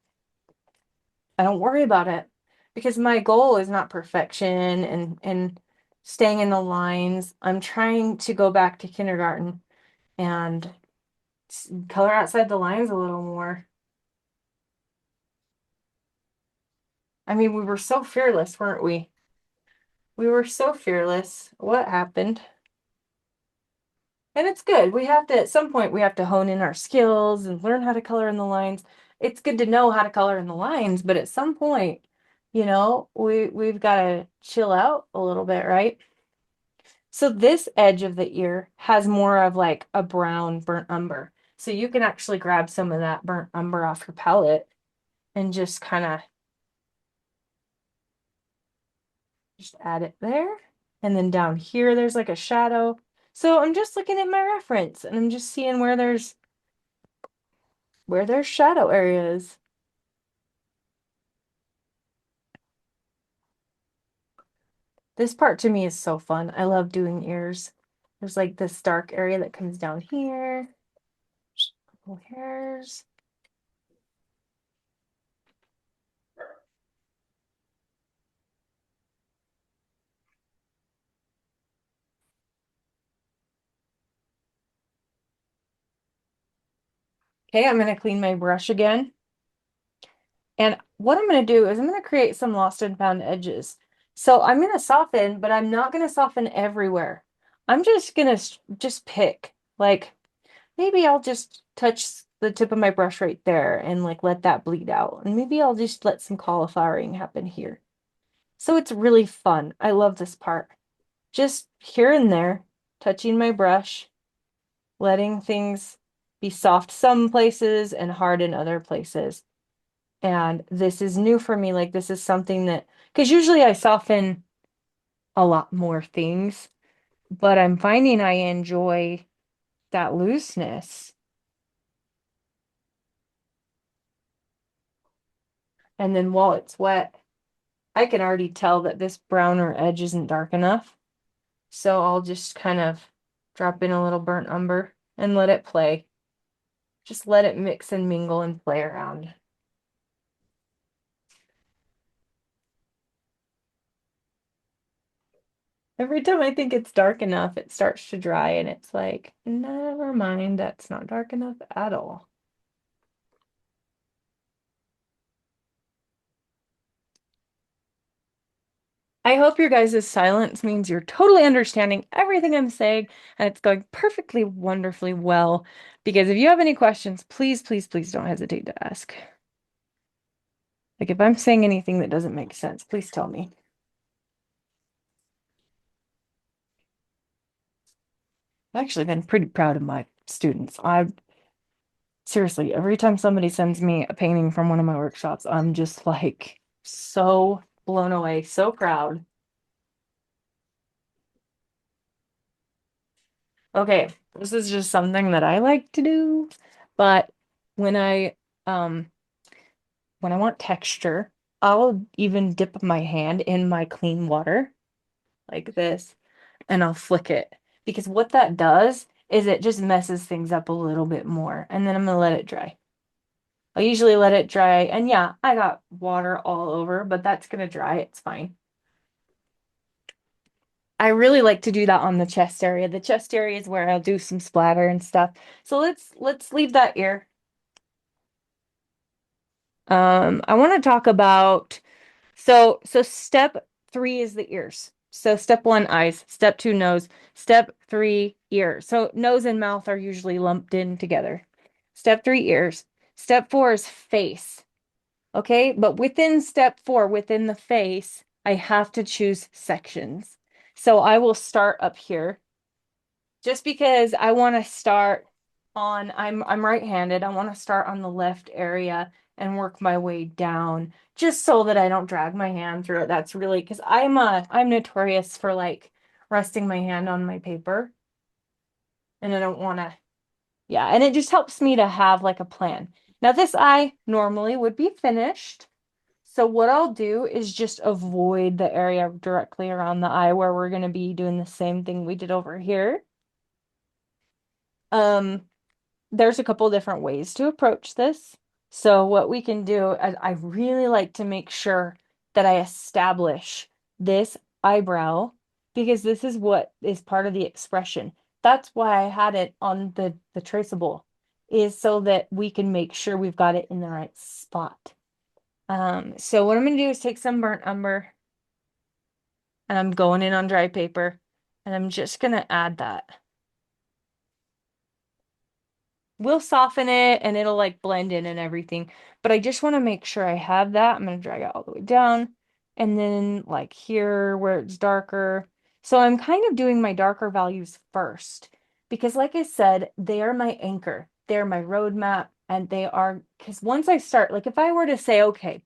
worry about it because my goal is not perfection and staying in the lines. I'm trying to go back to kindergarten and color outside the lines a little more. I mean, we were so fearless, weren't we? We were so fearless. What happened? And it's good. We have to, at some point, we have to hone in our skills and learn how to color in the lines. It's good to know how to color in the lines, but at some point, we've got to chill out a little bit, right? So this edge of the ear has more of like a brown burnt umber. So you can actually grab some of that burnt umber off your palette and just kind of Just add it there. And then down here, there's like a shadow. So I'm just looking at my reference and I'm just seeing where there's shadow areas. This part to me is so fun. I love doing ears. There's like this dark area that comes down here. Couple hairs. Okay, I'm gonna clean my brush again. And what I'm going to do is I'm going to create some lost and found edges. So I'm going to soften, but I'm not going to soften everywhere. I'm just going to just pick, like maybe I'll just touch the tip of my brush right there and like let that bleed out. And maybe I'll just let some cauliflowering happen here. So it's really fun. I love this part. Just here and there, touching my brush, letting things be soft some places and hard in other places. And this is new for me. Like this is something that, because usually I soften a lot more things, but I'm finding I enjoy that looseness. And then while it's wet, I can already tell that this browner edge isn't dark enough. So I'll just kind of drop in a little burnt umber and let it play. Just let it mix and mingle and play around. Every time I think it's dark enough, it starts to dry and it's like, never mind, that's not dark enough at all. I hope your guys' silence means you're totally understanding everything I'm saying and it's going perfectly wonderfully well. Because if you have any questions, please, please, please don't hesitate to ask. Like if I'm saying anything that doesn't make sense, please tell me. I've actually been pretty proud of my students. I seriously, every time somebody sends me a painting from one of my workshops, I'm just like so blown away, so proud. Okay, this is just something that I like to do, but when I um when I want texture, I'll even dip my hand in my clean water like this and I'll flick it because what that does is it just messes things up a little bit more and then I'm gonna let it dry. I usually let it dry and yeah, I got water all over, but that's gonna dry, it's fine. I really like to do that on the chest area. The chest area is where I'll do some splatter and stuff. So let's leave that ear. I want to talk about so step 3 is the ears. So step 1, eyes, step 2, nose, step 3, ear. So nose and mouth are usually lumped in together. Step 3, ears. Step 4 is face. Okay, but within step 4, within the face, I have to choose sections. So I will start up here just because I want to start on, I'm right-handed. I want to start on the left area and work my way down just so that I don't drag my hand through it. That's really because I'm notorious for like resting my hand on my paper and I don't want to, yeah, and it just helps me to have like a plan. Now this eye normally would be finished. So what I'll do is just avoid the area directly around the eye where we're going to be doing the same thing we did over here. Um, there's a couple different ways to approach this. So what we can do, I really like to make sure that I establish this eyebrow because this is what is part of the expression. That's why I had it on the traceable, is so that we can make sure we've got it in the right spot. So what I'm gonna do is take some burnt umber and I'm going in on dry paper and I'm just gonna add that. We'll soften it and it'll like blend in and everything. But I just want to make sure I have that. I'm going to drag it all the way down. And then like here where it's darker. So I'm kind of doing my darker values first. Because like I said, they are my anchor. They're my roadmap. And they are, because once I start, like if I were to say, okay,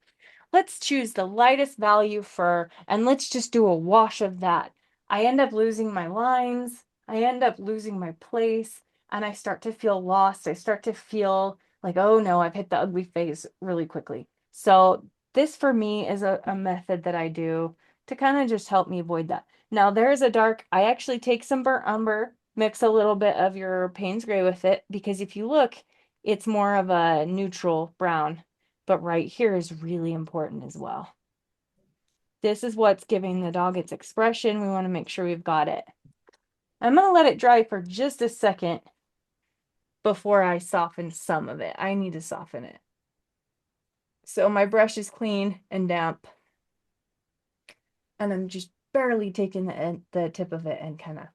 let's choose the lightest value fur and let's just do a wash of that. I end up losing my lines. I end up losing my place and I start to feel lost. I start to feel like, oh no, I've hit the ugly phase really quickly. So this for me is a method that I do to kind of just help me avoid that. Now there's a dark, I actually take some burnt umber, mix a little bit of your Payne's gray with it, because if you look, it's more of a neutral brown, but right here is really important as well. This is what's giving the dog its expression. We want to make sure we've got it. I'm going to let it dry for just a second before I soften some of it. I need to soften it. So my brush is clean and damp. And I'm just barely taking the tip of it and kind of.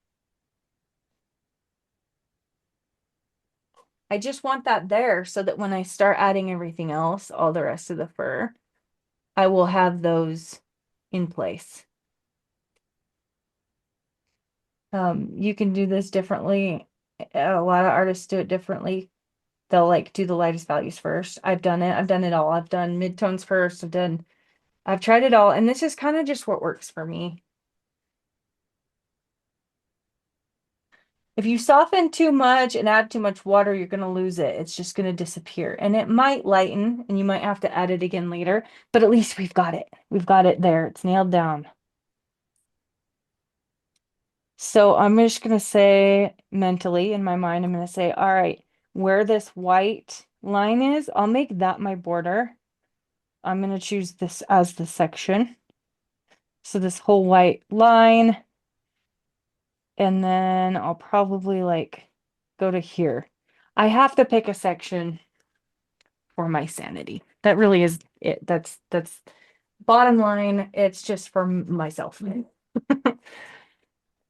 I just want that there so that when I start adding everything else, all the rest of the fur, I will have those in place. You can do this differently. A lot of artists do it differently. They'll like do the lightest values first. I've done it. I've done it all. I've done midtones first. I've tried it all. And this is kind of just what works for me. If you soften too much and add too much water, you're going to lose it. It's just going to disappear. And it might lighten and you might have to add it again later, but at least we've got it. We've got it there. It's nailed down. So I'm just going to say mentally in my mind, I'm going to say, all right, where this white line is, I'll make that my border. I'm going to choose this as the section. So this whole white line. And then I'll probably like go to here. I have to pick a section for my sanity. That really is it. That's bottom line. It's just for myself.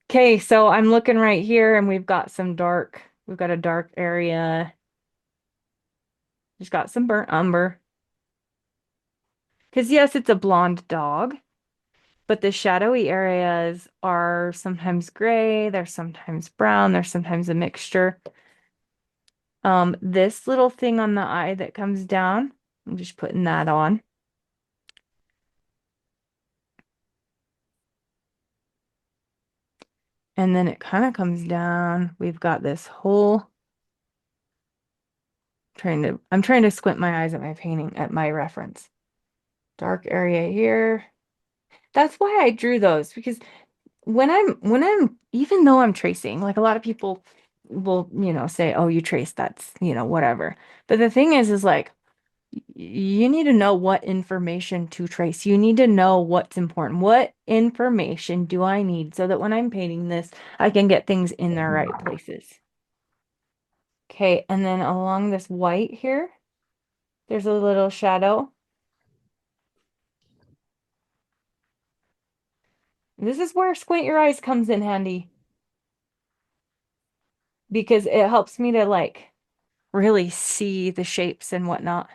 Okay, so I'm looking right here and we've got a dark area. Just got some burnt umber. Because yes, it's a blonde dog, but the shadowy areas are sometimes gray, they're sometimes brown, they're sometimes a mixture. This little thing on the eye that comes down, I'm just putting that on. And then it kind of comes down. We've got this whole I'm trying to squint my eyes at my painting, at my reference. Dark area here. That's why I drew those, because even though I'm tracing, like a lot of people will, say, oh, you trace, that's, whatever. But the thing is like, you need to know what information to trace. You need to know what's important. What information do I need so that when I'm painting this, I can get things in their right places. Okay, and then along this white here, there's a little shadow. This is where squint your eyes comes in handy, because it helps me to like really see the shapes and whatnot.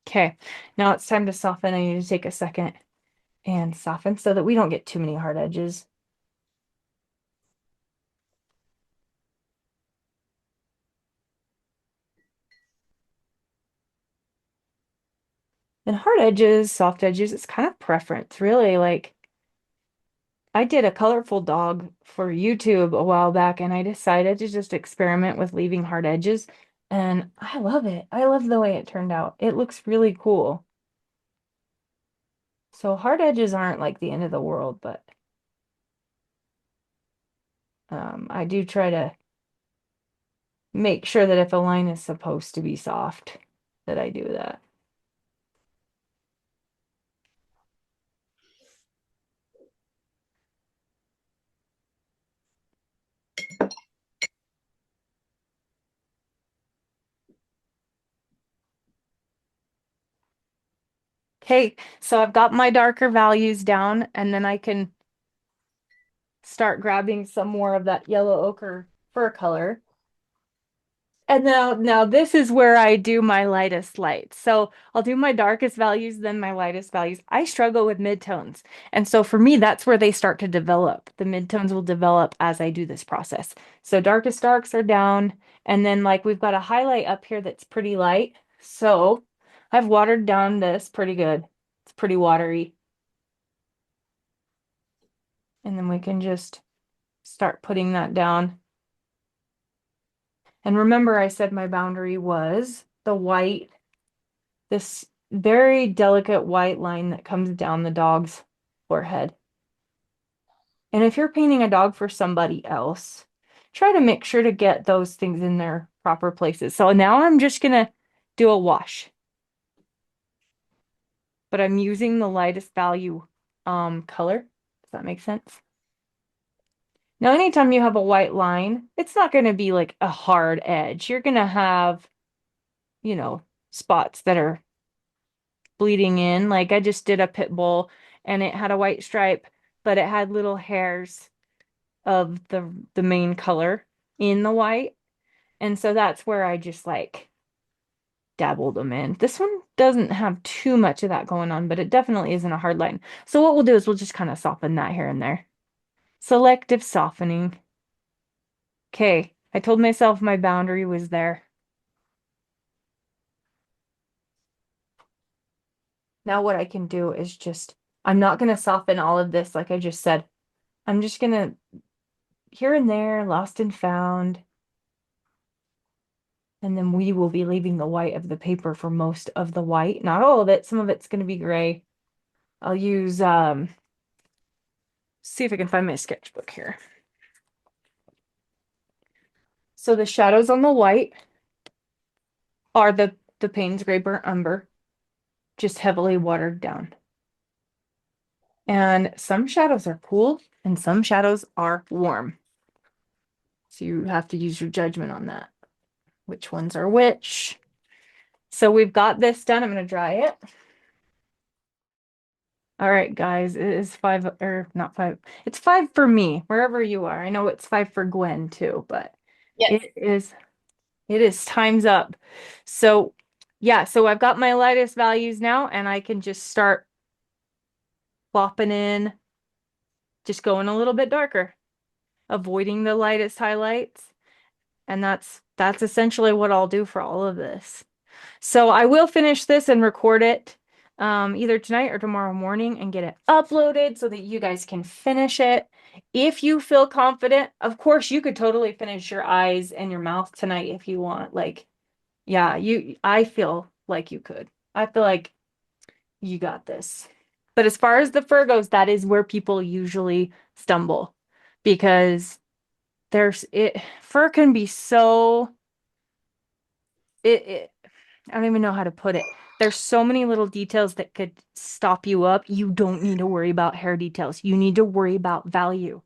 Okay, now it's time to soften. I need to take a second and soften so that we don't get too many hard edges. And hard edges, soft edges, it's kind of preference, really. Like, I did a colorful dog for YouTube a while back, and I decided to just experiment with leaving hard edges, and I love it. I love the way it turned out. It looks really cool. So hard edges aren't like the end of the world, but I do try to make sure that if a line is supposed to be soft, that I do that. Okay, so I've got my darker values down, and then I can start grabbing some more of that yellow ochre fur color. And now this is where I do my lightest light. So I'll do my darkest values, then my lightest values. I struggle with midtones. And so for me, that's where they start to develop. The midtones will develop as I do this process. So darkest darks are down. And then like we've got a highlight up here that's pretty light. So I've watered down this pretty good. It's pretty watery. And then we can just start putting that down. And remember, I said my boundary was the white, this very delicate white line that comes down the dog's forehead. And if you're painting a dog for somebody else, try to make sure to get those things in their proper places. So now I'm just going to do a wash. But I'm using the lightest value color. Does that make sense? Now, anytime you have a white line, it's not going to be like a hard edge. You're going to have, you know, spots that are bleeding in. Like I just did a pit bull and it had a white stripe, but it had little hairs of the main color in the white. And so that's where I just like dabbled them in. This one doesn't have too much of that going on, but it definitely isn't a hard line. So what we'll do is we'll just kind of soften that here and there. Selective softening. Okay, I told myself my boundary was there. Now what I can do is just, I'm not going to soften all of this like I just said. I'm just going to, here and there, lost and found. And then we will be leaving the white of the paper for most of the white. Not all of it. Some of it's going to be gray. I'll use, see if I can find my sketchbook here. So the shadows on the white are the Payne's Gray Burnt Umber, just heavily watered down. And some shadows are cool and some shadows are warm. So you have to use your judgment on that. Which ones are which? So we've got this done. I'm going to dry it. All right, guys, it is 5 or not 5. It's 5 for me, wherever you are. I know it's 5 for Gwen too, but Yes. it is time's up. So yeah, so I've got my lightest values now and I can just start plopping in, just going a little bit darker, avoiding the lightest highlights. And that's essentially what I'll do for all of this. So I will finish this and record it either tonight or tomorrow morning and get it uploaded so that you guys can finish it. If you feel confident, of course, you could totally finish your eyes and your mouth tonight if you want. Like, yeah, I feel like you could. I feel like you got this. But as far as the fur goes, that is where people usually stumble because fur can be so I don't even know how to put it. There's so many little details that could stop you up. You don't need to worry about hair details. You need to worry about value,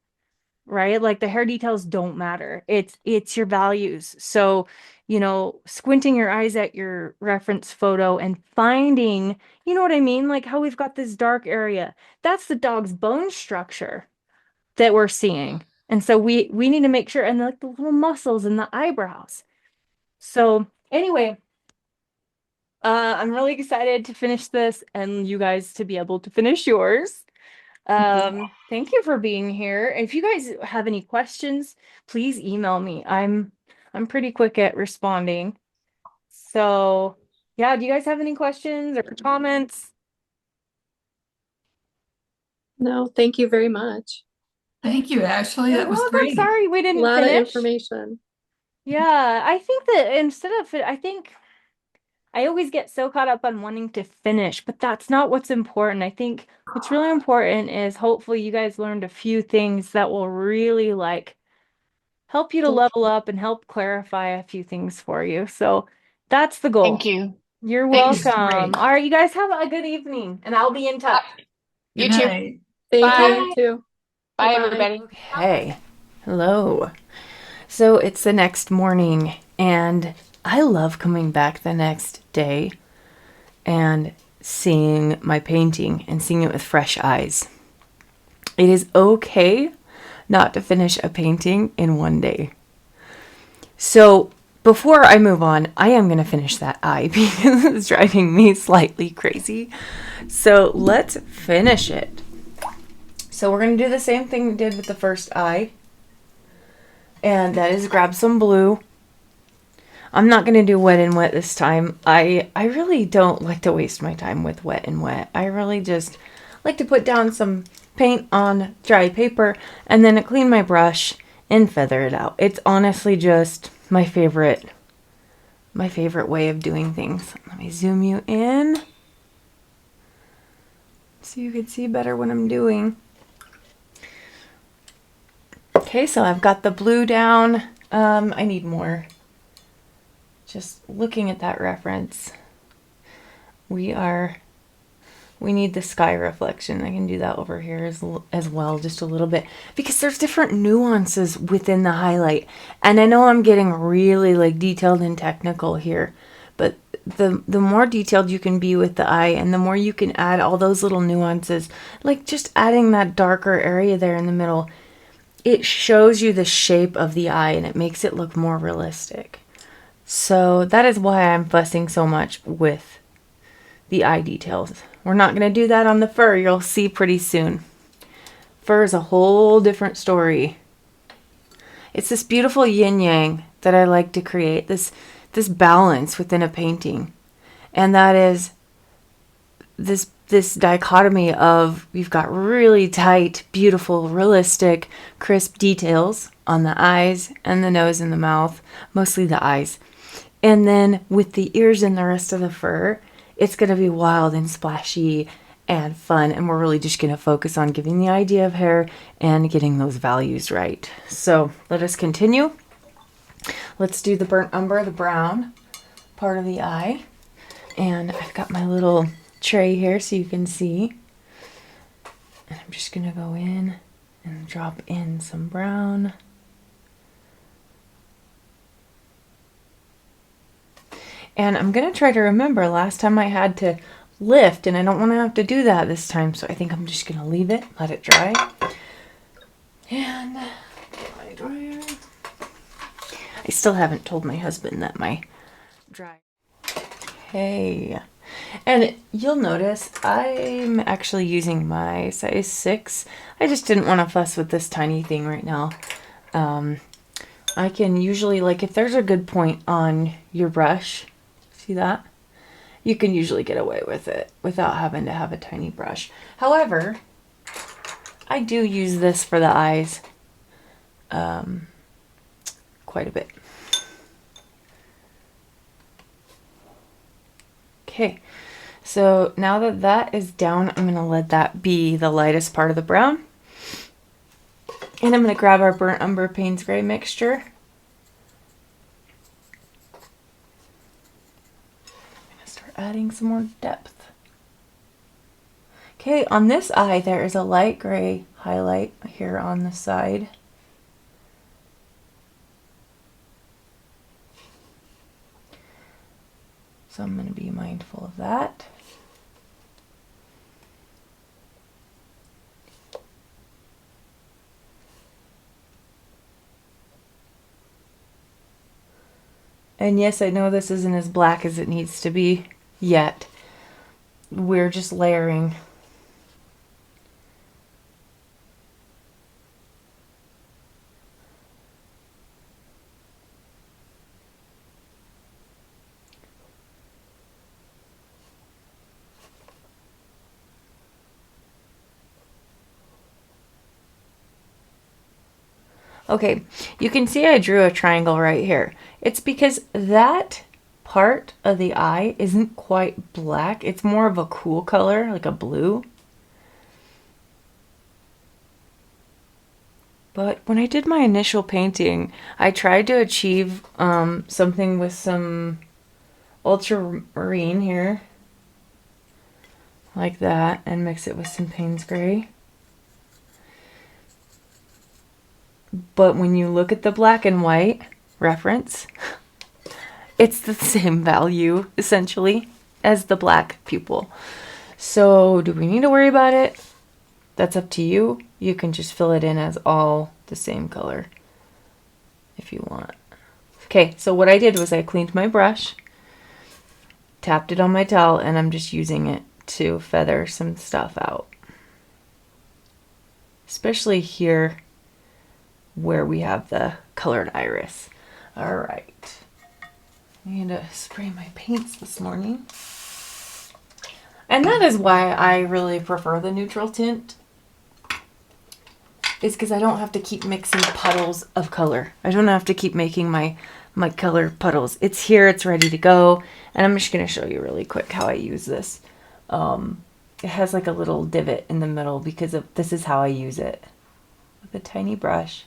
right? Like the hair details don't matter. It's your values. So, you know, squinting your eyes at your reference photo and finding, you know what I mean? Like how we've got this dark area. That's the dog's bone structure that we're seeing. And so we need to make sure, and like the little muscles and the eyebrows. So anyway, I'm really excited to finish this and you guys to be able to finish yours. Thank you for being here. If you guys have any questions, please email me. I'm pretty quick at responding. So yeah, do you guys have any questions or comments? No, thank you very much. Thank you, Ashley. You're That was welcome. great. Sorry we A didn't lot of finish. information. Yeah, I think that instead of I think I always get so caught up on wanting to finish, but that's not what's important. I think what's really important is hopefully you guys learned a few things that will really like help you to level up and help clarify a few things for you. So that's the goal. Thank you. You're Thanks. welcome. Great. All right, you guys have a good evening and I'll be in touch. You Good too. night. Thank Bye. you too. Bye, Bye-bye. everybody. Okay. Hello. So it's the next morning and I love coming back the next day and seeing my painting and seeing it with fresh eyes. It is okay not to finish a painting in one day. So before I move on, I am going to finish that eye because it's driving me slightly crazy. So let's finish it. So we're going to do the same thing we did with the first eye. And that is grab some blue. I'm not going to do wet and wet this time. I really don't like to waste my time with wet and wet. I really just like to put down some paint on dry paper and then clean my brush and feather it out. It's honestly just my favorite way of doing things. Let me zoom you in so you can see better what I'm doing. Okay, so I've got the blue down. I need more. Just looking at that reference, we need the sky reflection. I can do that over here as well, just a little bit, because there's different nuances within the highlight. And I know I'm getting really like detailed and technical here, but the more detailed you can be with the eye and the more you can add all those little nuances, like just adding that darker area there in the middle, it shows you the shape of the eye and it makes it look more realistic. So that is why I'm fussing so much with the eye details. We're not going to do that on the fur. You'll see pretty soon. Fur is a whole different story. It's this beautiful yin-yang that I like to create, this balance within a painting. And that is this dichotomy of, you've got really tight, beautiful, realistic, crisp details on the eyes and the nose and the mouth, mostly the eyes. And then with the ears and the rest of the fur, it's going to be wild and splashy and fun. And we're really just going to focus on giving the idea of hair and getting those values right. So let us continue. Let's do the burnt umber, the brown part of the eye. And I've got my little tray here so you can see. And I'm just going to go in and drop in some brown. And I'm going to try to remember, last time I had to lift, and I don't want to have to do that this time, so I think I'm just going to leave it, let it dry. And my dryer. I still haven't told my husband that my dryer. Hey. And you'll notice I'm actually using my size 6. I just didn't want to fuss with this tiny thing right now. I can usually, like, if there's a good point on your brush, see that? You can usually get away with it without having to have a tiny brush. However, I do use this for the eyes quite a bit. Okay, so now that that is down, I'm going to let that be the lightest part of the brown. And I'm going to grab our burnt umber Payne's Gray mixture. Adding some more depth. Okay, on this eye there is a light gray highlight here on the side. So I'm going to be mindful of that. And yes, I know this isn't as black as it needs to be yet. We're just layering. Okay, you can see I drew a triangle right here. It's because that part of the eye isn't quite black. It's more of a cool color, like a blue. But when I did my initial painting, I tried to achieve something with some ultramarine here, like that, and mix it with some Payne's Gray. But when you look at the black and white reference, it's the same value, essentially, as the black pupil. So do we need to worry about it? That's up to you. You can just fill it in as all the same color if you want. Okay, so what I did was I cleaned my brush, tapped it on my towel, and I'm just using it to feather some stuff out. Especially here where we have the colored iris. All right. I need to spray my paints this morning. And that is why I really prefer the neutral tint. Is because I don't have to keep mixing puddles of color. I don't have to keep making my color puddles. It's here, it's ready to go. And I'm just going to show you really quick how I use this. It has like a little divot in the middle because this is how I use it. With a tiny brush.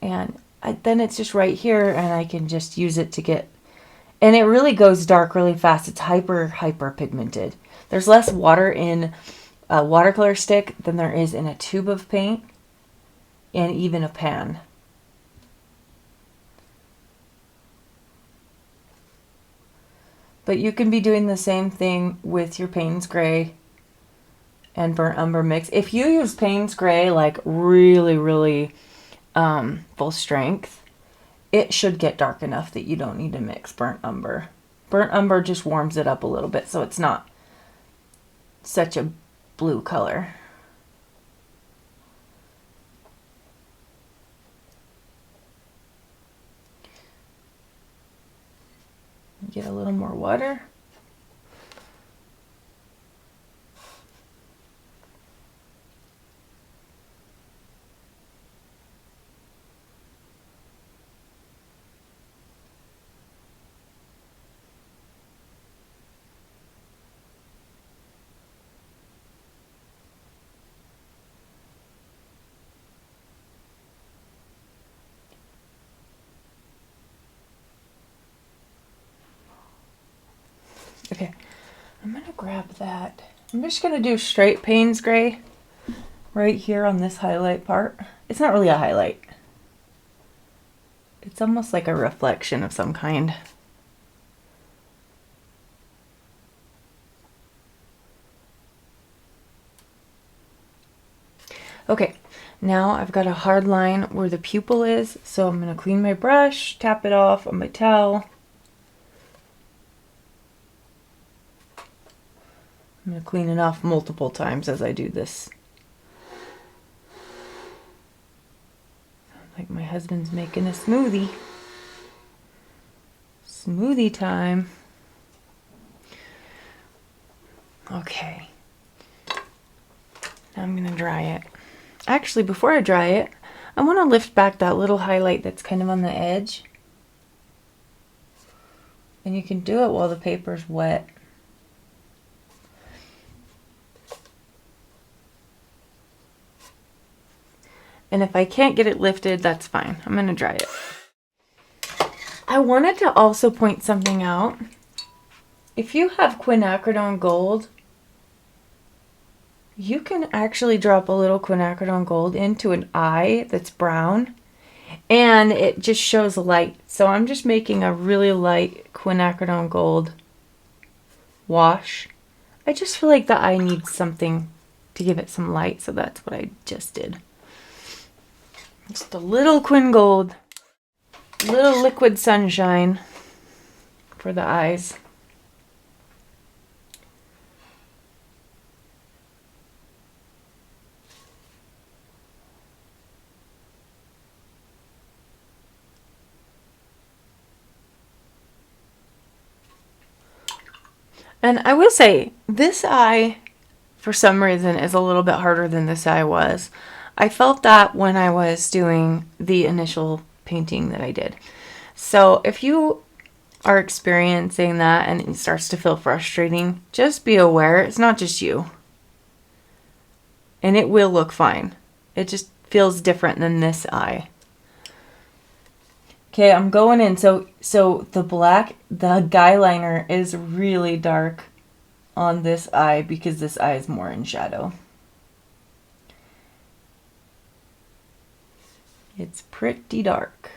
And then it's just right here and I can just use it to get, and it really goes dark really fast. It's hyper pigmented. There's less water in a watercolor stick than there is in a tube of paint and even a pan. But you can be doing the same thing with your Payne's Gray and burnt umber mix. If you use Payne's Gray like really full strength, it should get dark enough that you don't need to mix burnt umber. Burnt umber just warms it up a little bit so it's not such a blue color. Get a little more water. Okay, I'm gonna grab that. I'm just gonna do straight Payne's Gray right here on this highlight part. It's not really a highlight. It's almost like a reflection of some kind. Okay, now I've got a hard line where the pupil is, so I'm gonna clean my brush, tap it off on my towel. I'm going to clean it off multiple times as I do this. Sounds like my husband's making a smoothie. Smoothie time. Okay. Now I'm going to dry it. Actually, before I dry it, I want to lift back that little highlight that's kind of on the edge. And you can do it while the paper's wet. And if I can't get it lifted, that's fine. I'm going to dry it. I wanted to also point something out. If you have quinacridone gold, you can actually drop a little quinacridone gold into an eye that's brown, and it just shows light. So I'm just making a really light quinacridone gold wash. I just feel like the eye needs something to give it some light, so that's what I just did. Just a little quin gold, little liquid sunshine for the eyes. And I will say, this eye, for some reason, is a little bit harder than this eye was. I felt that when I was doing the initial painting that I did. So if you are experiencing that and it starts to feel frustrating, just be aware it's not just you. And it will look fine. It just feels different than this eye. Okay, I'm going in. So the guy liner is really dark on this eye because this eye is more in shadow. It's pretty dark.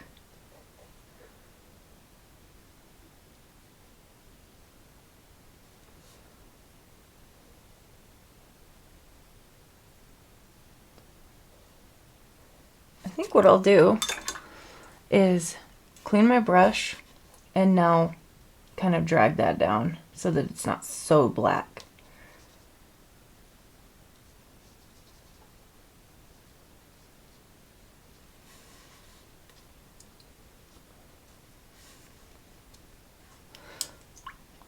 I think what I'll do is clean my brush and now kind of drag that down so that it's not so black.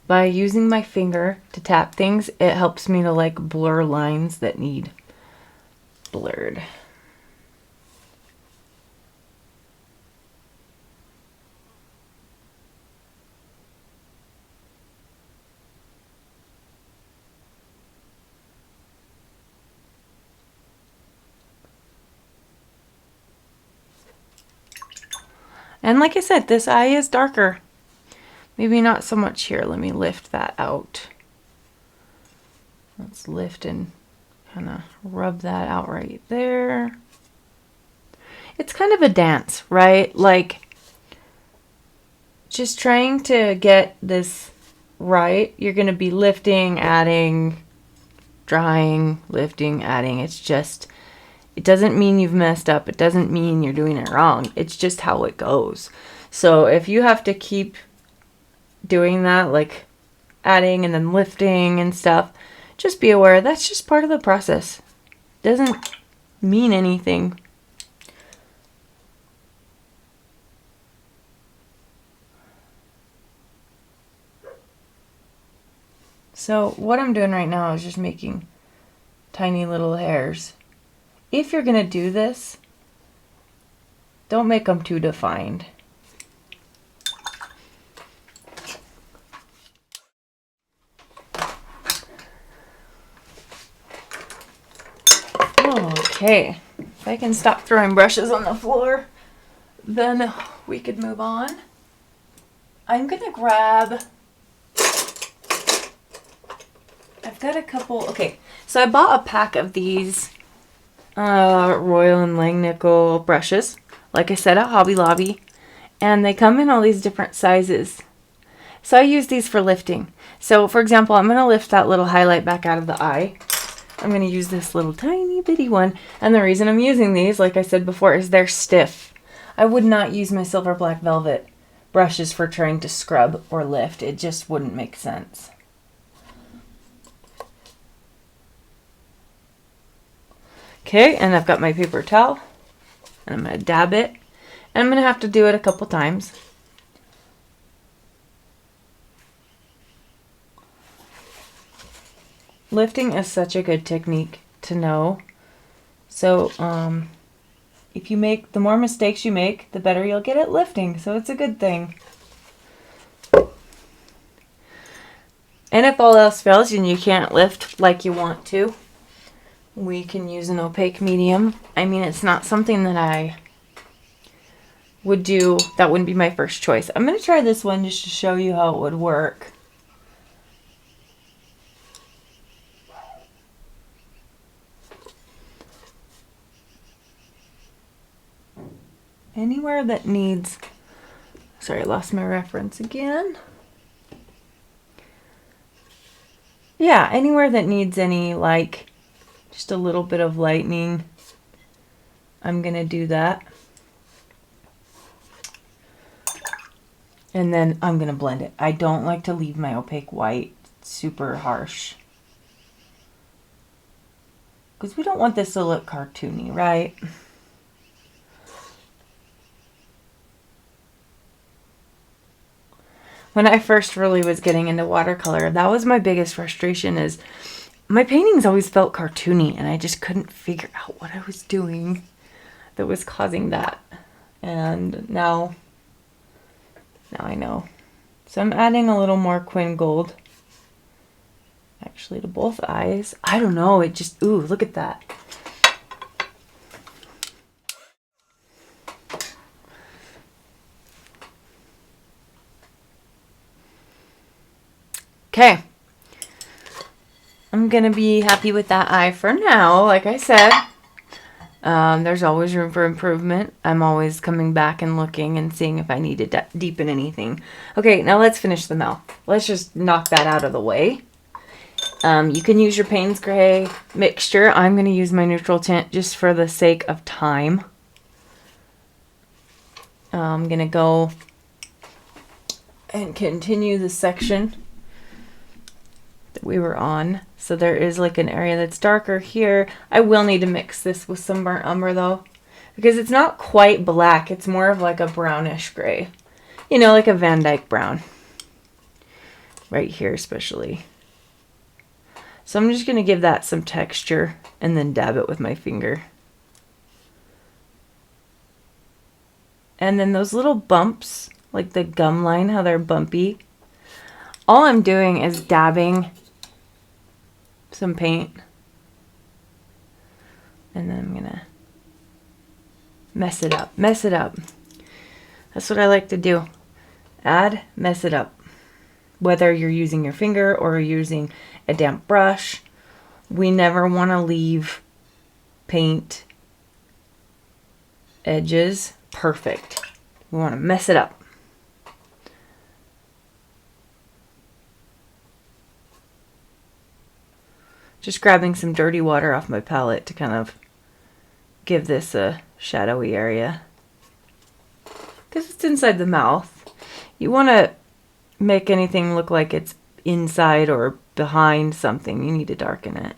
by using my finger to tap things, it helps me to like blur lines that need blurred. And like I said, this eye is darker. Maybe not so much here. Let me lift that out. Let's lift and kind of rub that out right there. It's kind of a dance, right? Like just trying to get this right. You're going to be lifting, adding, drying, lifting, adding. It's just, it doesn't mean you've messed up. It doesn't mean you're doing it wrong. It's just how it goes. So if you have to keep doing that, like adding and then lifting and stuff, just be aware that's just part of the process. Doesn't mean anything. So what I'm doing right now is just making tiny little hairs. If you're gonna do this, don't make them too defined. Okay, if I can stop throwing brushes on the floor, then we could move on. I'm gonna grab, I've got a couple, okay, so I bought a pack of these Royal and Langnickel brushes, like I said, at Hobby Lobby, and they come in all these different sizes. So I use these for lifting. So for example, I'm gonna lift that little highlight back out of the eye. I'm going to use this little tiny bitty one. And the reason I'm using these, like I said before, is they're stiff. I would not use my silver black velvet brushes for trying to scrub or lift. It just wouldn't make sense. Okay, and I've got my paper towel. And I'm going to dab it. And I'm going to have to do it a couple times. Lifting is such a good technique to know. So if you make, the more mistakes you make, the better you'll get at lifting. So it's a good thing. And if all else fails and you can't lift like you want to, we can use an opaque medium. I mean, it's not something that I would do. That wouldn't be my first choice. I'm going to try this one just to show you how it would work. Anywhere that needs, sorry, I lost my reference again. Yeah, anywhere that needs any, like, just a little bit of lightening, I'm gonna do that. And then I'm gonna blend it. I don't like to leave my opaque white super harsh, because we don't want this to look cartoony, right? When I first really was getting into watercolor, that was my biggest frustration, is my paintings always felt cartoony and I just couldn't figure out what I was doing that was causing that. And now I know. So I'm adding a little more Quin Gold actually to both eyes. I don't know, it just, ooh, look at that. Okay, I'm gonna be happy with that eye for now. Like I said, there's always room for improvement. I'm always coming back and looking and seeing if I need to deepen anything. Okay, now let's finish the mouth. Let's just knock that out of the way. You can use your Payne's Gray mixture. I'm gonna use my neutral tint just for the sake of time. I'm gonna go and continue the section that we were on. So there is like an area that's darker here. I will need to mix this with some burnt umber though, because it's not quite black. It's more of like a brownish gray, you know, like a Van Dyke brown right here especially. So I'm just going to give that some texture and then dab it with my finger. And then those little bumps, like the gum line, how they're bumpy, all I'm doing is dabbing some paint. And then I'm going to mess it up. Mess it up. That's what I like to do. Add, mess it up. Whether you're using your finger or using a damp brush, we never want to leave paint edges perfect. We want to mess it up. Just grabbing some dirty water off my palette to kind of give this a shadowy area. Because it's inside the mouth. You want to make anything look like it's inside or behind something. You need to darken it.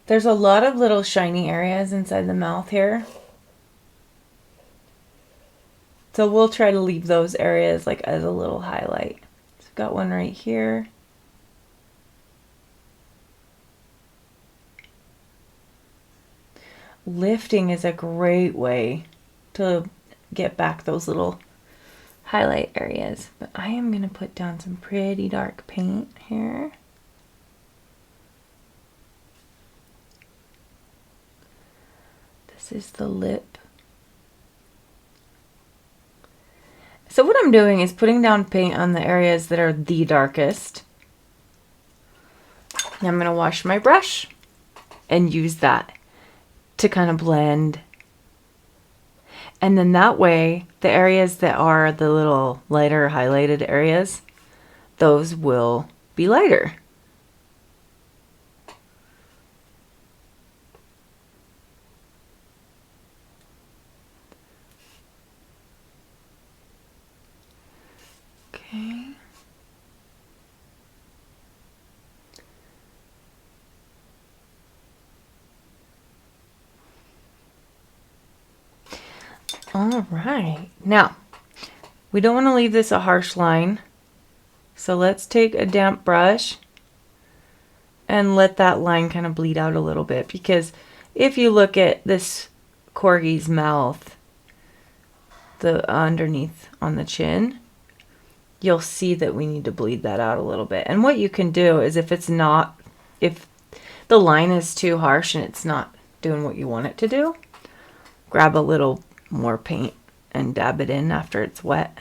There's a lot of little shiny areas inside the mouth here. So we'll try to leave those areas like as a little highlight. So I've got one right here. Lifting is a great way to get back those little highlight areas. But I am going to put down some pretty dark paint here. This is the lip. So what I'm doing is putting down paint on the areas that are the darkest. Now I'm going to wash my brush and use that to kind of blend. And then that way, the areas that are the little lighter highlighted areas, those will be lighter. Okay. All right. Now, we don't want to leave this a harsh line. So let's take a damp brush and let that line kind of bleed out a little bit, because if you look at this Corgi's mouth, the underneath on the chin, you'll see that we need to bleed that out a little bit. And what you can do is if the line is too harsh and it's not doing what you want it to do, grab a little more paint and dab it in after it's wet.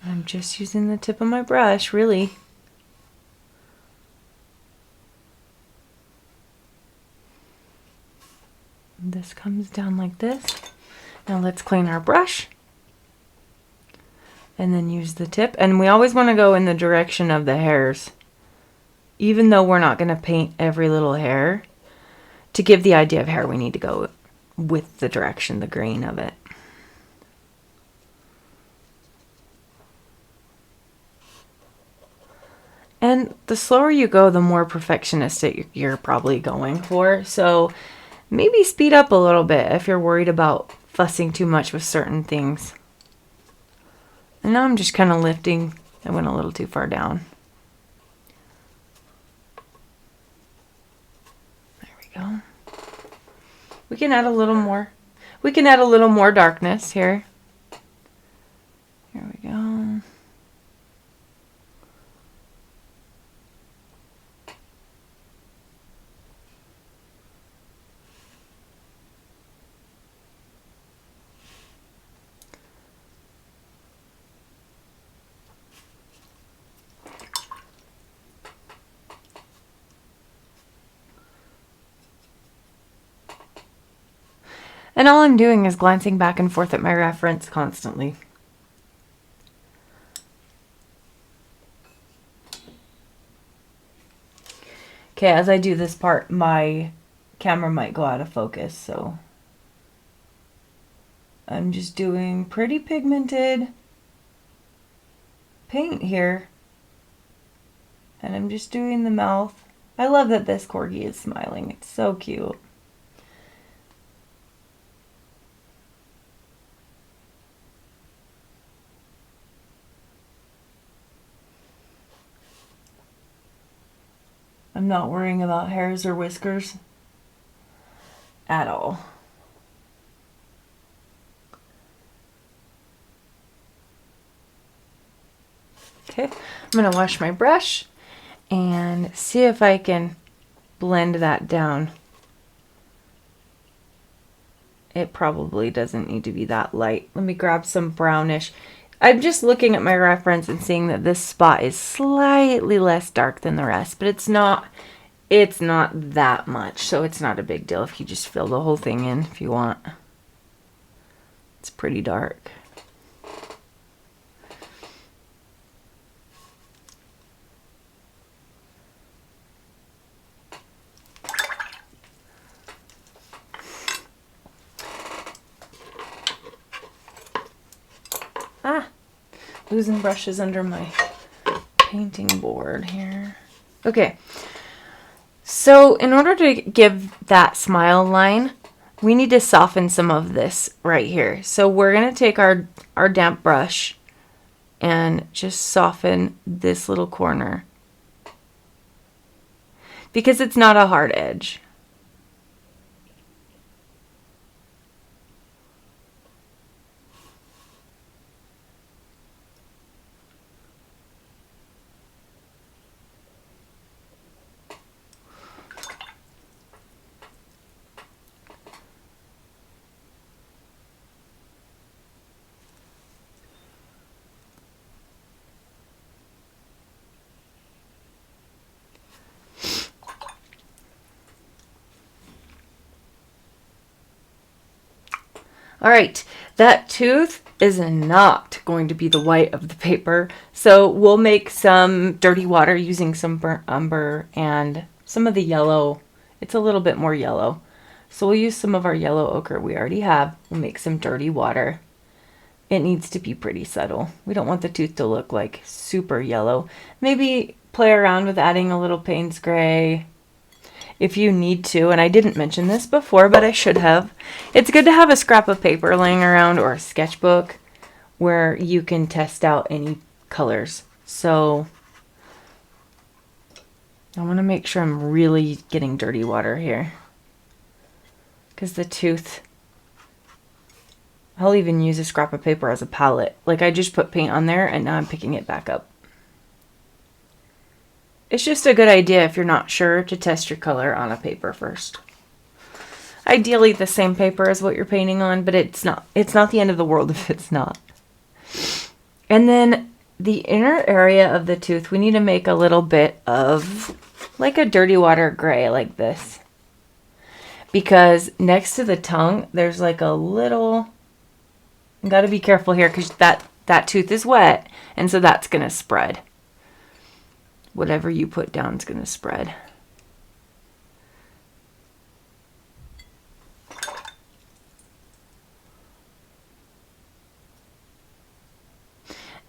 I'm just using the tip of my brush, really. This comes down like this. Now let's clean our brush and then use the tip. And we always want to go in the direction of the hairs, even though we're not going to paint every little hair. To give the idea of hair, we need to go with the direction, the grain of it. And the slower you go, the more perfectionistic you're probably going for. So maybe speed up a little bit if you're worried about fussing too much with certain things. And now I'm just kind of lifting. I went a little too far down. There we go. We can add a little more. We can add a little more darkness here. Here we go. And all I'm doing is glancing back and forth at my reference constantly. Okay, as I do this part, my camera might go out of focus, so I'm just doing pretty pigmented paint here. And I'm just doing the mouth. I love that this Corgi is smiling. It's so cute. I'm not worrying about hairs or whiskers at all. Okay, I'm gonna wash my brush and see if I can blend that down. It probably doesn't need to be that light. Let me grab some brownish. I'm just looking at my reference and seeing that this spot is slightly less dark than the rest, but it's not that much, so it's not a big deal if you just fill the whole thing in if you want. It's pretty dark. Losing brushes under my painting board here. Okay, so in order to give that smile line, we need to soften some of this right here. So we're gonna take our damp brush and just soften this little corner because it's not a hard edge. All right, that tooth is not going to be the white of the paper, so we'll make some dirty water using some burnt umber and some of the yellow. It's a little bit more yellow, so we'll use some of our yellow ochre we already have. We'll make some dirty water. It needs to be pretty subtle. We don't want the tooth to look like super yellow. Maybe play around with adding a little Payne's gray if you need to, and I didn't mention this before, but I should have. It's good to have a scrap of paper laying around or a sketchbook where you can test out any colors. So I want to make sure I'm really getting dirty water here, because the tooth, I'll even use a scrap of paper as a palette. Like I just put paint on there and now I'm picking it back up. It's just a good idea if you're not sure to test your color on a paper first. Ideally the same paper as what you're painting on, but it's not the end of the world if it's not. And then the inner area of the tooth, we need to make a little bit of like a dirty water gray like this. Because next to the tongue, there's like a little, you gotta be careful here because that tooth is wet, and so that's gonna spread. Whatever you put down is going to spread.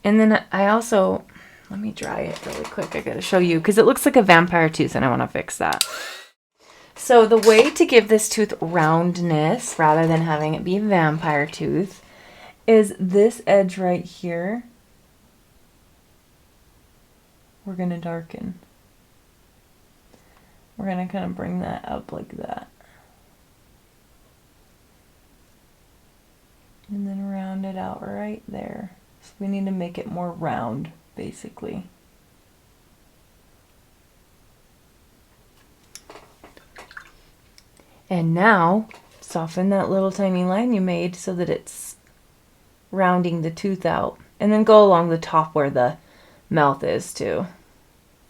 And then I also, let me dry it really quick. I got to show you because it looks like a vampire tooth and I want to fix that. So the way to give this tooth roundness rather than having it be a vampire tooth is this edge right here. We're going to darken. We're going to kind of bring that up like that. And then round it out right there. So we need to make it more round, basically. And now, soften that little tiny line you made so that it's rounding the tooth out. And then go along the top where the mouth is too,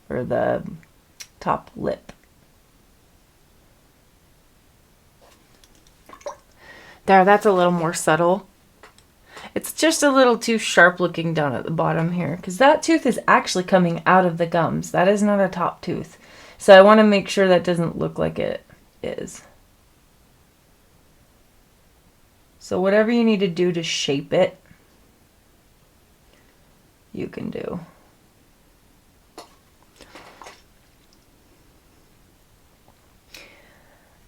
or the top lip. There, that's a little more subtle. It's just a little too sharp looking down at the bottom here because that tooth is actually coming out of the gums. That is not a top tooth. So I want to make sure that doesn't look like it is. So whatever you need to do to shape it, you can do.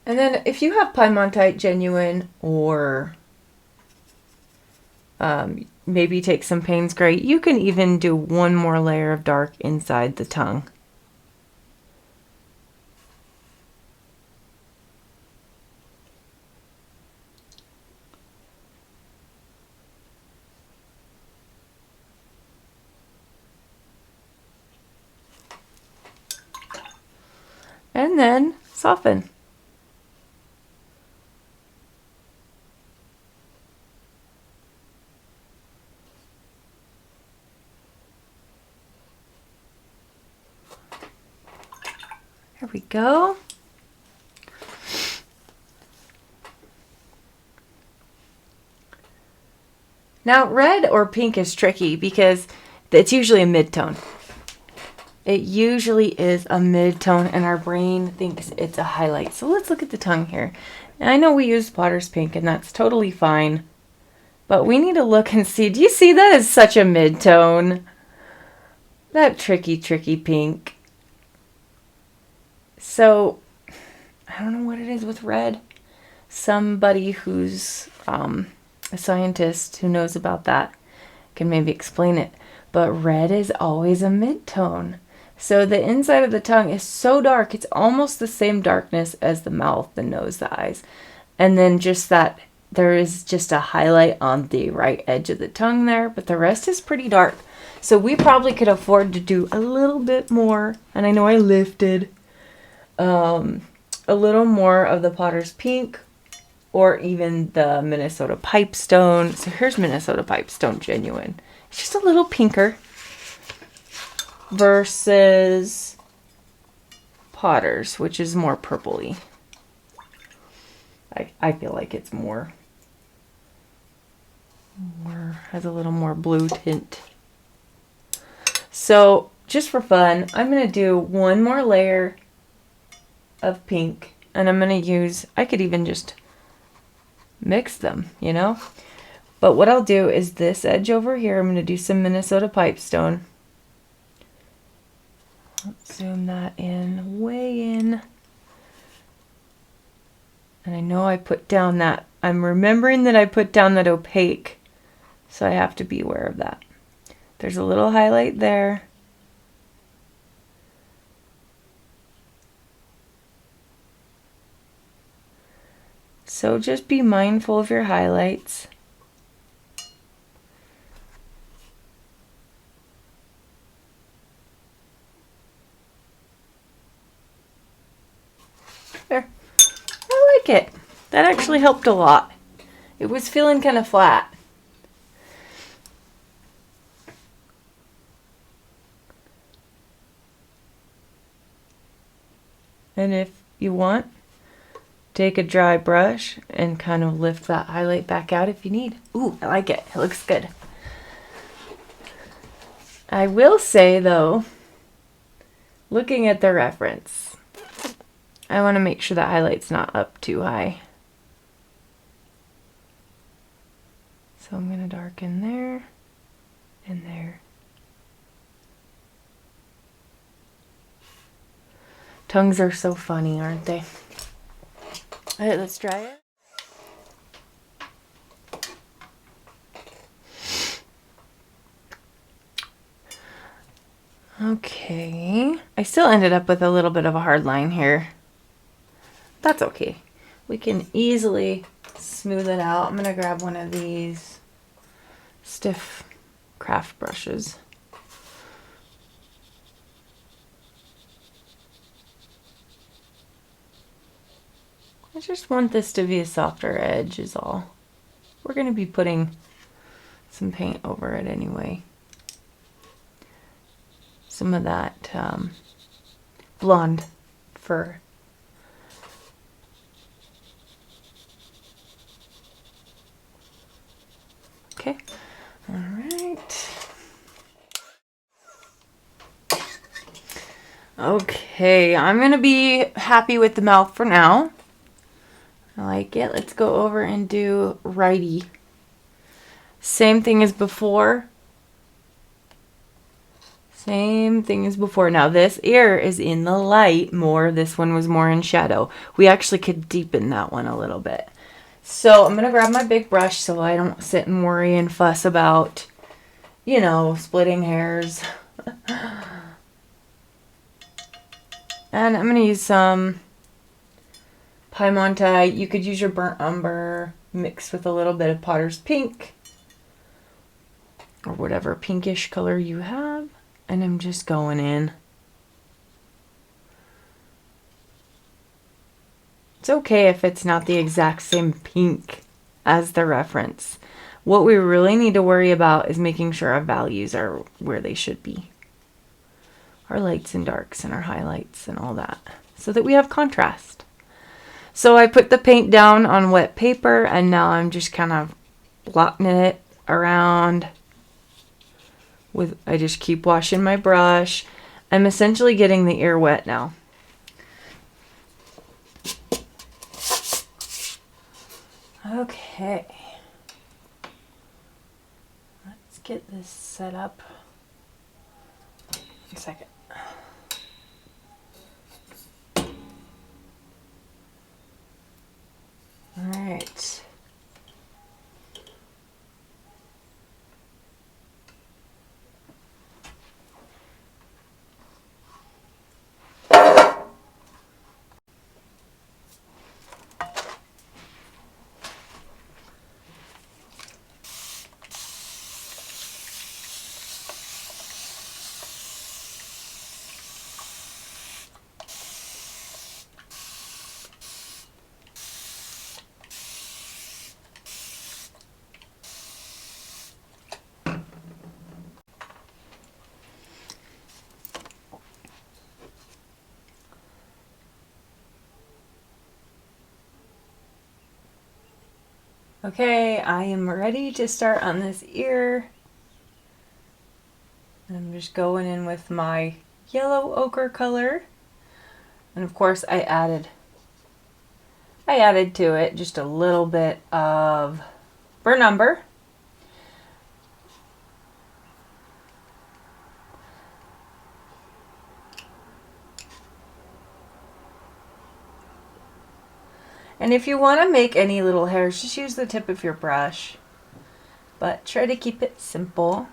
And then if you have Piemontite Genuine, or maybe take some Payne's Gray, you can even do one more layer of dark inside the tongue. And then soften. There we go. Now red or pink is tricky because it's usually a mid-tone. It usually is a mid-tone and our brain thinks it's a highlight. So let's look at the tongue here. And I know we use Potter's Pink and that's totally fine. But we need to look and see. Do you see that is such a mid-tone? That tricky, tricky pink. So, I don't know what it is with red. Somebody who's a scientist who knows about that can maybe explain it. But red is always a mid-tone. So the inside of the tongue is so dark, it's almost the same darkness as the mouth, the nose, the eyes. And then just that, there is just a highlight on the right edge of the tongue there, but the rest is pretty dark. So we probably could afford to do a little bit more, and I know I lifted a little more of the Potter's Pink, or even the Minnesota Pipestone. So here's Minnesota Pipestone Genuine. It's just a little pinker versus Potter's, which is more purpley. I feel like it's more has a little more blue tint. So just for fun, I'm going to do one more layer of pink, and I'm going to use, I could even just mix them, you know, but what I'll do is this edge over here, I'm going to do some Minnesota Pipestone. Let's zoom that in, way in. And I know I put down that, I'm remembering that I put down that opaque, so I have to be aware of that. There's a little highlight there. So just be mindful of your highlights. There. I like it. That actually helped a lot. It was feeling kind of flat. And if you want, take a dry brush and kind of lift that highlight back out if you need. Ooh, I like it. It looks good. I will say though, looking at the reference, I want to make sure that highlight's not up too high. So I'm going to darken there and there. Tongues are so funny, aren't they? All right, let's try it. Okay. I still ended up with a little bit of a hard line here. That's okay. We can easily smooth it out. I'm going to grab one of these stiff craft brushes. I just want this to be a softer edge is all. We're going to be putting some paint over it anyway. Some of that blonde fur. Okay, all right. Okay, I'm going to be happy with the mouth for now. I like it. Let's go over and do righty. Same thing as before. Same thing as before. Now this ear is in the light more. This one was more in shadow. We actually could deepen that one a little bit. So I'm going to grab my big brush so I don't sit and worry and fuss about, you know, splitting hairs. And I'm going to use some Piemonte. You could use your burnt umber mixed with a little bit of Potter's Pink or whatever pinkish color you have. And I'm just going in. It's okay if it's not the exact same pink as the reference. What we really need to worry about is making sure our values are where they should be. Our lights and darks and our highlights and all that, so that we have contrast. So I put the paint down on wet paper and now I'm just kind of blotting it around. I just keep washing my brush. I'm essentially getting the ear wet now. Okay. Let's get this set up. One second. All right. Okay, I am ready to start on this ear. I'm just going in with my yellow ochre color. And of course I added to it just a little bit of burnt umber. And if you want to make any little hairs, just use the tip of your brush. But try to keep it simple.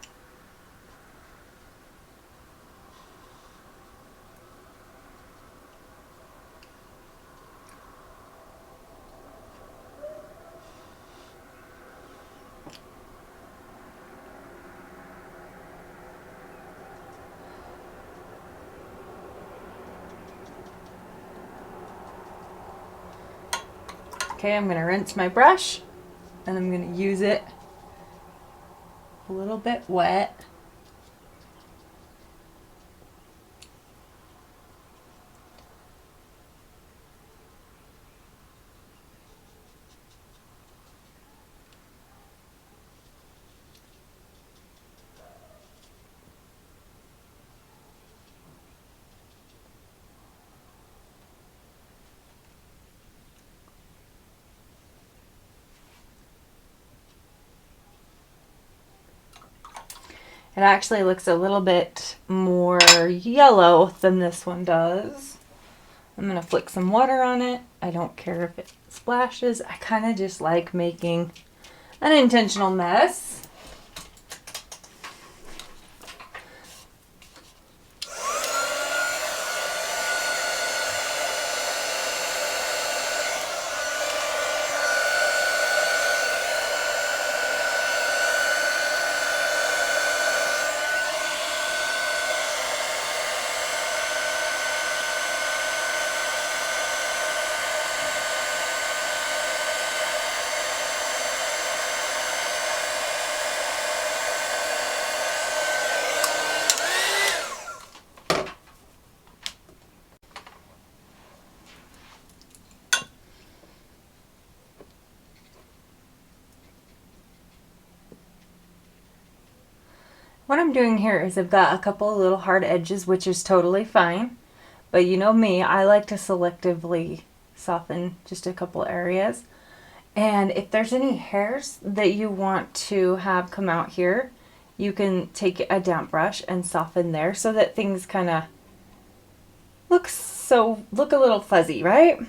Okay, I'm going to rinse my brush and I'm going to use it a little bit wet. It actually looks a little bit more yellow than this one does. I'm going to flick some water on it. I don't care if it splashes. I kind of just like making an intentional mess. What I'm doing here is I've got a couple of little hard edges, which is totally fine. But you know me, I like to selectively soften just a couple areas. And if there's any hairs that you want to have come out here, you can take a damp brush and soften there so that things kind of look a little fuzzy, right?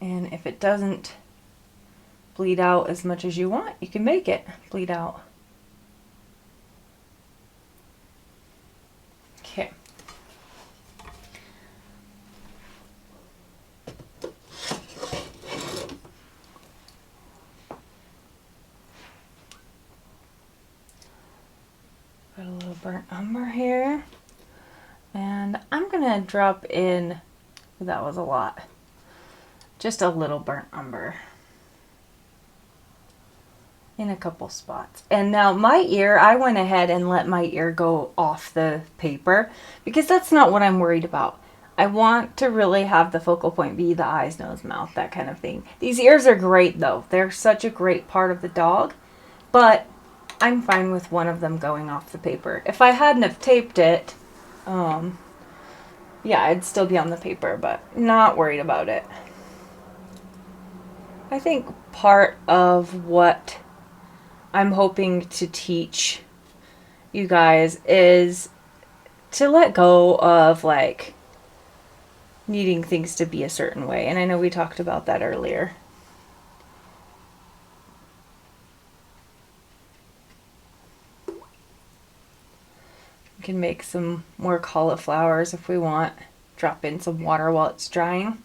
And if it doesn't bleed out as much as you want, you can make it bleed out. Okay. Got a little burnt umber here. And I'm gonna drop in, that was a lot, just a little burnt umber in a couple spots. And now my ear, I went ahead and let my ear go off the paper because that's not what I'm worried about. I want to really have the focal point be the eyes, nose, mouth, that kind of thing. These ears are great though. They're such a great part of the dog, but I'm fine with one of them going off the paper. If I hadn't have taped it, yeah, I'd still be on the paper, but not worried about it. I think part of what I'm hoping to teach you guys is to let go of like needing things to be a certain way. And I know we talked about that earlier. We can make some more cauliflowers if we want. Drop in some water while it's drying.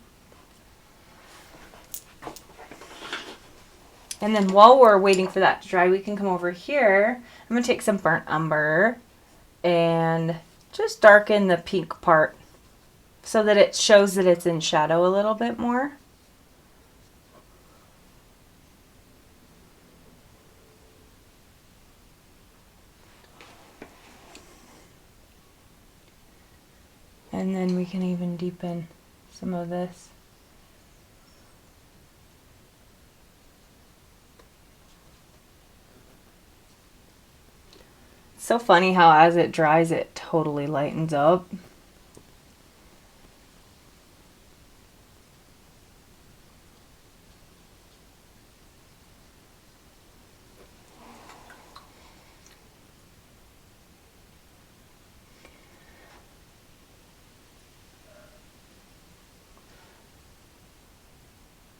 And then while we're waiting for that to dry, we can come over here. I'm going to take some burnt umber and just darken the pink part so that it shows that it's in shadow a little bit more. And then we can even deepen some of this. It's so funny how as it dries, it totally lightens up.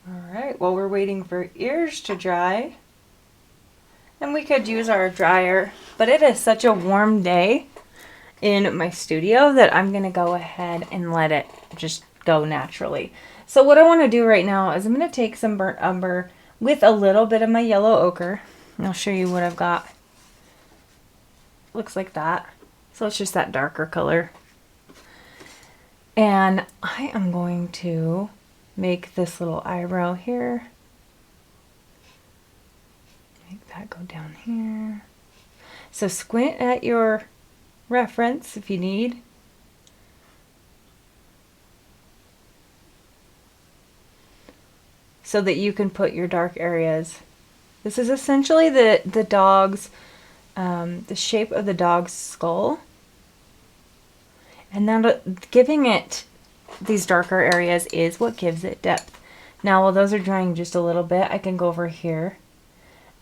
Alright, while we're waiting for ears to dry, and we could use our dryer, but it is such a warm day in my studio that I'm going to go ahead and let it just go naturally. So what I want to do right now is I'm going to take some burnt umber with a little bit of my yellow ochre, and I'll show you what I've got. Looks like that. So it's just that darker color. And I am going to make this little eyebrow here. Make that go down here. So squint at your reference if you need. So that you can put your dark areas. This is essentially the dog's, the shape of the dog's skull. And then giving it these darker areas is what gives it depth. Now while those are drying just a little bit, I can go over here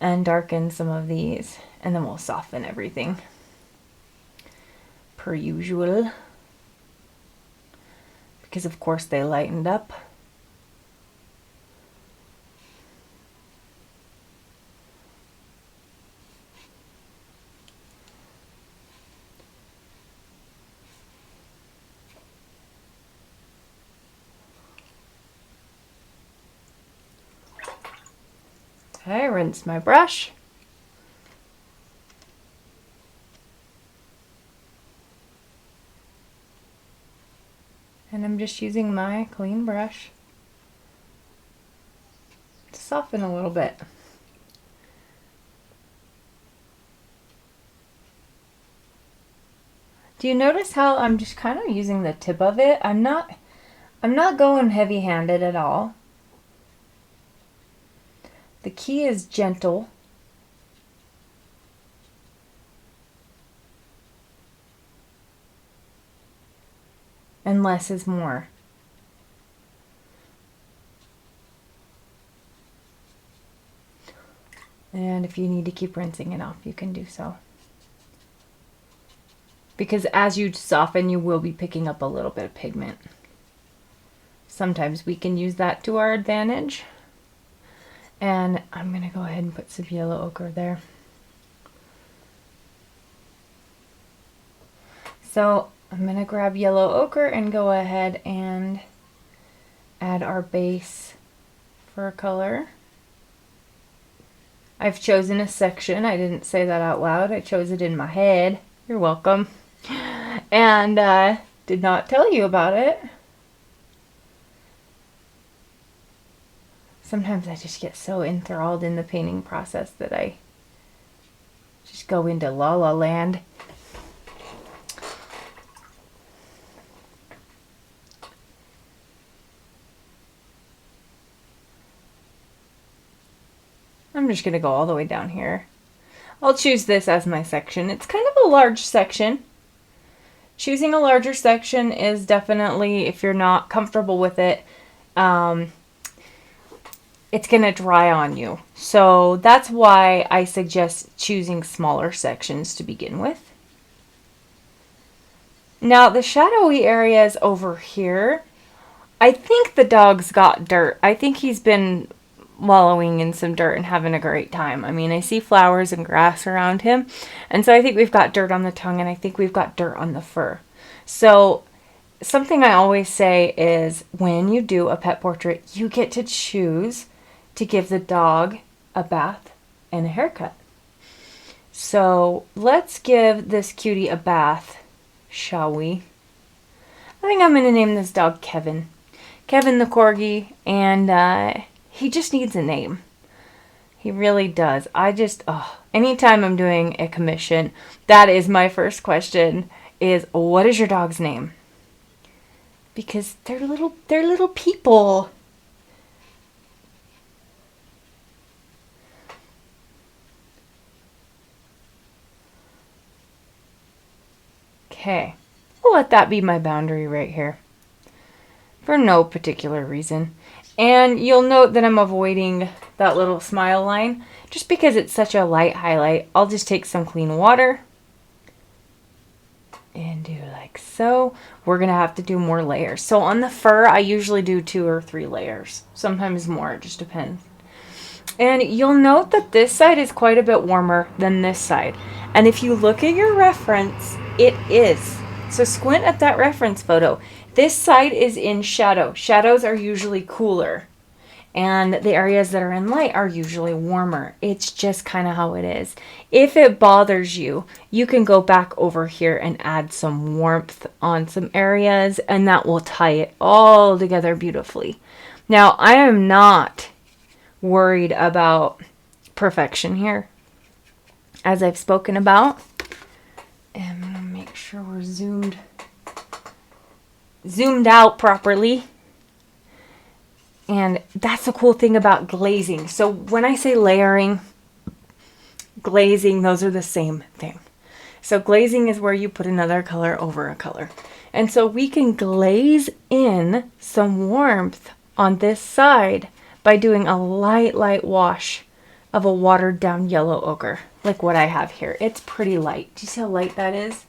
and darken some of these, and then we'll soften everything per usual, because of course they lightened up. Okay, rinse my brush. And I'm just using my clean brush to soften a little bit. Do you notice how I'm just kind of using the tip of it? I'm not going heavy-handed at all. The key is gentle. And less is more. And if you need to keep rinsing it off, you can do so. Because as you soften, you will be picking up a little bit of pigment. Sometimes we can use that to our advantage. And I'm going to go ahead and put some yellow ochre there. So I'm going to grab yellow ochre and go ahead and add our base for color. I've chosen a section. I didn't say that out loud. I chose it in my head. You're welcome. And did not tell you about it. Sometimes I just get so enthralled in the painting process that I just go into la la land. I'm just going to go all the way down here. I'll choose this as my section. It's kind of a large section. Choosing a larger section is definitely, if you're not comfortable with it, it's going to dry on you. So that's why I suggest choosing smaller sections to begin with. Now the shadowy areas over here, I think the dog's got dirt. I think he's been wallowing in some dirt and having a great time. I mean, I see flowers and grass around him. And so I think we've got dirt on the tongue and I think we've got dirt on the fur. So something I always say is when you do a pet portrait, you get to choose to give the dog a bath and a haircut. So let's give this cutie a bath, shall we? I think I'm going to name this dog Kevin. Kevin the Corgi, and he just needs a name. He really does. Anytime I'm doing a commission, that is my first question is, what is your dog's name? Because they're little people. Okay, we'll let that be my boundary right here for no particular reason. And you'll note that I'm avoiding that little smile line just because it's such a light highlight. I'll just take some clean water and do like so. We're gonna have to do more layers. So on the fur, I usually do 2 or 3 layers, sometimes more, it just depends. And you'll note that this side is quite a bit warmer than this side. And if you look at your reference, it is. So squint at that reference photo. This side is in shadow. Shadows are usually cooler. And the areas that are in light are usually warmer. It's just kind of how it is. If it bothers you, you can go back over here and add some warmth on some areas, and that will tie it all together beautifully. Now, I am not worried about perfection here, as I've spoken about. And I'm going to make sure we're zoomed out properly. And that's the cool thing about glazing. So when I say layering, glazing, those are the same thing. So glazing is where you put another color over a color. And so we can glaze in some warmth on this side by doing a light wash of a watered down yellow ochre, like what I have here. It's pretty light. Do you see how light that is?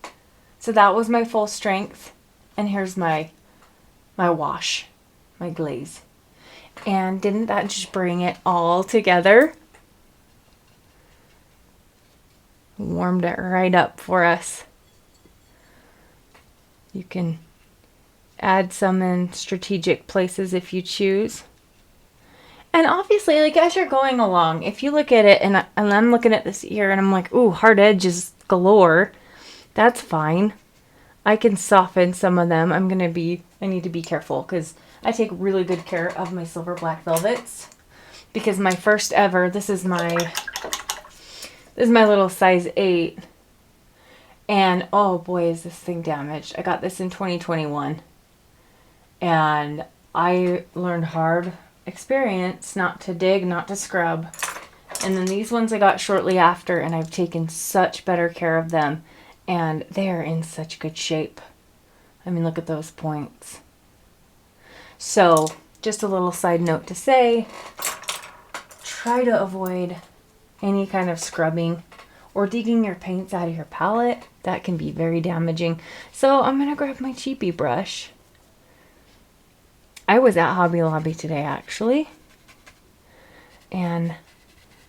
So that was my full strength. And here's my wash, my glaze. And didn't that just bring it all together? Warmed it right up for us. You can add some in strategic places if you choose. And obviously, like as you're going along, if you look at it, and I'm looking at this ear and I'm like, ooh, hard edges galore, that's fine. I can soften some of them. I need to be careful because I take really good care of my silver black velvets, because my first ever, this is my little size 8. And oh boy, is this thing damaged. I got this in 2021. And I learned hard experience not to dig, not to scrub. And then these ones I got shortly after, and I've taken such better care of them. And they are in such good shape. I mean, look at those points. So, just a little side note to say, try to avoid any kind of scrubbing or digging your paints out of your palette. That can be very damaging. So I'm going to grab my cheapy brush. I was at Hobby Lobby today actually, and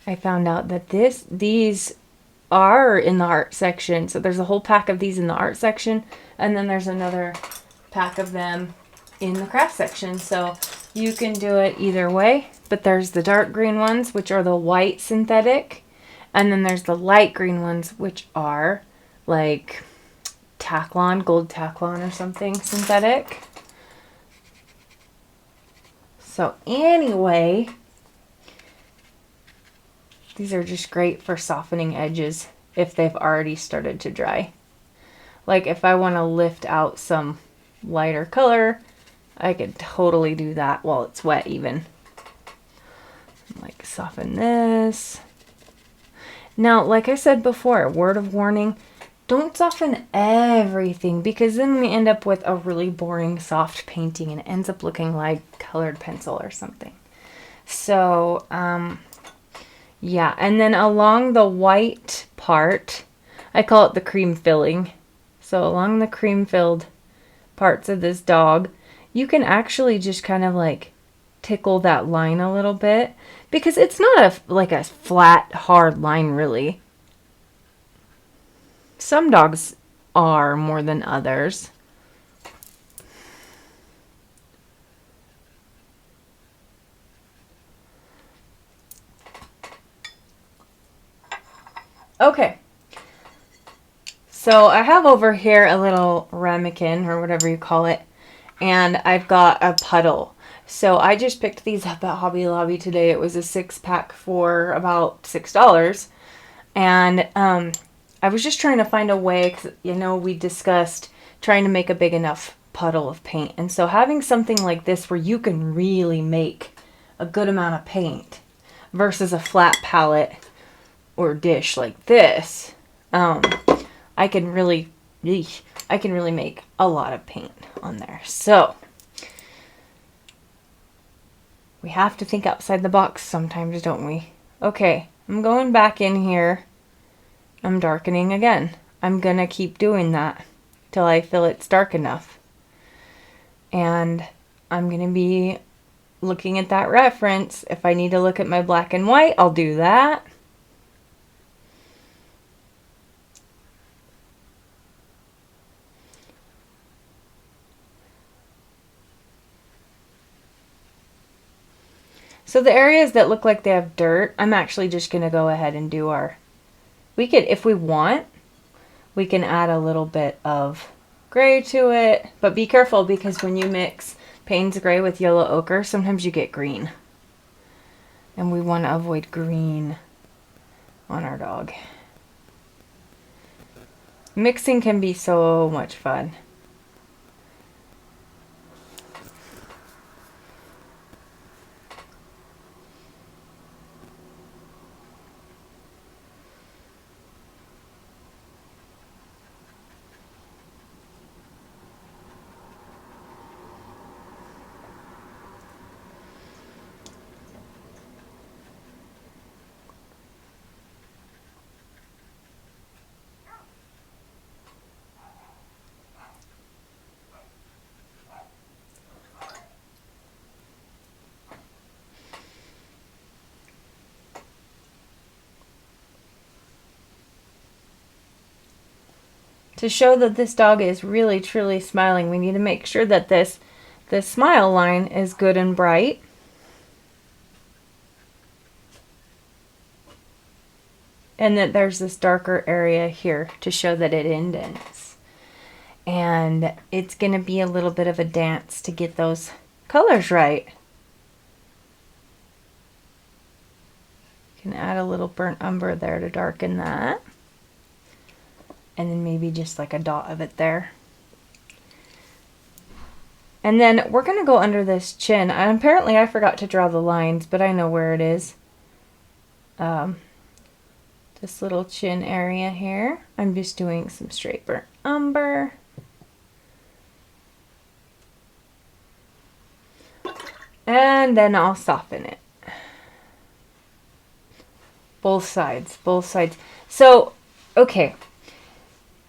I found out that these are in the art section. So there's a whole pack of these in the art section, and then there's another pack of them in the craft section. So you can do it either way, but there's the dark green ones, which are the white synthetic, and then there's the light green ones, which are like Taklon, gold Taklon or something synthetic. So anyway, these are just great for softening edges if they've already started to dry. Like if I want to lift out some lighter color, I could totally do that while it's wet even. Like soften this. Now, like I said before, word of warning, don't soften everything because then we end up with a really boring soft painting and it ends up looking like colored pencil or something. So, yeah, and then along the white part, I call it the cream filling. So along the cream filled parts of this dog, you can actually just kind of like tickle that line a little bit because it's not like a flat, hard line really. Some dogs are more than others. Okay. So I have over here a little ramekin or whatever you call it, and I've got a puddle. So I just picked these up at Hobby Lobby today. It was a 6-pack for about $6. And I was just trying to find a way, 'cause, you know, we discussed trying to make a big enough puddle of paint. And so having something like this where you can really make a good amount of paint versus a flat palette or dish like this, I can really make a lot of paint on there. So we have to think outside the box sometimes, don't we? Okay, I'm going back in here. I'm darkening again. I'm gonna keep doing that till I feel it's dark enough. And I'm gonna be looking at that reference. If I need to look at my black and white, I'll do that. So the areas that look like they have dirt, I'm actually just going to go ahead and do we could, if we want, we can add a little bit of gray to it. But be careful because when you mix Payne's gray with yellow ochre, sometimes you get green. And we want to avoid green on our dog. Mixing can be so much fun. To show that this dog is really truly smiling, we need to make sure that this smile line is good and bright. And that there's this darker area here to show that it indents. And it's going to be a little bit of a dance to get those colors right. You can add a little burnt umber there to darken that. And then maybe just like a dot of it there. And then we're going to go under this chin. And apparently I forgot to draw the lines, but I know where it is. This little chin area here. I'm just doing some straight burnt umber. And then I'll soften it. Both sides, both sides. So, okay.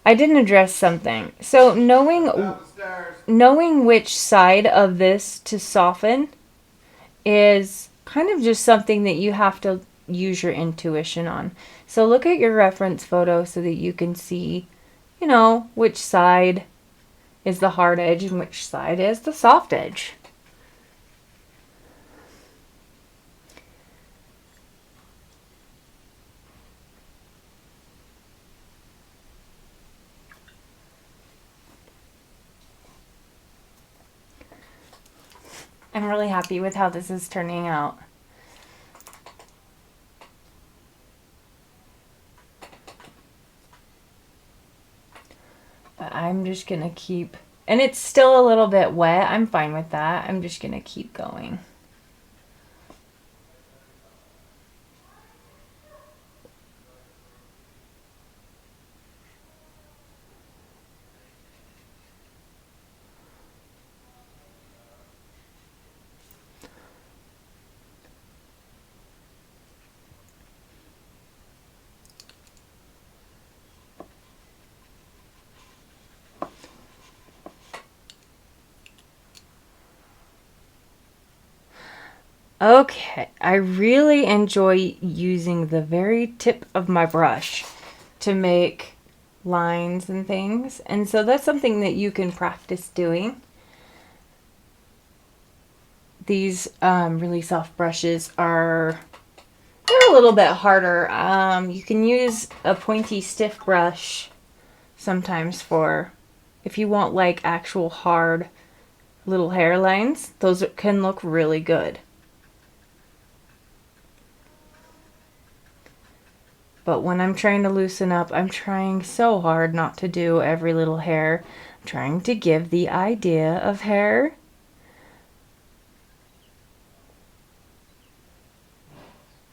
I didn't address something. So knowing which side of this to soften is kind of just something that you have to use your intuition on. So look at your reference photo so that you can see, you know, which side is the hard edge and which side is the soft edge. I'm really happy with how this is turning out. But I'm just gonna keep, and it's still a little bit wet. I'm fine with that. I'm just gonna keep going. Okay, I really enjoy using the very tip of my brush to make lines and things. And so that's something that you can practice doing. These really soft brushes they're a little bit harder. You can use a pointy stiff brush sometimes for, if you want like actual hard little hairlines, those can look really good. But when I'm trying to loosen up, I'm trying so hard not to do every little hair. I'm trying to give the idea of hair.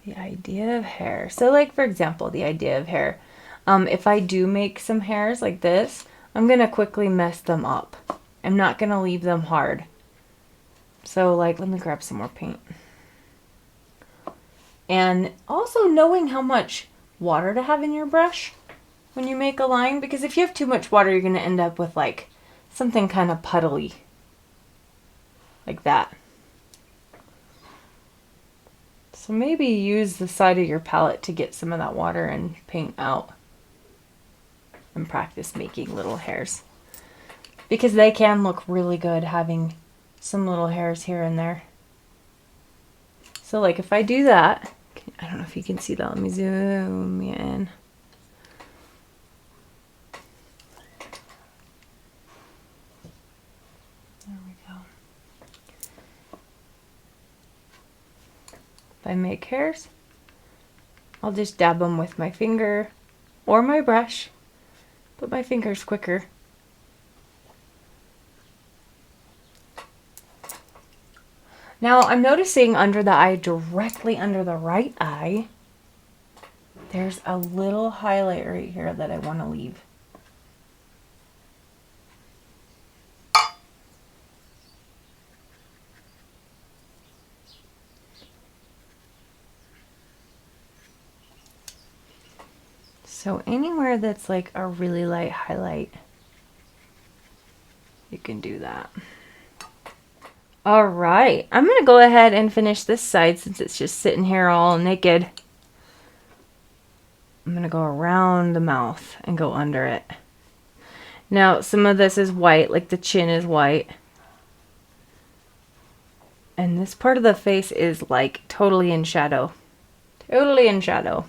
The idea of hair. So like, for example, the idea of hair. If I do make some hairs like this, I'm going to quickly mess them up. I'm not going to leave them hard. So like, let me grab some more paint. And also knowing how much water to have in your brush when you make a line, because if you have too much water, you're going to end up with like something kind of puddly like that. So maybe use the side of your palette to get some of that water and paint out and practice making little hairs, because they can look really good having some little hairs here and there. So like if I do that, I don't know if you can see that. Let me zoom in. There we go. If I make hairs, I'll just dab them with my finger or my brush, but my finger's quicker. Now I'm noticing under the eye, directly under the right eye, there's a little highlight right here that I want to leave. So anywhere that's like a really light highlight, you can do that. All right, I'm gonna go ahead and finish this side since it's just sitting here all naked. I'm gonna go around the mouth and go under it. Now, some of this is white, like the chin is white. And this part of the face is like totally in shadow. Totally in shadow.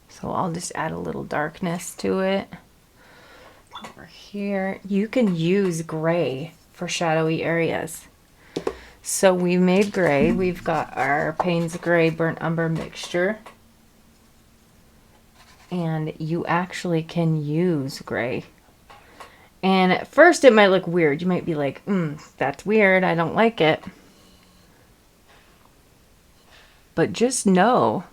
So I'll just add a little darkness to it. Over here, you can use gray for shadowy areas. So we made gray. We've got our Payne's Gray Burnt Umber mixture. And you actually can use gray. And at first it might look weird. You might be like, that's weird. I don't like it. But just know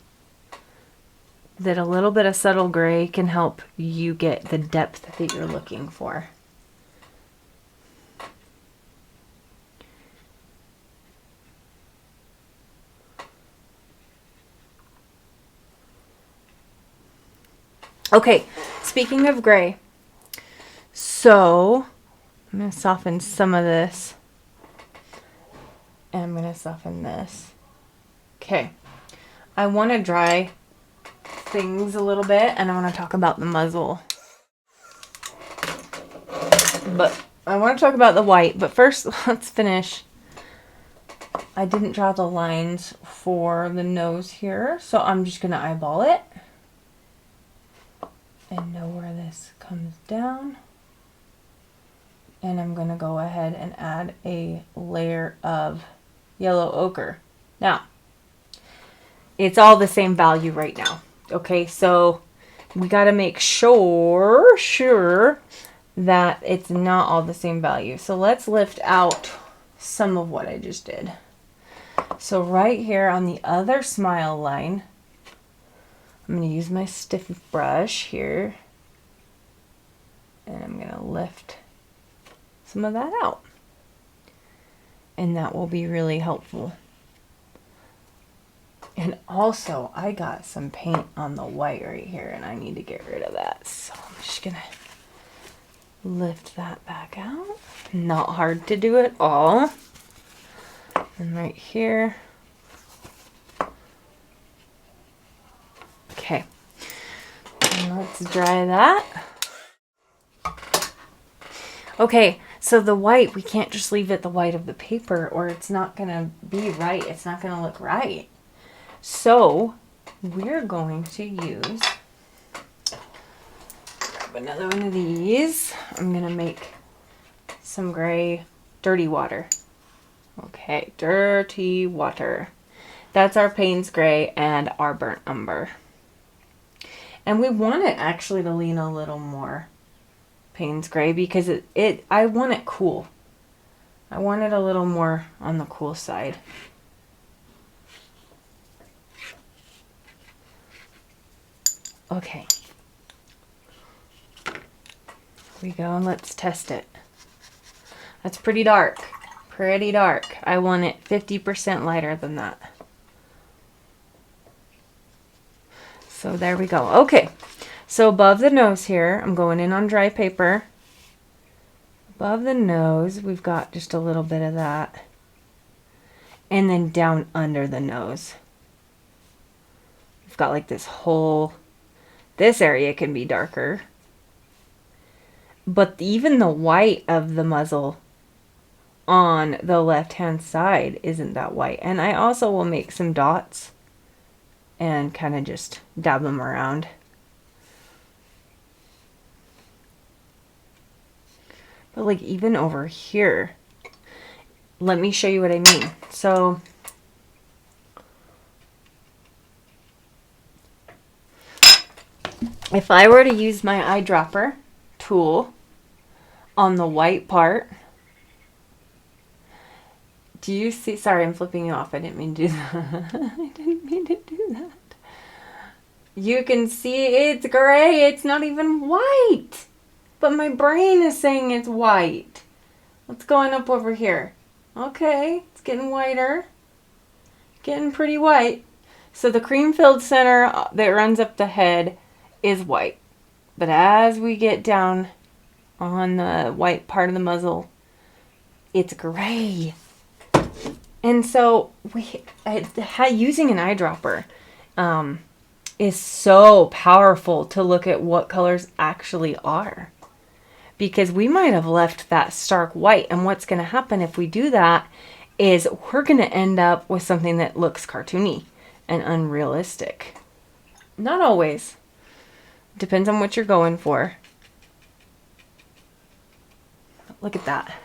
that a little bit of subtle gray can help you get the depth that you're looking for. Okay, speaking of gray, so I'm going to soften some of this. And I'm going to soften this. Okay, I want to dry things a little bit, and I want to talk about the muzzle. But I want to talk about the white, but first let's finish. I didn't draw the lines for the nose here, so I'm just going to eyeball it and know where this comes down. And I'm going to go ahead and add a layer of yellow ochre. Now, it's all the same value right now. Okay, so we got to make sure that it's not all the same value. So let's lift out some of what I just did. So right here on the other smile line, I'm going to use my stiff brush here, and I'm going to lift some of that out. And that will be really helpful. And also, I got some paint on the white right here, and I need to get rid of that. So I'm just going to lift that back out. Not hard to do at all. And right here. Okay. And let's dry that. Okay, so the white, we can't just leave it the white of the paper, or it's not going to be right. It's not going to look right. So we're going to use, grab another one of these. I'm going to make some gray dirty water. Okay, dirty water. That's our Payne's Gray and our Burnt Umber. And we want it actually to lean a little more Payne's Gray because I want it cool. I want it a little more on the cool side. Okay. Here we go, and let's test it. That's pretty dark. Pretty dark. I want it 50% lighter than that. So there we go. Okay. So above the nose here, I'm going in on dry paper. Above the nose, we've got just a little bit of that. And then down under the nose, we've got like this whole, this area can be darker. But even the white of the muzzle on the left-hand side isn't that white. And I also will make some dots and kind of just dab them around. But like even over here, let me show you what I mean. So if I were to use my eyedropper tool on the white part, do you see? Sorry, I'm flipping you off. I didn't mean to do that. I didn't mean to do that. You can see it's gray. It's not even white. But my brain is saying it's white. What's going up over here? Okay, it's getting whiter. Getting pretty white. So the cream-filled center that runs up the head is white. But as we get down on the white part of the muzzle, it's gray. And so using an eyedropper is so powerful to look at what colors actually are. Because we might have left that stark white, and what's going to happen if we do that is we're going to end up with something that looks cartoony and unrealistic. Not always. Depends on what you're going for. Look at that.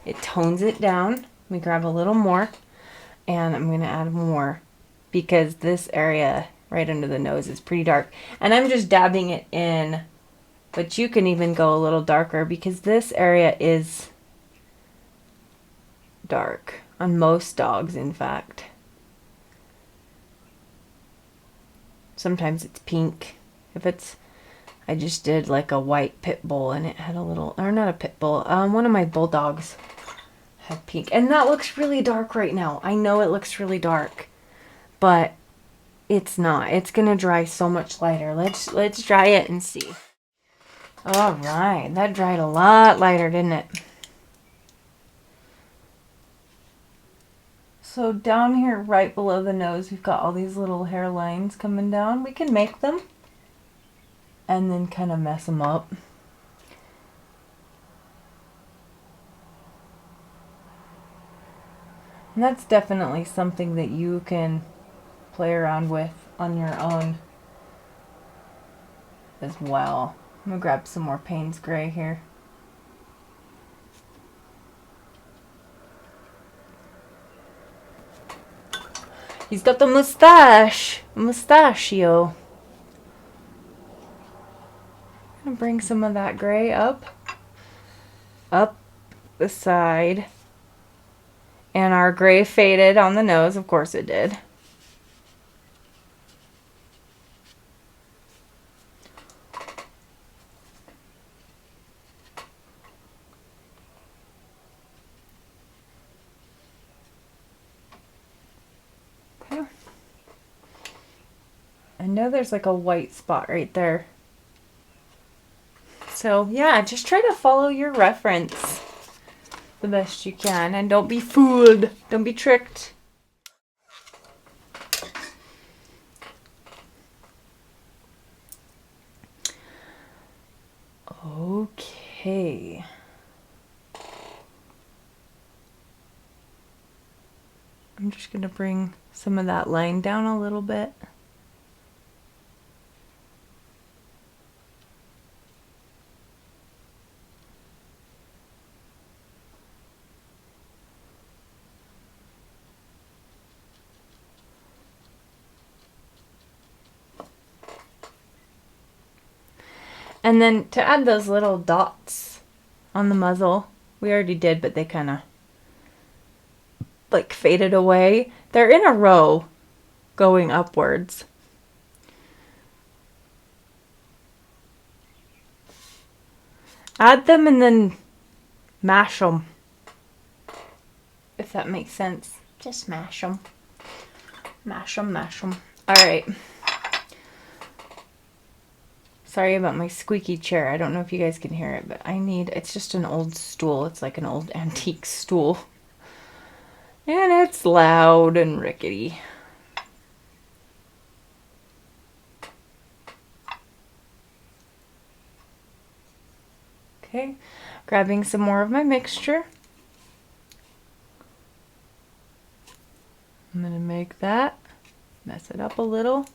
It tones it down. Let me grab a little more, and I'm going to add more because this area right under the nose is pretty dark. And I'm just dabbing it in. But you can even go a little darker because this area is dark on most dogs, in fact. Sometimes it's pink. I just did like a white pit bull and it had a little, or not a pit bull, one of my bulldogs had pink. And that looks really dark right now. I know it looks really dark, but It's not. It's gonna dry so much lighter. Let's dry it and see. All right, that dried a lot lighter, didn't it? So down here right below the nose, we've got all these little hairlines coming down. We can make them and then kind of mess them up. And that's definitely something that you can play around with on your own as well. I'm gonna grab some more Payne's Gray here. He's got the mustachio. I'm gonna bring some of that gray up the side. And our gray faded on the nose, of course it did. Okay. I know there's like a white spot right there. So yeah, just try to follow your reference the best you can and don't be fooled. Don't be tricked. Okay. I'm just going to bring some of that line down a little bit. And then to add those little dots on the muzzle, we already did, but they kind of like faded away. They're in a row going upwards. Add them and then mash them, if that makes sense. Just mash them. Mash them, mash them. All right. Sorry about my squeaky chair. I don't know if you guys can hear it, but it's just an old stool. It's like an old antique stool. And it's loud and rickety. Okay, grabbing some more of my mixture. I'm going to make that, mess it up a little.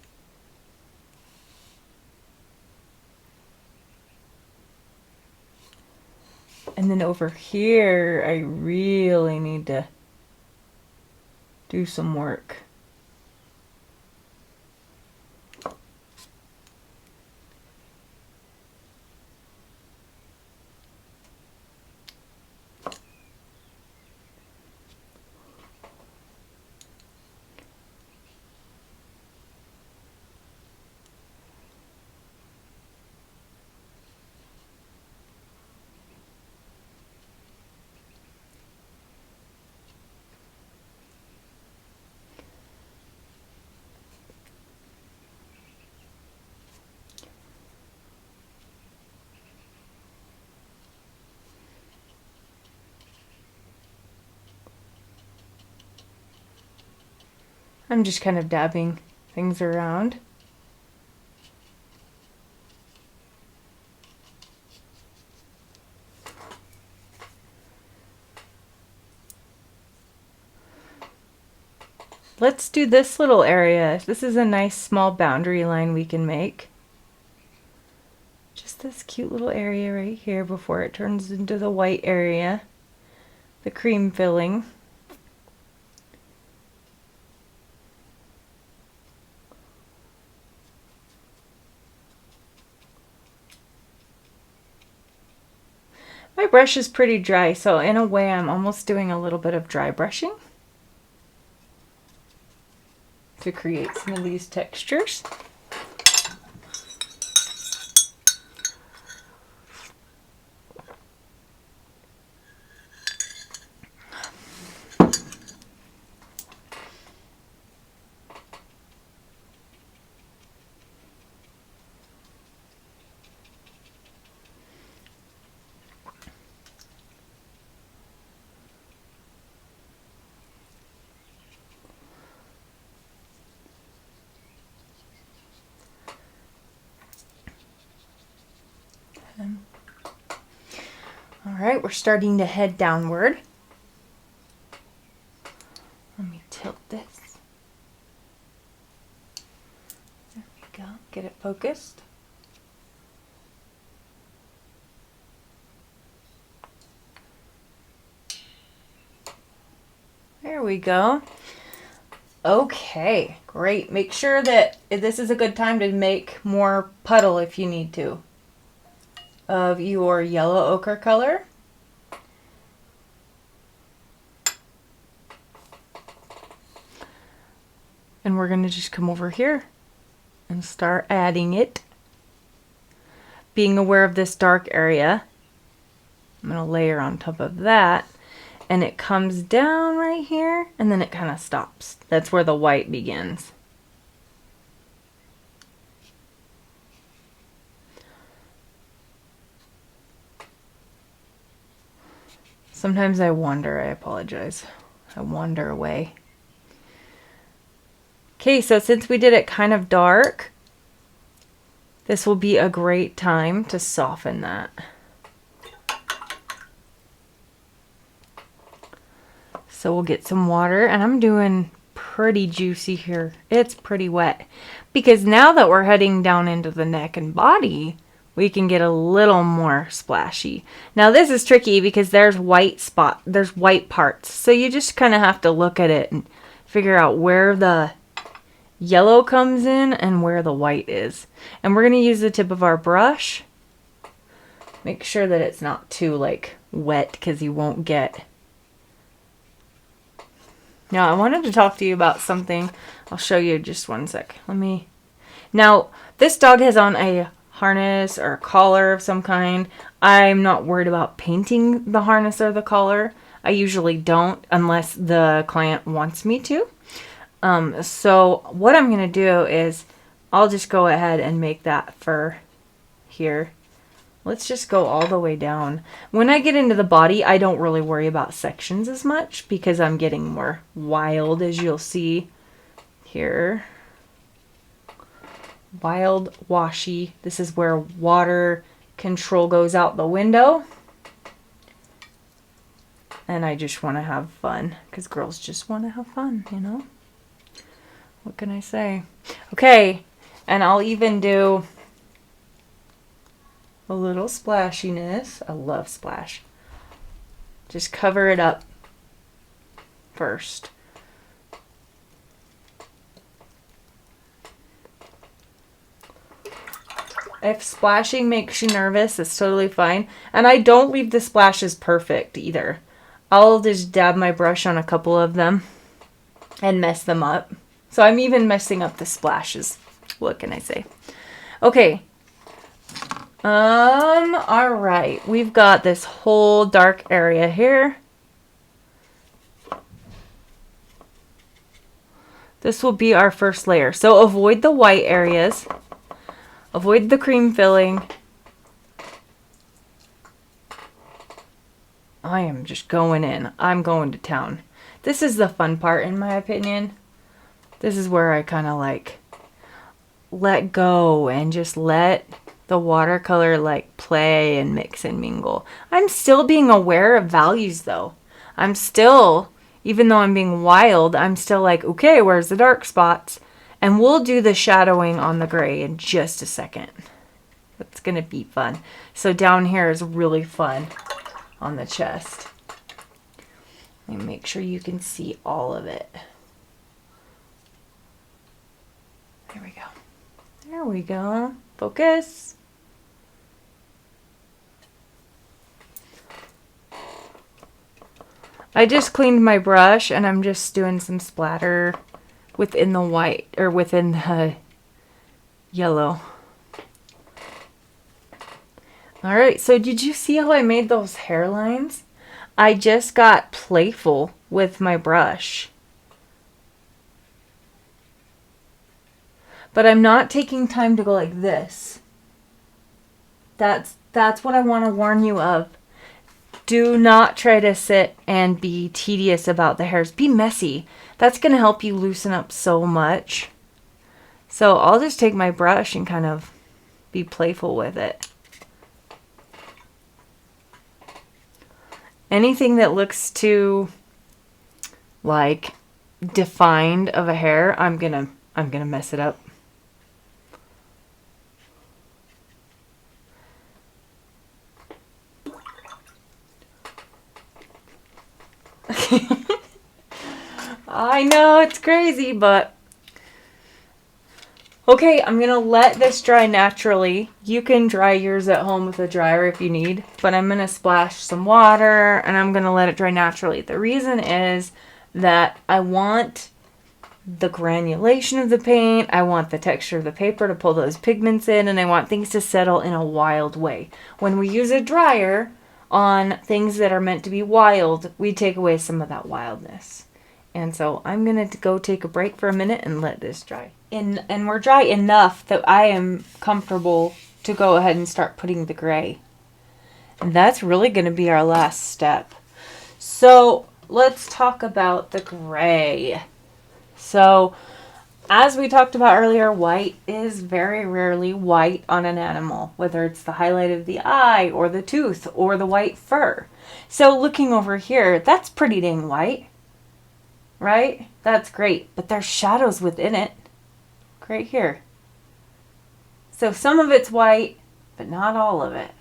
And then over here, I really need to do some work. I'm just kind of dabbing things around. Let's do this little area. This is a nice small boundary line we can make. Just this cute little area right here before it turns into the white area, the cream filling. My brush is pretty dry, so in a way I'm almost doing a little bit of dry brushing to create some of these textures. All right, we're starting to head downward. Let me tilt this. There we go. Get it focused. There we go. Okay, great. Make sure that this is a good time to make more puddle if you need to of your yellow ochre color. And we're going to just come over here and start adding it. Being aware of this dark area, I'm going to layer on top of that. And it comes down right here, and then it kind of stops. That's where the white begins. Sometimes I wander, I apologize. I wander away. Okay, so since we did it kind of dark, this will be a great time to soften that. So we'll get some water, and I'm doing pretty juicy here. It's pretty wet because now that we're heading down into the neck and body, we can get a little more splashy. Now this is tricky because there's white parts. So you just kind of have to look at it and figure out where the yellow comes in and where the white is. And we're going to use the tip of our brush. Make sure that it's not too like wet because you won't get. Now, I wanted to talk to you about something. I'll show you just one sec. Now, this dog has on a harness or a collar of some kind. I'm not worried about painting the harness or the collar. I usually don't unless the client wants me to. So what I'm going to do is I'll just go ahead and make that fur here. Let's just go all the way down. When I get into the body, I don't really worry about sections as much because I'm getting more wild, as you'll see here. Wild, washy. This is where water control goes out the window. And I just want to have fun because girls just want to have fun, you know? What can I say? Okay, and I'll even do a little splashiness. I love splash. Just cover it up first. If splashing makes you nervous, it's totally fine. And I don't leave the splashes perfect either. I'll just dab my brush on a couple of them and mess them up. So I'm even messing up the splashes. What can I say? Okay. All right. We've got this whole dark area here. This will be our first layer. So avoid the white areas. Avoid the cream filling. I am just going in. I'm going to town. This is the fun part in my opinion. This is where I kind of like let go and just let the watercolor like play and mix and mingle. I'm still being aware of values though. I'm still, even though I'm being wild, I'm still like, okay, where's the dark spots? And we'll do the shadowing on the gray in just a second. It's going to be fun. So down here is really fun on the chest. Let me make sure you can see all of it. There we go. There we go. Focus. I just cleaned my brush and I'm just doing some splatter within the white or within the yellow. All right, so did you see how I made those hairlines? I just got playful with my brush. But I'm not taking time to go like this. That's what I want to warn you of. Do not try to sit and be tedious about the hairs. Be messy. That's going to help you loosen up so much. So I'll just take my brush and kind of be playful with it. anything that looks too like defined of a hair, I'm gonna mess it up. I know it's crazy, but okay, I'm gonna let this dry naturally. You can dry yours at home with a dryer if you need, but I'm gonna splash some water and I'm gonna let it dry naturally. The reason is that I want the granulation of the paint, I want the texture of the paper to pull those pigments in, and I want things to settle in a wild way. When we use a dryer on things that are meant to be wild, we take away some of that wildness. And so I'm going to go take a break for a minute and let this dry. And we're dry enough that I am comfortable to go ahead and start putting the gray. And that's really going to be our last step. So let's talk about the gray. So as we talked about earlier, white is very rarely white on an animal, whether it's the highlight of the eye or the tooth or the white fur. So looking over here, that's pretty dang white. Right? That's great, but there's shadows within it. Right here. So some of it's white, but not all of it.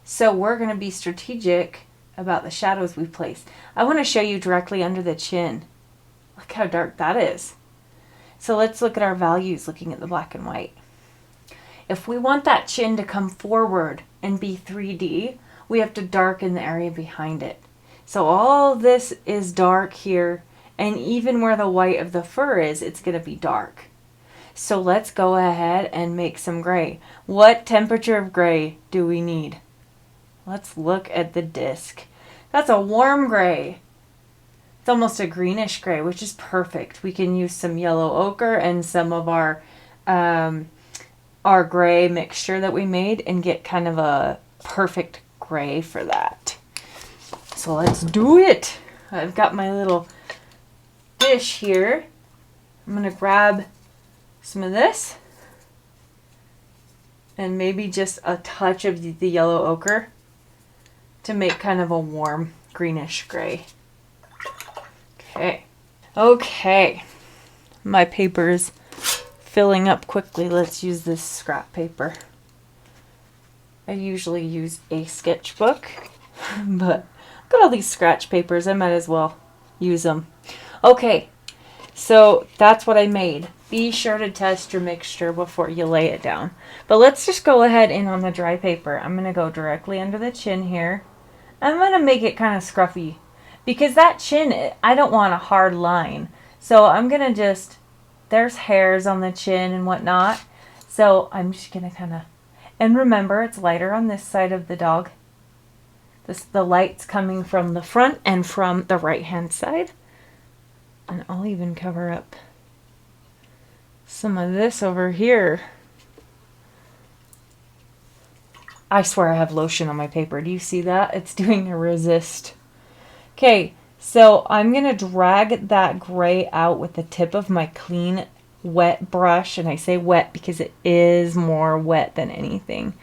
So we're going to be strategic about the shadows we place. I want to show you directly under the chin. Look how dark that is. So let's look at our values looking at the black and white. If we want that chin to come forward and be 3D, we have to darken the area behind it. So all of this is dark here, and even where the white of the fur is, it's going to be dark. So let's go ahead and make some gray. What temperature of gray do we need? Let's look at the disc. That's a warm gray. It's almost a greenish gray, which is perfect. We can use some yellow ochre and some of our gray mixture that we made and get kind of a perfect gray for that. So let's do it. I've got my little dish here. I'm going to grab some of this and maybe just a touch of the yellow ochre to make kind of a warm greenish gray. Okay. My paper's filling up quickly. Let's use this scrap paper. I usually use a sketchbook, but I've got all these scratch papers. I might as well use them. Okay, so that's what I made. Be sure to test your mixture before you lay it down. But let's just go ahead and on the dry paper, I'm going to go directly under the chin here. I'm going to make it kind of scruffy because that chin, I don't want a hard line. So I'm going to just, there's hairs on the chin and whatnot. So I'm just going to kind of, and remember it's lighter on this side of the dog. The light's coming from the front and from the right hand side. And I'll even cover up some of this over here. I swear I have lotion on my paper. Do you see that? It's doing a resist. Okay, so I'm going to drag that gray out with the tip of my clean, wet brush. And I say wet because it is more wet than anything.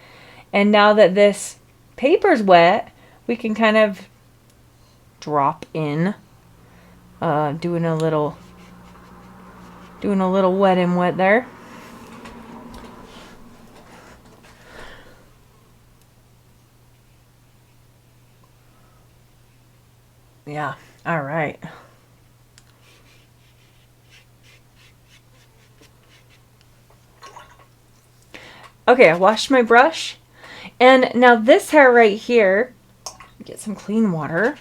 And now that this paper's wet, we can kind of drop in, doing a little wet and wet there. Yeah, all right. Okay, I washed my brush. And now this hair right here, get some clean water.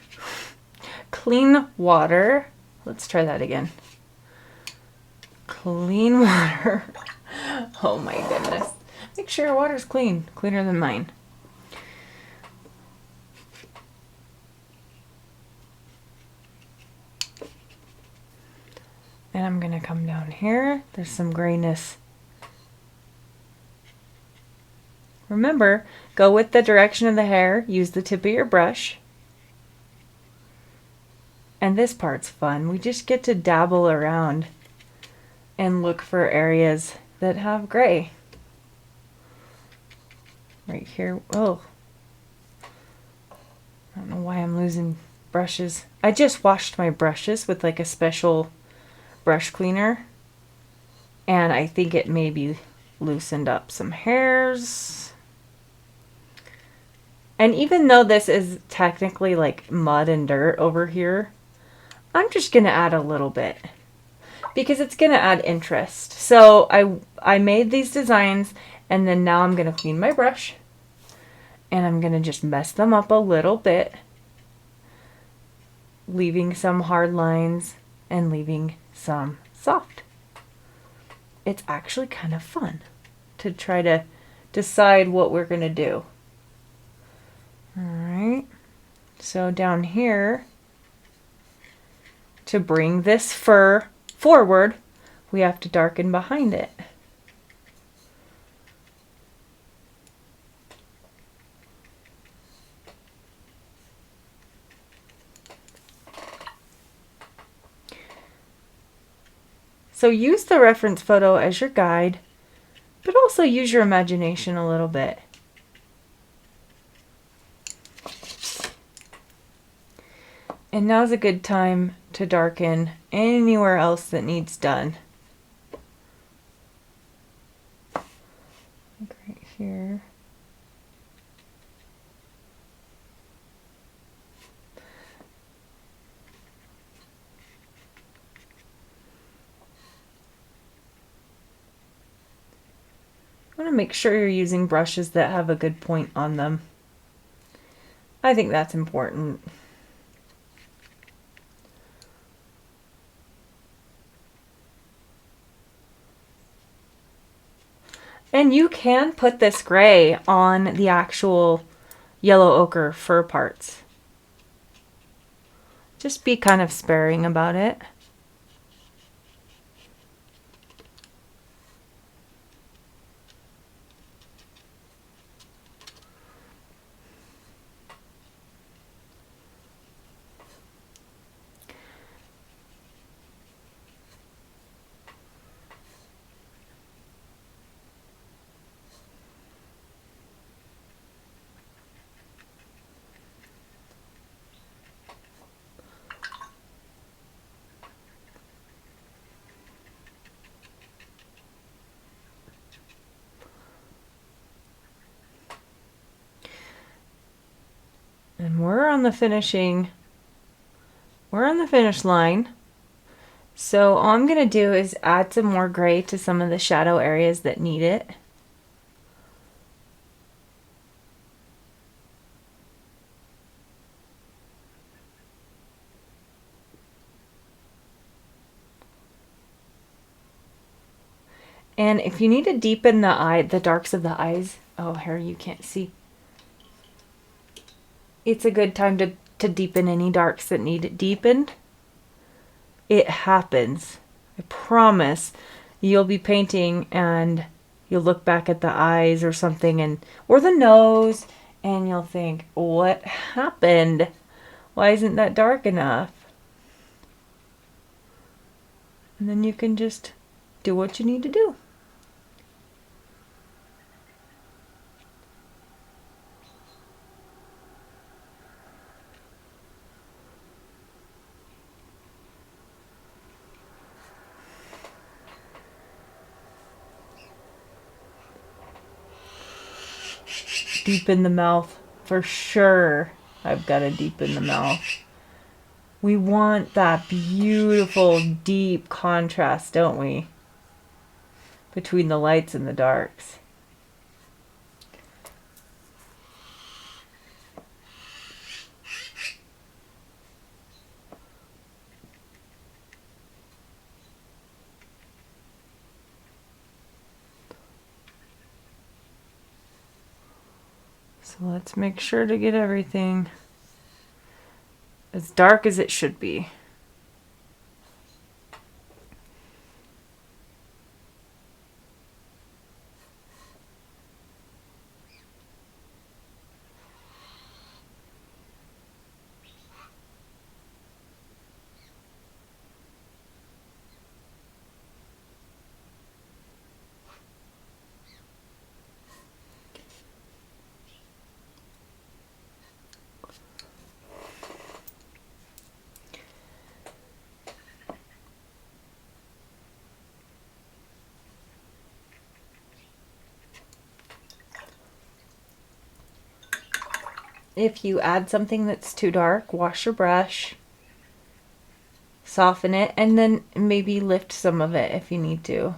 Clean water. Let's try that again. Clean water. Oh my goodness. Make sure your water's clean. Cleaner than mine. And I'm going to come down here. There's some grayness. Remember, go with the direction of the hair. Use the tip of your brush. And this part's fun. We just get to dabble around and look for areas that have gray. Right here. Oh. don't know why I'm losing brushes. I just washed my brushes with like a special brush cleaner, and I think it maybe loosened up some hairs. And even though this is technically like mud and dirt over here, I'm just gonna add a little bit because it's gonna add interest. So I made these designs, and then now I'm gonna clean my brush and I'm gonna just mess them up a little bit, leaving some hard lines and leaving some soft. It's actually kind of fun to try to decide what we're gonna do. All right, so down here, to bring this fur forward, we have to darken behind it. So use the reference photo as your guide, but also use your imagination a little bit. And now's a good time to darken anywhere else that needs done. Like right here. I want to make sure you're using brushes that have a good point on them. I think that's important. And you can put this gray on the actual yellow ochre fur parts. Just be kind of sparing about it. And we're on the finish line. So all I'm gonna do is add some more gray to some of the shadow areas that need it. And if you need to deepen the darks of the eyes, oh, here you can't see. It's a good time to deepen any darks that need it deepened. It happens. I promise. You'll be painting and you'll look back at the eyes or something, or the nose, and you'll think, what happened? Why isn't that dark enough? And then you can just do what you need to do. Deepen the mouth for sure. I've got to deepen the mouth. We want that beautiful deep contrast, don't we? Between the lights and the darks. So let's make sure to get everything as dark as it should be. if you add something that's too dark, wash your brush, soften it, and then maybe lift some of it if you need to.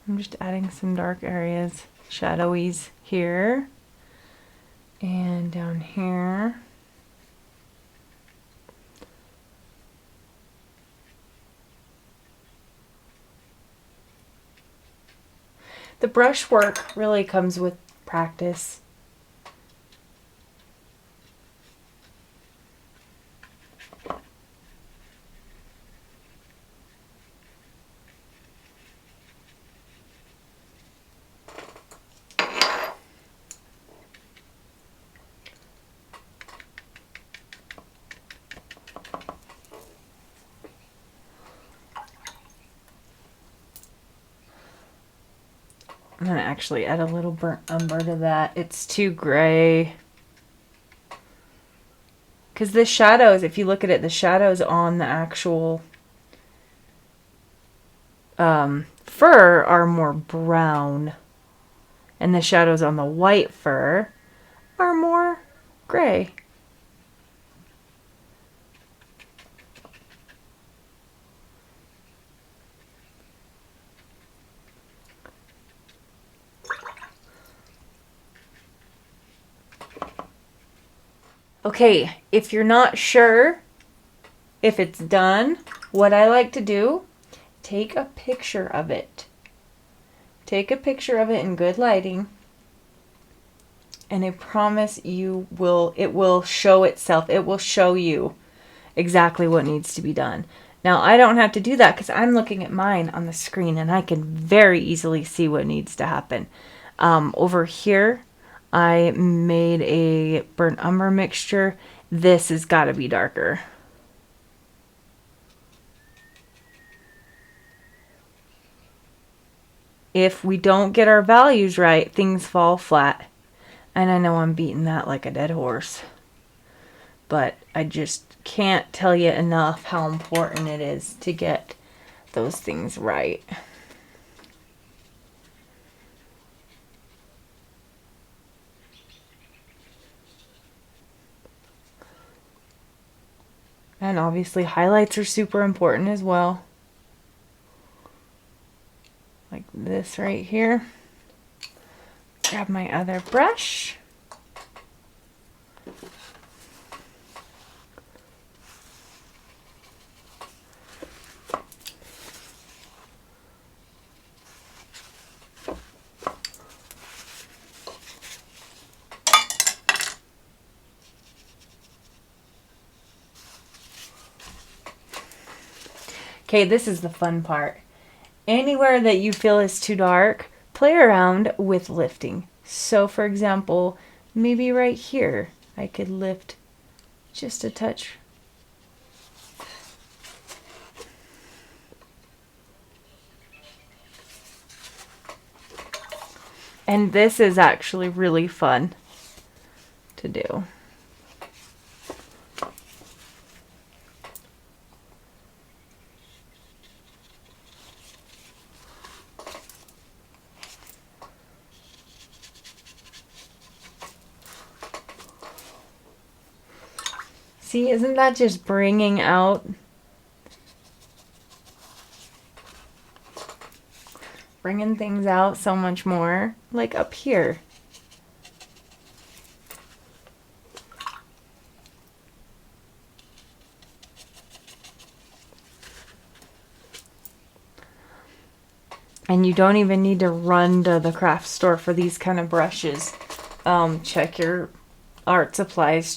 I'm just adding some dark areas, shadowies here and down here. The brush work really comes with practice. I'm gonna actually add a little burnt umber to that. It's too gray. Because the shadows, if you look at it, the shadows on the actual fur are more brown. And the shadows on the white fur are more gray. Okay, if you're not sure if it's done, what I like to do, take a picture of it. Take a picture of it in good lighting, and I promise it will show itself. It will show you exactly what needs to be done. Now, I don't have to do that because I'm looking at mine on the screen and I can very easily see what needs to happen. Over here, I made a burnt umber mixture. This has got to be darker. If we don't get our values right, things fall flat. And I know I'm beating that like a dead horse. But I just can't tell you enough how important it is to get those things right. And obviously highlights are super important as well. Like this right here. Grab my other brush. Okay, this is the fun part. Anywhere that you feel is too dark, play around with lifting. So for example, maybe right here, I could lift just a touch. And this is actually really fun to do. See, isn't that just bringing out things out so much more? Like up here. And you don't even need to run to the craft store for these kind of brushes. Check your art supplies,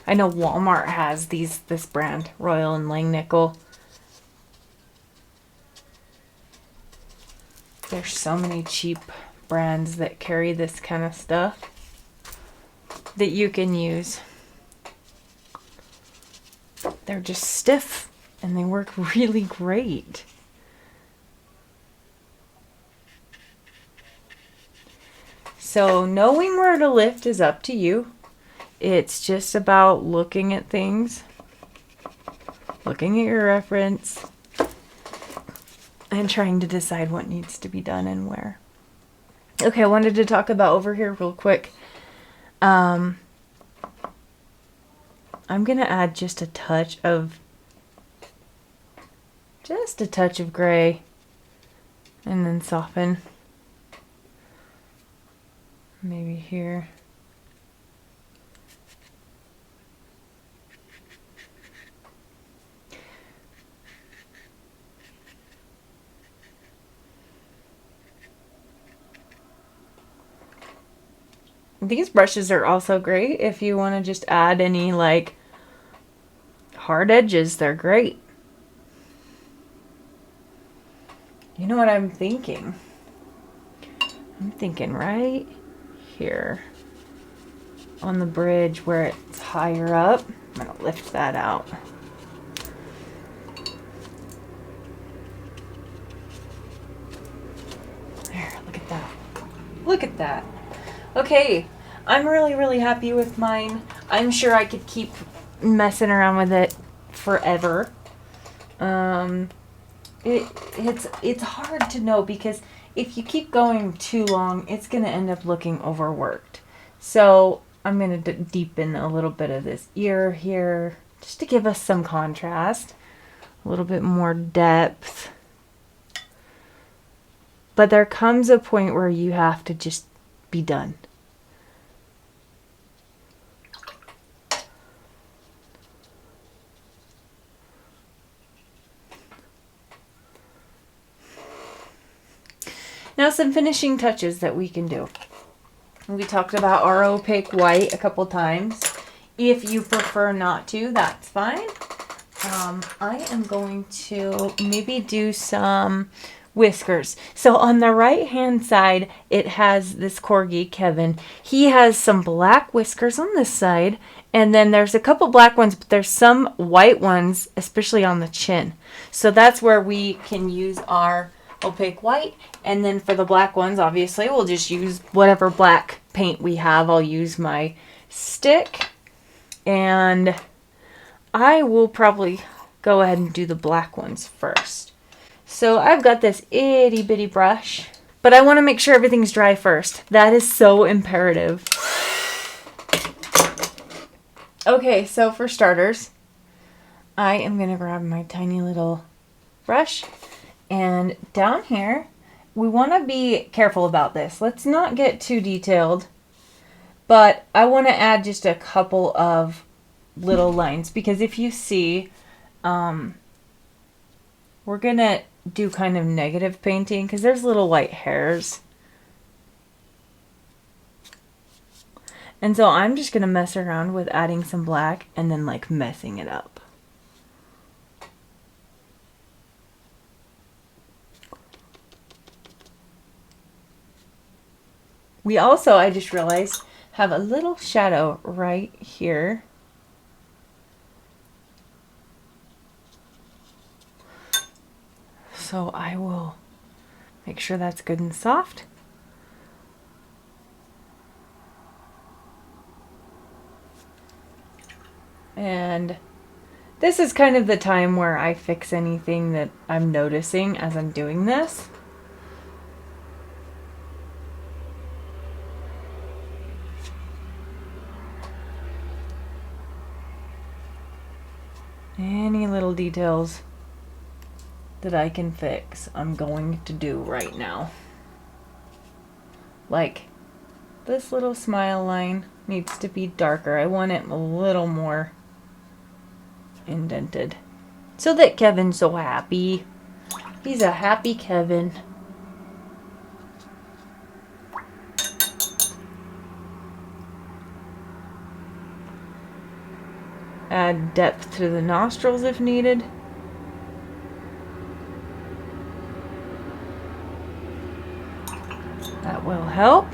I know Walmart has this brand, Royal and Langnickel. There's so many cheap brands that carry this kind of stuff that you can use. They're just stiff and they work really great. So knowing where to lift is up to you. It's just about looking at things, looking at your reference, and trying to decide what needs to be done and where. Okay, I wanted to talk about over here real quick. I'm gonna add just a touch of gray and then soften. Maybe here. These brushes are also great if you want to just add any like hard edges. They're great. You know what I'm thinking? I'm thinking right here on the bridge where it's higher up. I'm gonna lift that out. There, look at that. Look at that. Okay, I'm really happy with mine. I'm sure I could keep messing around with it forever. It's hard to know because if you keep going too long, it's going to end up looking overworked. So I'm going to deepen a little bit of this ear here just to give us some contrast, a little bit more depth. But there comes a point where you have to just be done. Now some finishing touches that we can do. We talked about our opaque white a couple times. If you prefer not to, that's fine. I am going to maybe do some whiskers. So on the right hand side, it has this Corgi, Kevin. He has some black whiskers on this side, and then there's a couple black ones, but there's some white ones, especially on the chin. So that's where we can use our opaque white, and then for the black ones, obviously, we'll just use whatever black paint we have. I'll use my stick, and I will probably go ahead and do the black ones first. So I've got this itty bitty brush, but I want to make sure everything's dry first. That is so imperative. Okay, so for starters, I am going to grab my tiny little brush, and down here, we want to be careful about this. Let's not get too detailed, but I want to add just a couple of little lines, because if you see, we're going to do kind of negative painting because there's little white hairs. And so I'm just going to mess around with adding some black and then like messing it up. We also, I just realized, have a little shadow right here. So I will make sure that's good and soft. And this is kind of the time where I fix anything that I'm noticing as I'm doing this. Any little details that I can fix, I'm going to do right now. Like this little smile line needs to be darker. I want it a little more indented so that Kevin's so happy. He's a happy Kevin. Add depth to the nostrils if needed. help.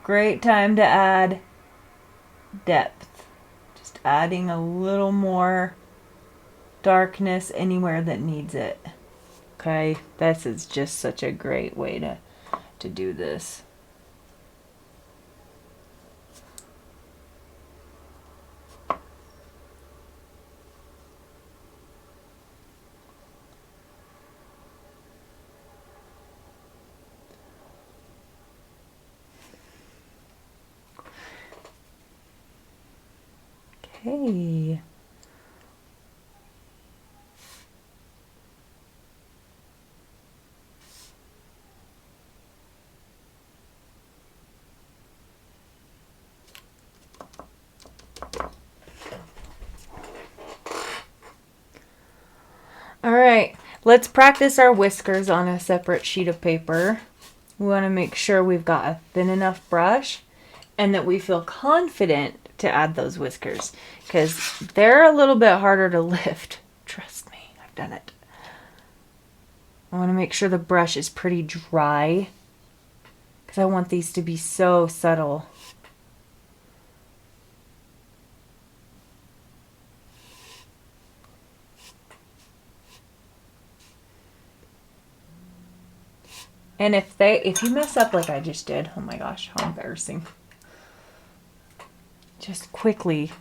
Great time to add depth. Just adding a little more darkness anywhere that needs it. Okay, this is just such a great way to do this. Okay. All right, let's practice our whiskers on a separate sheet of paper. We want to make sure we've got a thin enough brush and that we feel confident to add those whiskers because they're a little bit harder to lift. Trust me, I've done it. I want to make sure the brush is pretty dry because I want these to be so subtle. And if you mess up like I just did, oh my gosh, how embarrassing. Just quickly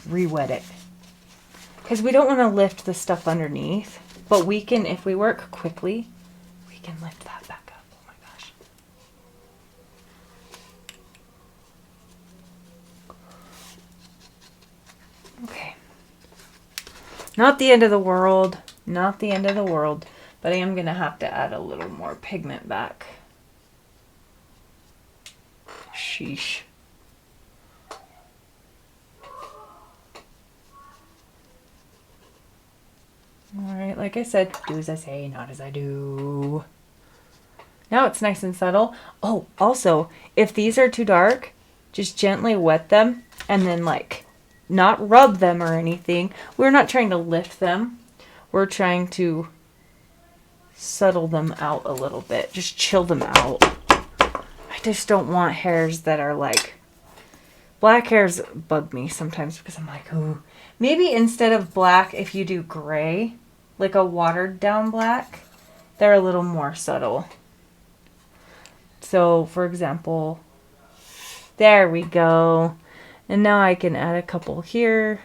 re-wet it. Because we don't want to lift the stuff underneath, but we can, if we work quickly, we can lift that back up. Oh my gosh. Okay. Not the end of the world. Not the end of the world. But I am going to have to add a little more pigment back. Sheesh. Alright, like I said, do as I say, not as I do. Now it's nice and subtle. Oh, also, if these are too dark, just gently wet them and then like not rub them or anything. We're not trying to lift them. We're trying to settle them out a little bit. Just chill them out. I just don't want hairs that are like... Black hairs bug me sometimes because I'm like, ooh. Maybe instead of black, if you do gray, like a watered down black, they're a little more subtle. So, for example, there we go. And now I can add a couple here.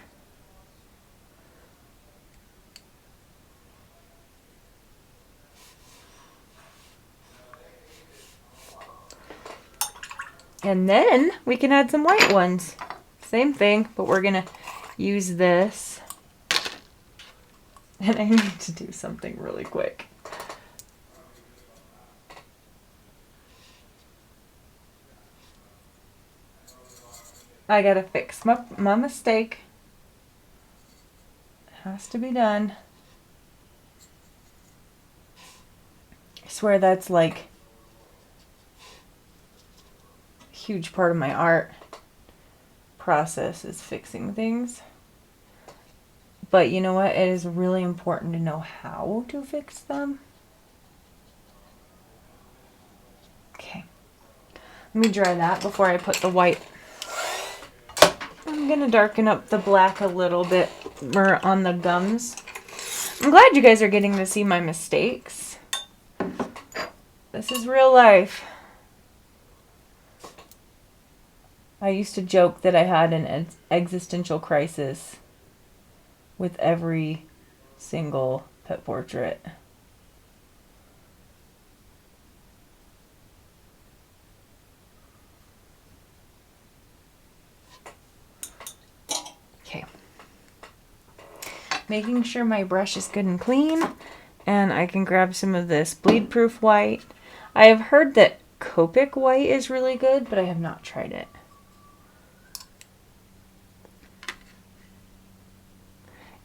And then we can add some white ones. Same thing, but we're gonna use this. And I need to do something really quick. I gotta fix my mistake. It has to be done. I swear that's like a huge part of my art process is fixing things. But you know what? It is really important to know how to fix them. Okay. Let me dry that before I put the white. I'm going to darken up the black a little bit more on the gums. I'm glad you guys are getting to see my mistakes. This is real life. I used to joke that I had an existential crisis with every single pet portrait. Okay. Making sure my brush is good and clean, and I can grab some of this bleed-proof white. I have heard that Copic white is really good, but I have not tried it.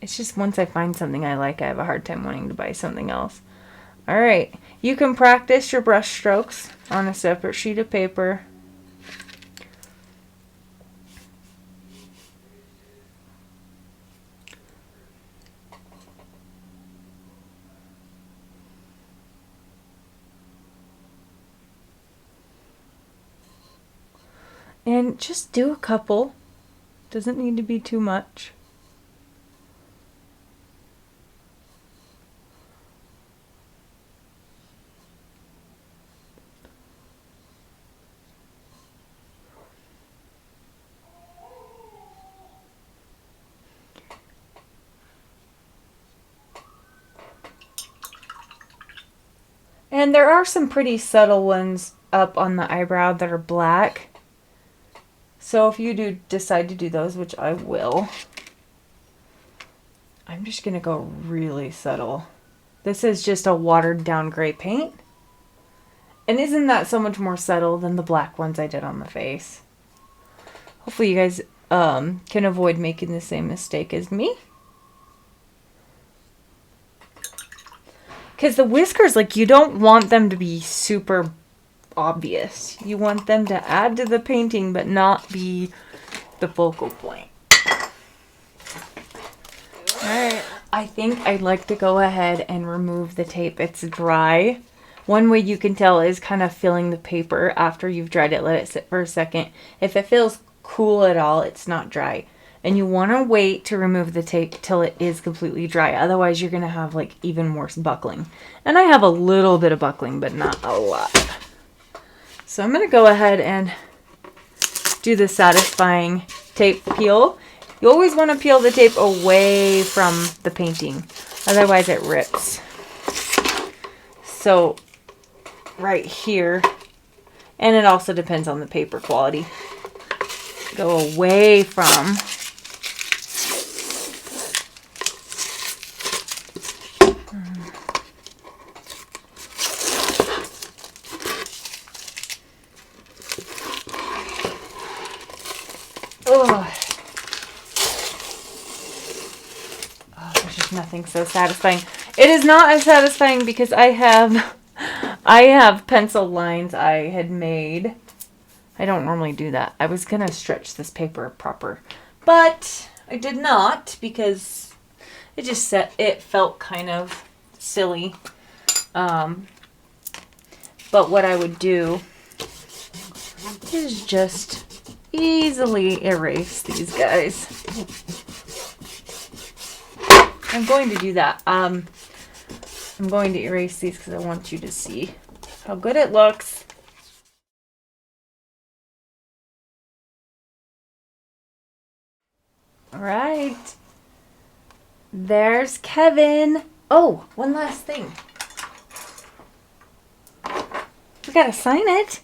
It's just once I find something I like, I have a hard time wanting to buy something else. Alright, you can practice your brush strokes on a separate sheet of paper. And just do a couple. Doesn't need to be too much. And there are some pretty subtle ones up on the eyebrow that are black. So if you do decide to do those, which I will, I'm just going to go really subtle. This is just a watered down gray paint. And isn't that so much more subtle than the black ones I did on the face? Hopefully you guys can avoid making the same mistake as me. Because the whiskers, like, you don't want them to be super obvious. You want them to add to the painting, but not be the focal point. Alright, I think I'd like to go ahead and remove the tape. It's dry. One way you can tell is kind of feeling the paper after you've dried it. Let it sit for a second. If it feels cool at all, it's not dry. And you want to wait to remove the tape till it is completely dry. Otherwise, you're going to have like even worse buckling. And I have a little bit of buckling, but not a lot. So I'm going to go ahead and do the satisfying tape peel. You always want to peel the tape away from the painting. Otherwise, it rips. So right here, and it also depends on the paper quality. Go away from. There's just nothing so satisfying. It is not as satisfying because I have pencil lines I had made. I don't normally do that. I was gonna stretch this paper proper, but I did not because it felt kind of silly. But what I would do is just easily erase these guys. I'm going to do that. I'm going to erase these because I want you to see how good it looks. All right. There's Kevin. Oh, one last thing. We gotta sign it.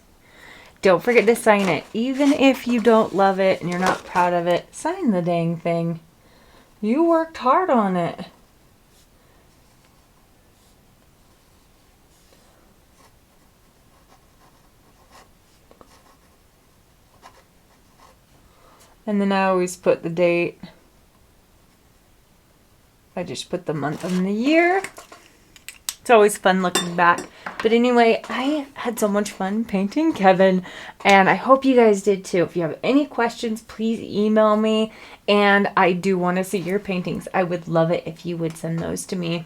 Don't forget to sign it. Even if you don't love it and you're not proud of it, sign the dang thing. You worked hard on it. And then I always put the date. I just put the month and the year. It's always fun looking back. But anyway, I had so much fun painting Kevin, and I hope you guys did too. If you have any questions, please email me. And I do want to see your paintings. I would love it if you would send those to me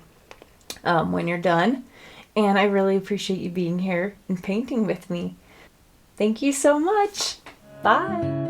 when you're done. And I really appreciate you being here and painting with me. Thank you so much. Bye.